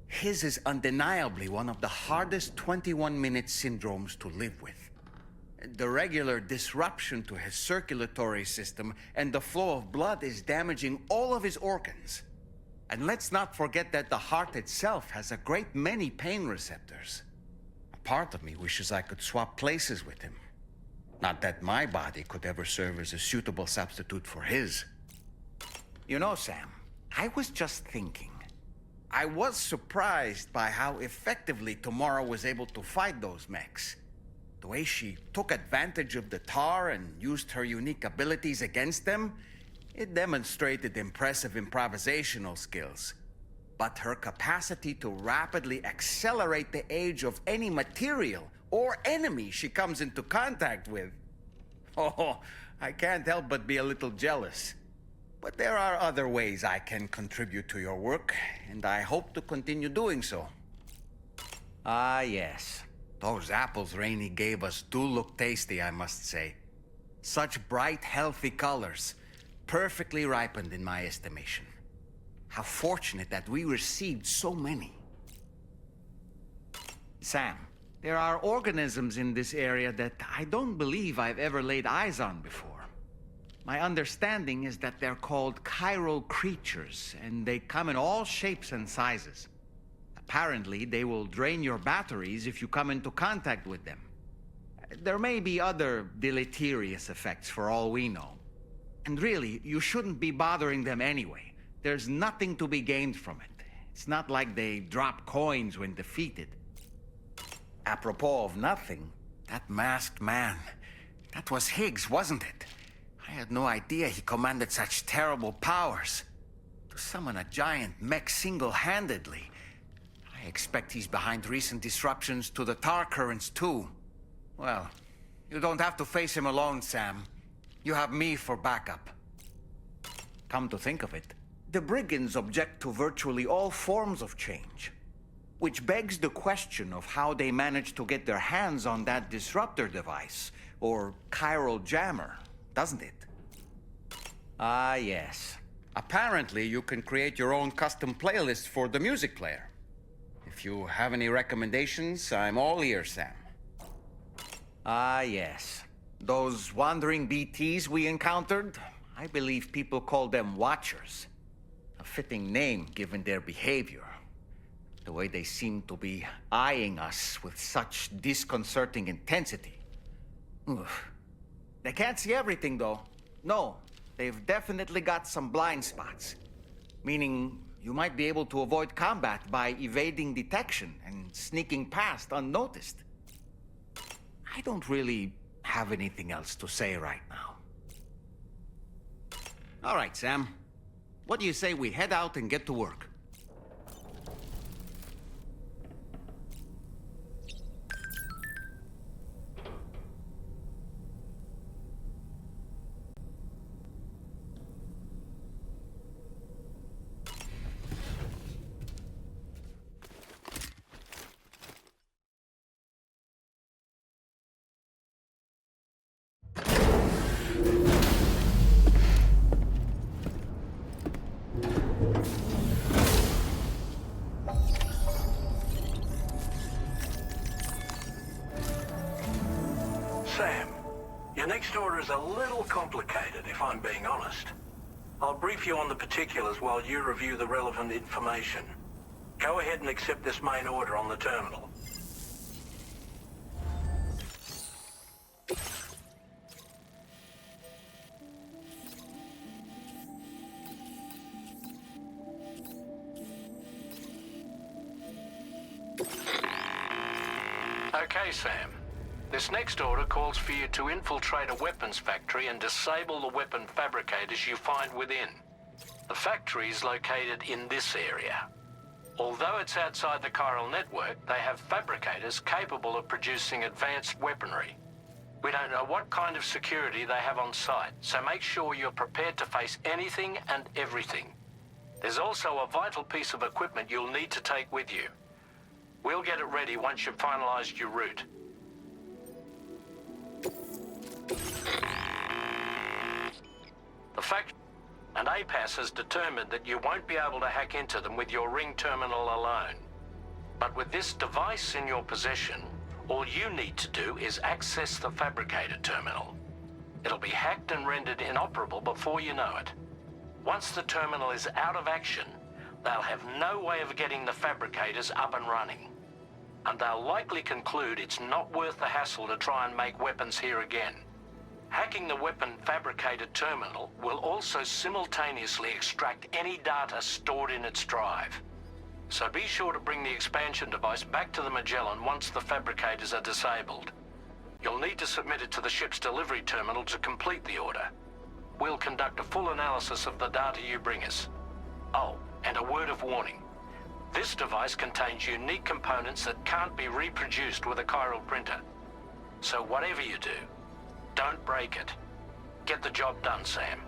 His is undeniably one of the hardest 21-minute syndromes to live with. The regular disruption to his circulatory system and the flow of blood is damaging all of his organs. And let's not forget that the heart itself has a great many pain receptors. A part of me wishes I could swap places with him. Not that my body could ever serve as a suitable substitute for his. You know, Sam, I was just thinking. I was surprised by how effectively Tomorrow was able to fight those mechs. The way she took advantage of the tar and used her unique abilities against them, it demonstrated impressive improvisational skills. But her capacity to rapidly accelerate the age of any material or enemy she comes into contact with. Oh, I can't help but be a little jealous. But there are other ways I can contribute to your work, and I hope to continue doing so. Ah, yes. Those apples Rainey gave us do look tasty, I must say. Such bright, healthy colors. Perfectly ripened in my estimation. How fortunate that we received so many. Sam, there are organisms in this area that I don't believe I've ever laid eyes on before. My understanding is that they're called chiral creatures, and they come in all shapes and sizes. Apparently, they will drain your batteries if you come into contact with them. There may be other deleterious effects for all we know. And really, you shouldn't be bothering them anyway. There's nothing to be gained from it. It's not like they drop coins when defeated. Apropos of nothing, that masked man, that was Higgs, wasn't it? I had no idea he commanded such terrible powers. To summon a giant mech single-handedly. I expect he's behind recent disruptions to the tar currents too. Well, you don't have to face him alone, Sam. You have me for backup. Come to think of it, the brigands object to virtually all forms of change. Which begs the question of how they managed to get their hands on that disruptor device, or chiral jammer, doesn't it? Ah, yes. Apparently, you can create your own custom playlist for the music player. If you have any recommendations, I'm all ears, Sam. Ah, yes. Those wandering BTs we encountered, I believe people call them Watchers. A fitting name given their behavior. The way they seem to be eyeing us with such disconcerting intensity. Oof. They can't see everything, though. No, they've definitely got some blind spots. Meaning, you might be able to avoid combat by evading detection and sneaking past unnoticed. I don't really have anything else to say right now. All right, Sam. What do you say we head out and get to work? Sam, your next order is a little complicated, if I'm being honest. I'll brief you on the particulars while you review the relevant information. Go ahead and accept this main order on the terminal. Okay, Sam. This next order calls for you to infiltrate a weapons factory and disable the weapon fabricators you find within. The factory is located in this area. Although it's outside the chiral network, they have fabricators capable of producing advanced weaponry. We don't know what kind of security they have on site, so make sure you're prepared to face anything and everything. There's also a vital piece of equipment you'll need to take with you. We'll get it ready once you've finalized your route. The fact and APAS has determined that you won't be able to hack into them with your ring terminal alone. But with this device in your possession, all you need to do is access the fabricator terminal. It'll be hacked and rendered inoperable before you know it. Once the terminal is out of action, they'll have no way of getting the fabricators up and running. And they'll likely conclude it's not worth the hassle to try and make weapons here again. Hacking the weapon fabricator terminal will also simultaneously extract any data stored in its drive. So be sure to bring the expansion device back to the Magellan once the fabricators are disabled. You'll need to submit it to the ship's delivery terminal to complete the order. We'll conduct a full analysis of the data you bring us. Oh, and a word of warning. This device contains unique components that can't be reproduced with a chiral printer. So whatever you do, don't break it. Get the job done, Sam.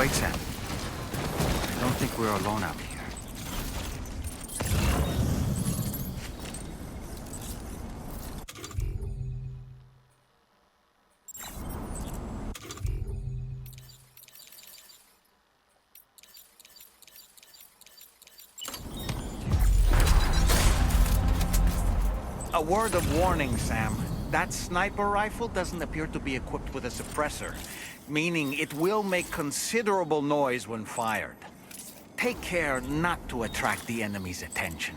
Wait, Sam. I don't think we're alone out here. A word of warning, Sam. That sniper rifle doesn't appear to be equipped with a suppressor, meaning it will make considerable noise when fired. Take care not to attract the enemy's attention.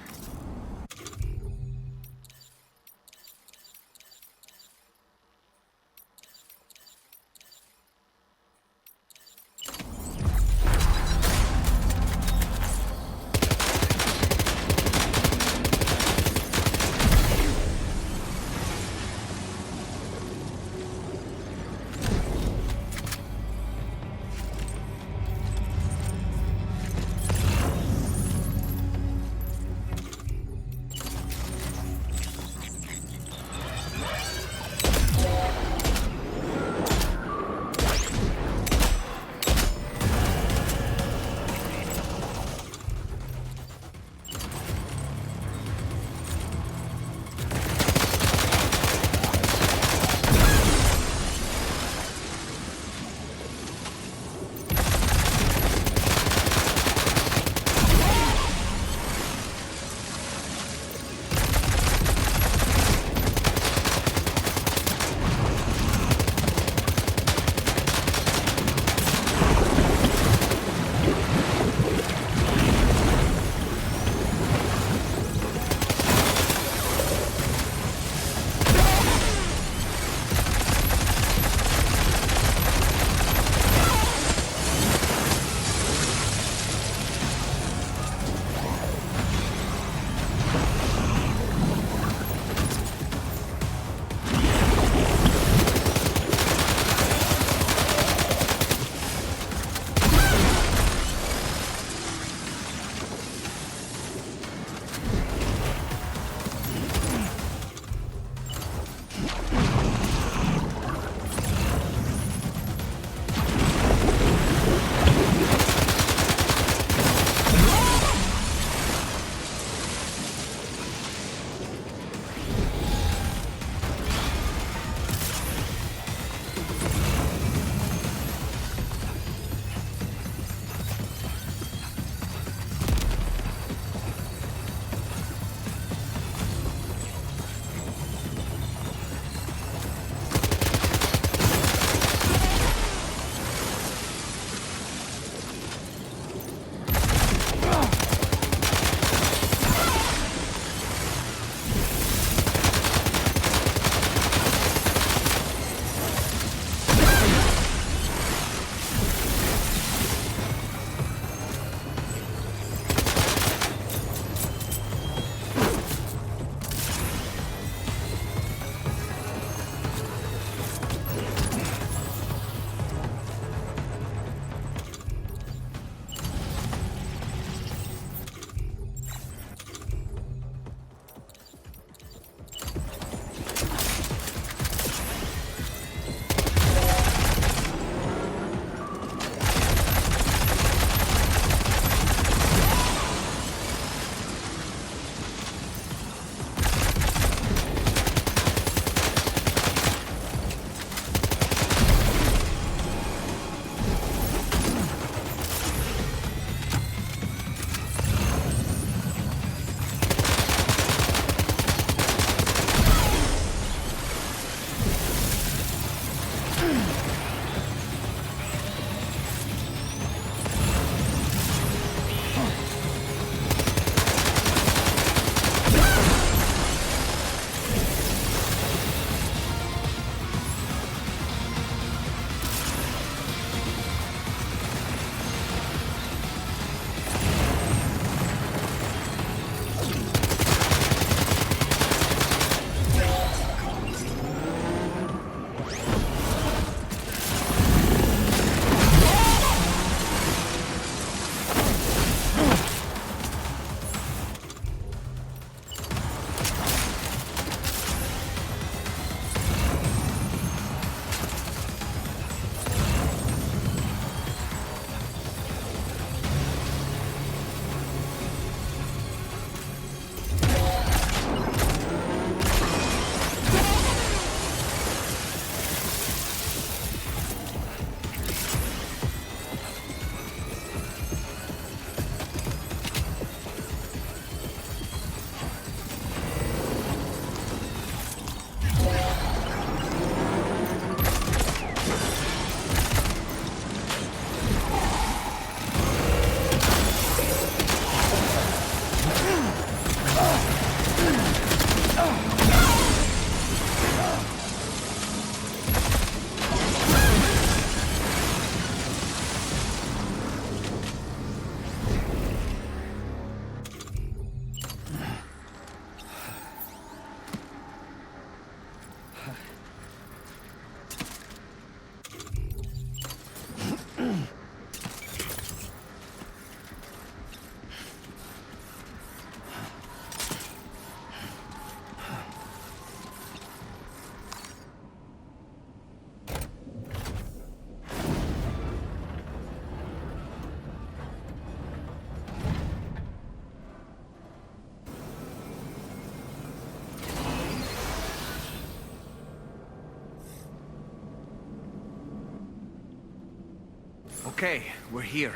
Okay, we're here.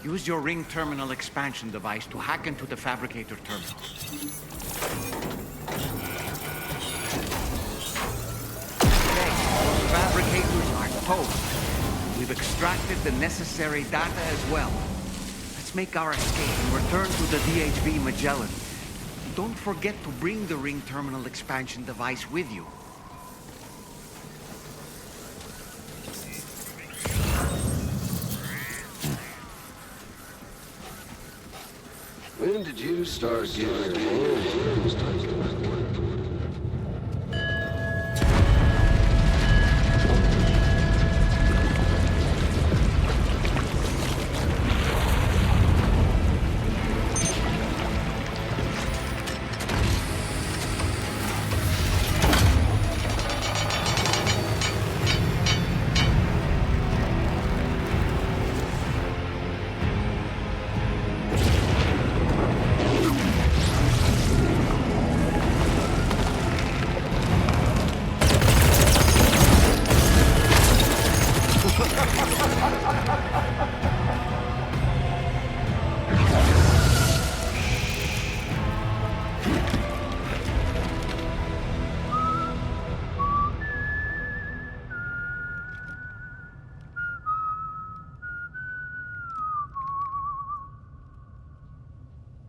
Use your ring terminal expansion device to hack into the fabricator terminal. Okay, those fabricators are toast. We've extracted the necessary data as well. Let's make our escape and return to the DHV Magellan. Don't forget to bring the ring terminal expansion device with you. When did you start getting your hands dirty?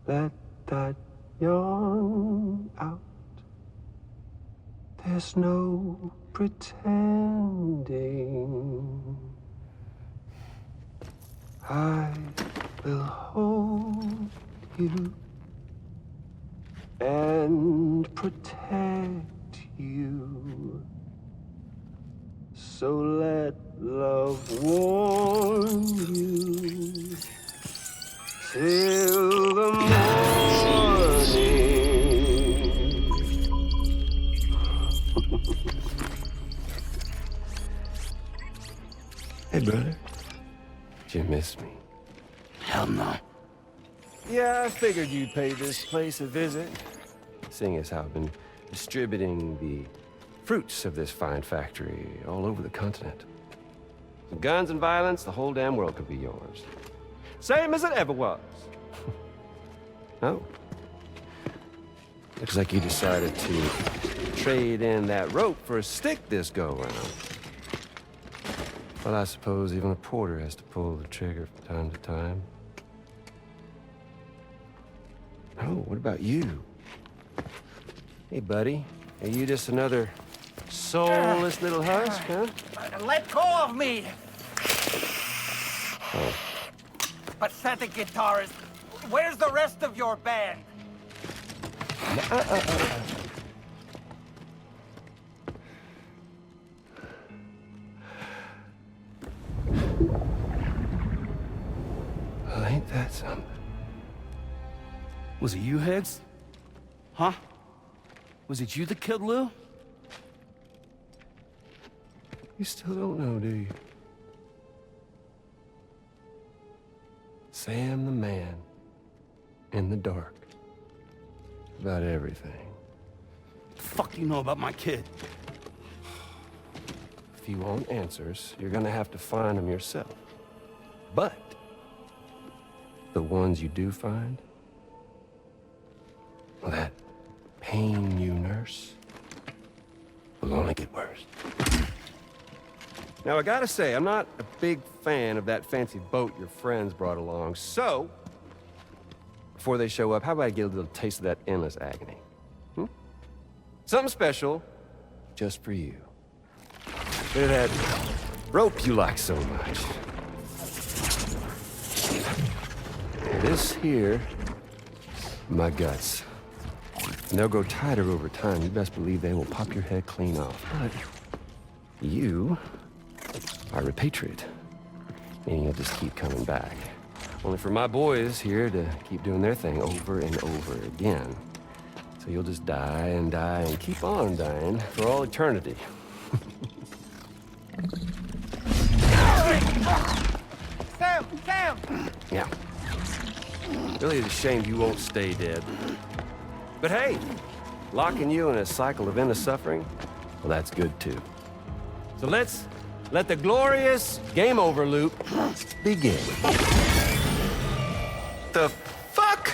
Let that yawn out. There's no pretending. I will hold you and protect you. So let love warm you till the morning. Hey, brother. Did you miss me? Hell no. Yeah, I figured you'd pay this place a visit, seeing as how I've been distributing the fruits of this fine factory all over the continent. With guns and violence, the whole damn world could be yours. Same as it ever was. Oh. Looks like you decided to trade in that rope for a stick this go-around. Well, I suppose even a porter has to pull the trigger from time to time. Oh, what about you? Hey, buddy. Are you just another soulless little husk, huh? Let go of me! Oh. Pathetic guitarist. Where's the rest of your band? Well, ain't that something? Was it you, Higgs? Huh? Was it you that killed Lou? You still don't know, do you? Sam the man in the dark about everything. The fuck do you know about my kid? If you want answers, you're gonna have to find them yourself. But the ones you do find, well, that pain you nurse will only get worse. Now, I gotta say, I'm not a big fan of that fancy boat your friends brought along, so before they show up, how about I get a little taste of that endless agony? Something special just for you. Bit of that rope you like so much. This here, my guts. And they'll grow tighter over time. You best believe they will pop your head clean off. But you are repatriate, meaning you'll just keep coming back. Only for my boys here to keep doing their thing over and over again. So you'll just die and die and keep on dying for all eternity. Sam! Yeah. Really is a shame you won't stay dead. But hey, locking you in a cycle of endless suffering, well, that's good too. So let's Let the glorious game over loop begin. The fuck?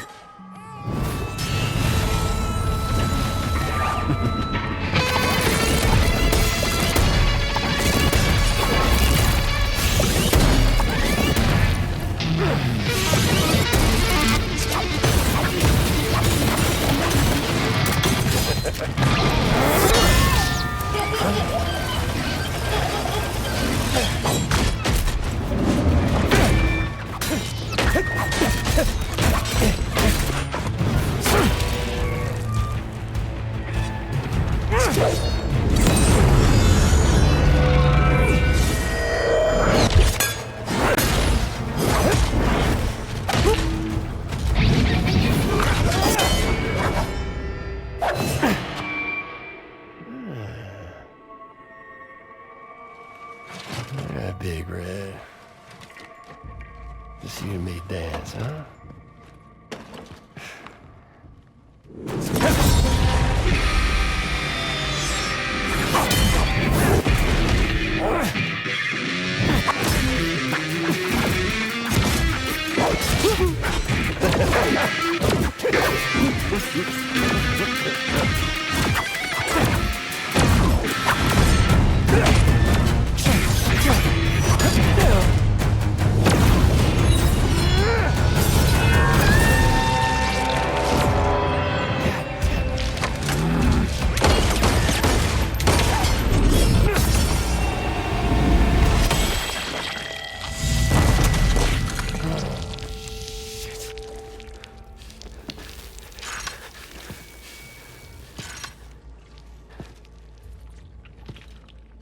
Yeah, Big Red. Just you and me dance, huh?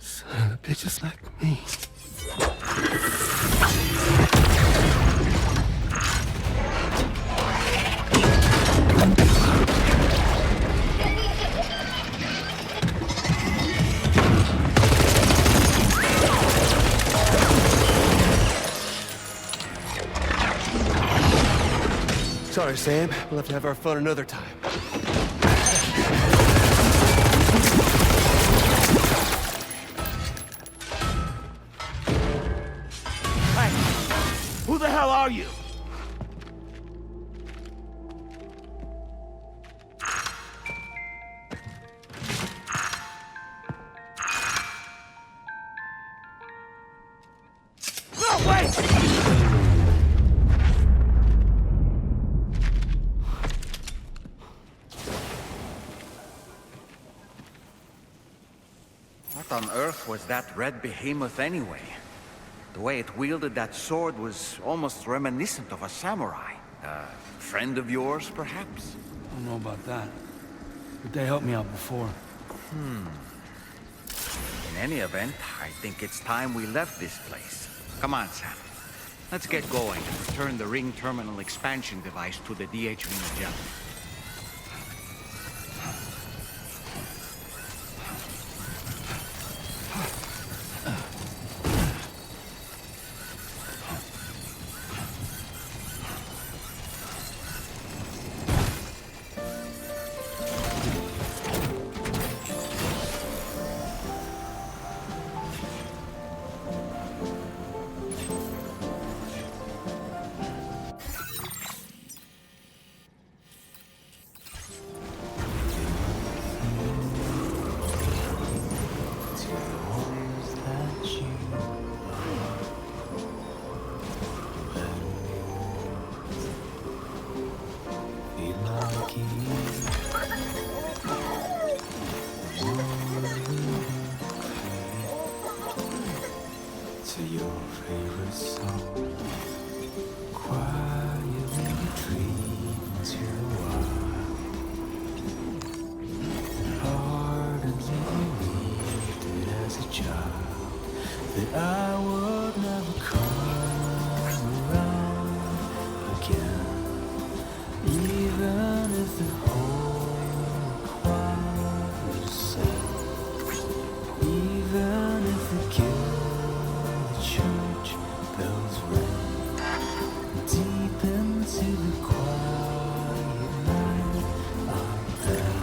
Son of a bitch, just like me. Sorry, Sam. We'll have to have our fun another time. Who the hell are you? No, wait! What on earth was that red behemoth anyway? The way it wielded that sword was almost reminiscent of a samurai. A friend of yours, perhaps? I don't know about that. But they helped me out before. In any event, I think it's time we left this place. Come on, Sam. Let's get going and return the ring terminal expansion device to the DH Magellan. To your favorite song, quietly retreat to the wild. Ardently believed it as a child that I would never come around again, even if the whole choir was sad, even if the church bells ring deep into the quiet night of them.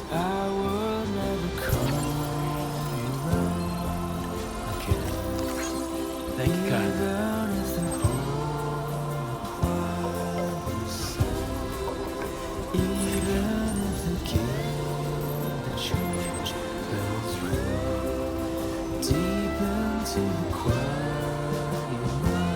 I will never come around again. Thank you kindly. Even if the whole world is sad, even if the gilded church bells ring, deep into the quiet of our land.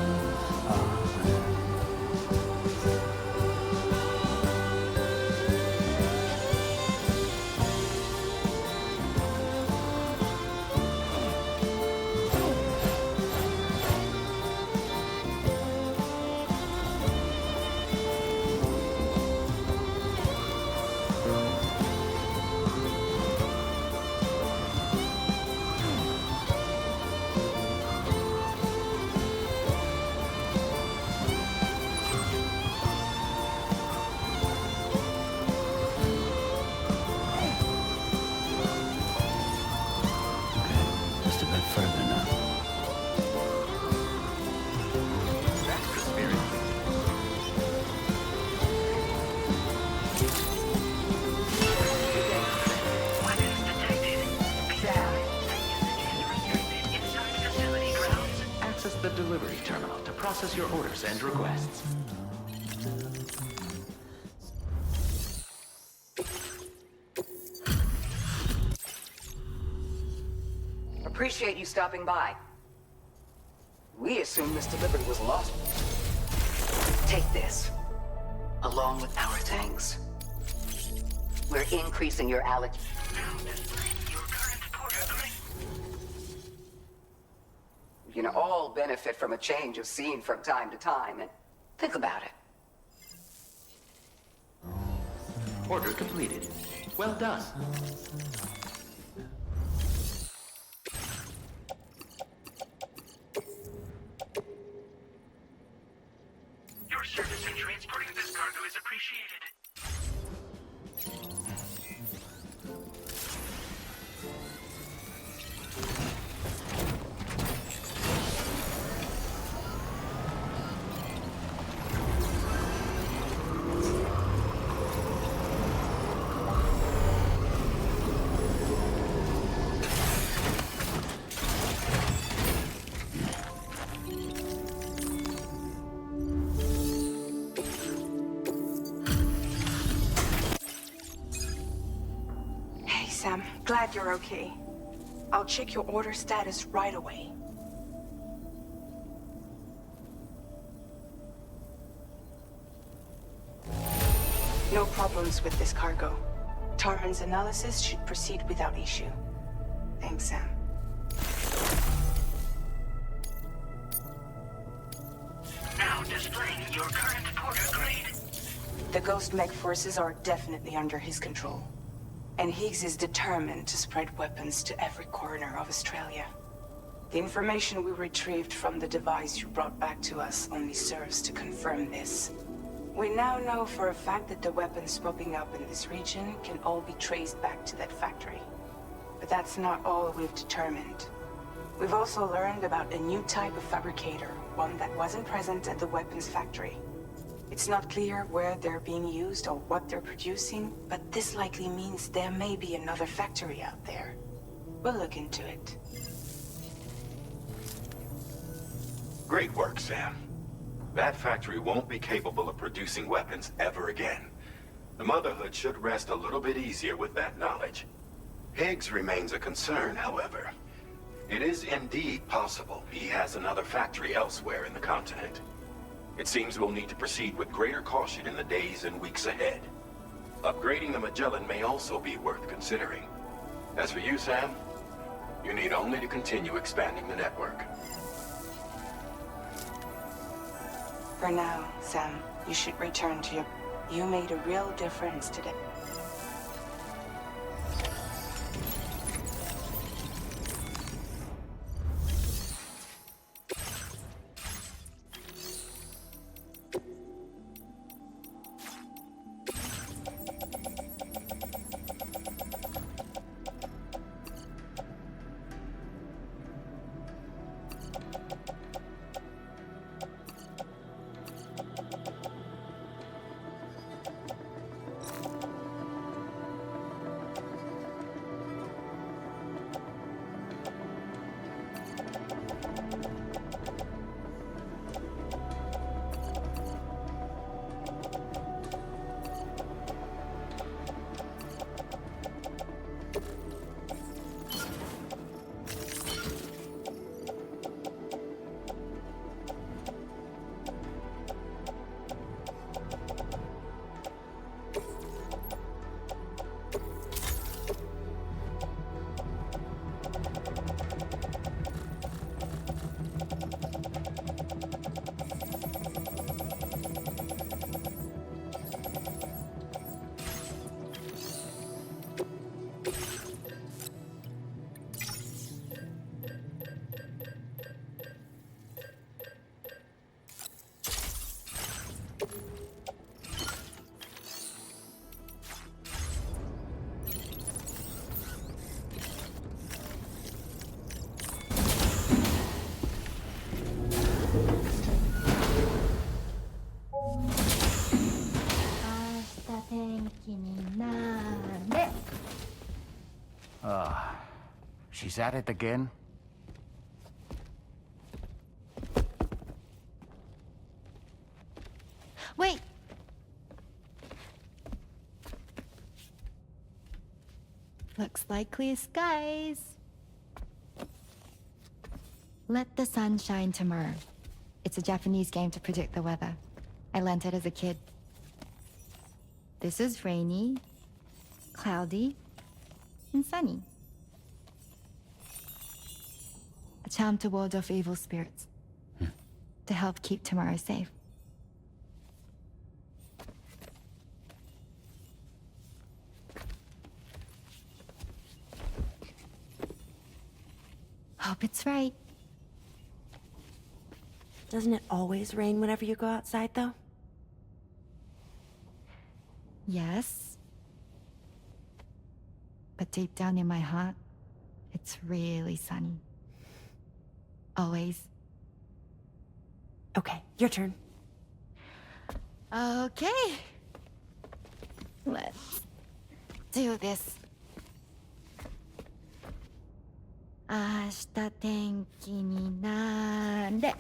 Just a bit further now. That's the spirit. Access the delivery terminal to process your orders and requests. Appreciate you stopping by. We assumed this delivery was lost. Take this, along with our thanks. We're increasing your allocation. You can all benefit from a change of scene from time to time, and think about it. Order completed. Well done. Your service in transporting this cargo is appreciated. Hey, Sam. Glad you're okay. I'll check your order status right away. No problems with this cargo. Tarman's analysis should proceed without issue. Thanks, Sam. Now displaying your current porter grade. The Ghost Mech forces are definitely under his control. And Higgs is determined to spread weapons to every corner of Australia. The information we retrieved from the device you brought back to us only serves to confirm this. We now know for a fact that the weapons popping up in this region can all be traced back to that factory. But that's not all we've determined. We've also learned about a new type of fabricator, one that wasn't present at the weapons factory. It's not clear where they're being used or what they're producing, but this likely means there may be another factory out there. We'll look into it. Great work, Sam. That factory won't be capable of producing weapons ever again. The Motherhood should rest a little bit easier with that knowledge. Higgs remains a concern, however. It is indeed possible he has another factory elsewhere in the continent. It seems we'll need to proceed with greater caution in the days and weeks ahead. Upgrading the Magellan may also be worth considering. As for you, Sam, you need only to continue expanding the network. For now, Sam, you should return to your... You made a real difference today. She's at it again. Wait! Looks like clear skies. Let the sun shine tomorrow. It's a Japanese game to predict the weather. I learned it as a kid. This is rainy, cloudy, and sunny. A charm to ward off evil spirits. To help keep tomorrow safe. Hope it's right. Doesn't it always rain whenever you go outside, though? Yes. But deep down in my heart, it's really sunny. Always. Okay, your turn. Okay. Let's do this. 明日天気になれ。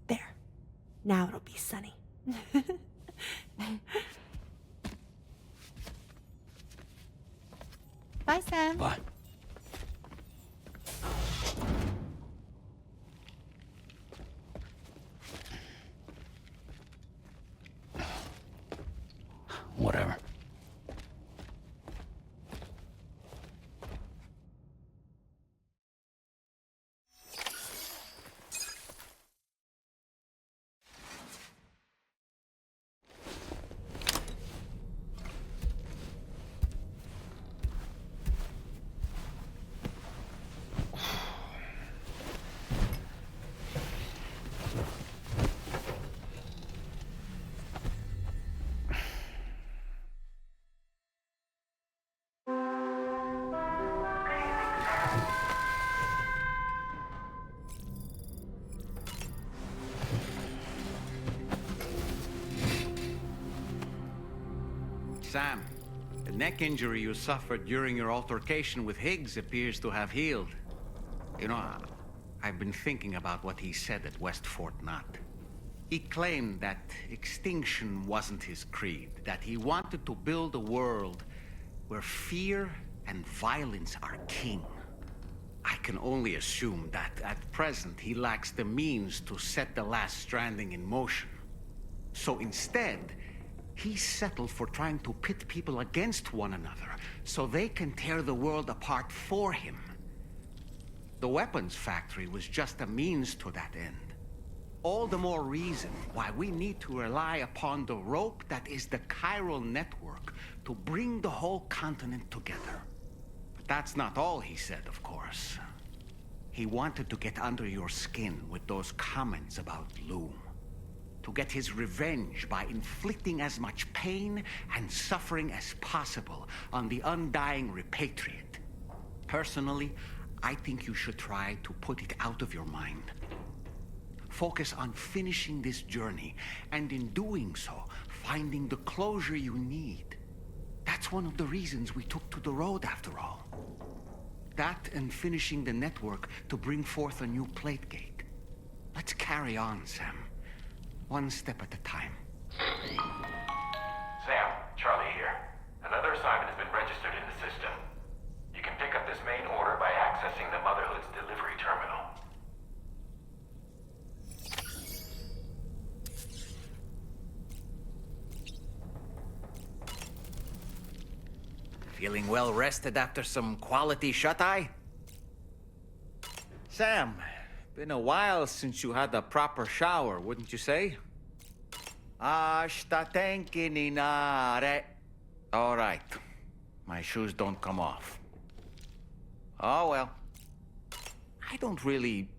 There. Now it'll be sunny. Bye, Sam. Bye. Whatever. Sam, the neck injury you suffered during your altercation with Higgs appears to have healed. You know, I've been thinking about what he said at West Fort Knot. He claimed that extinction wasn't his creed, that he wanted to build a world where fear and violence are king. I can only assume that at present he lacks the means to set the last stranding in motion. So instead, he settled for trying to pit people against one another so they can tear the world apart for him. The weapons factory was just a means to that end. All the more reason why we need to rely upon the rope that is the chiral network to bring the whole continent together. But that's not all he said, of course. He wanted to get under your skin with those comments about Loom. To get his revenge by inflicting as much pain and suffering as possible on the undying repatriate. Personally, I think you should try to put it out of your mind. Focus on finishing this journey, and in doing so, finding the closure you need. That's one of the reasons we took to the road, after all. That and finishing the network to bring forth a new plate gate. Let's carry on, Sam. One step at a time. Sam, Charlie here. Another assignment has been registered in the system. You can pick up this main order by accessing the Motherhood's delivery terminal. Feeling well rested after some quality shut-eye? Sam, been a while since you had a proper shower, wouldn't you say? Ashita tenki ni nare. All right. My shoes don't come off. Oh, well. I don't really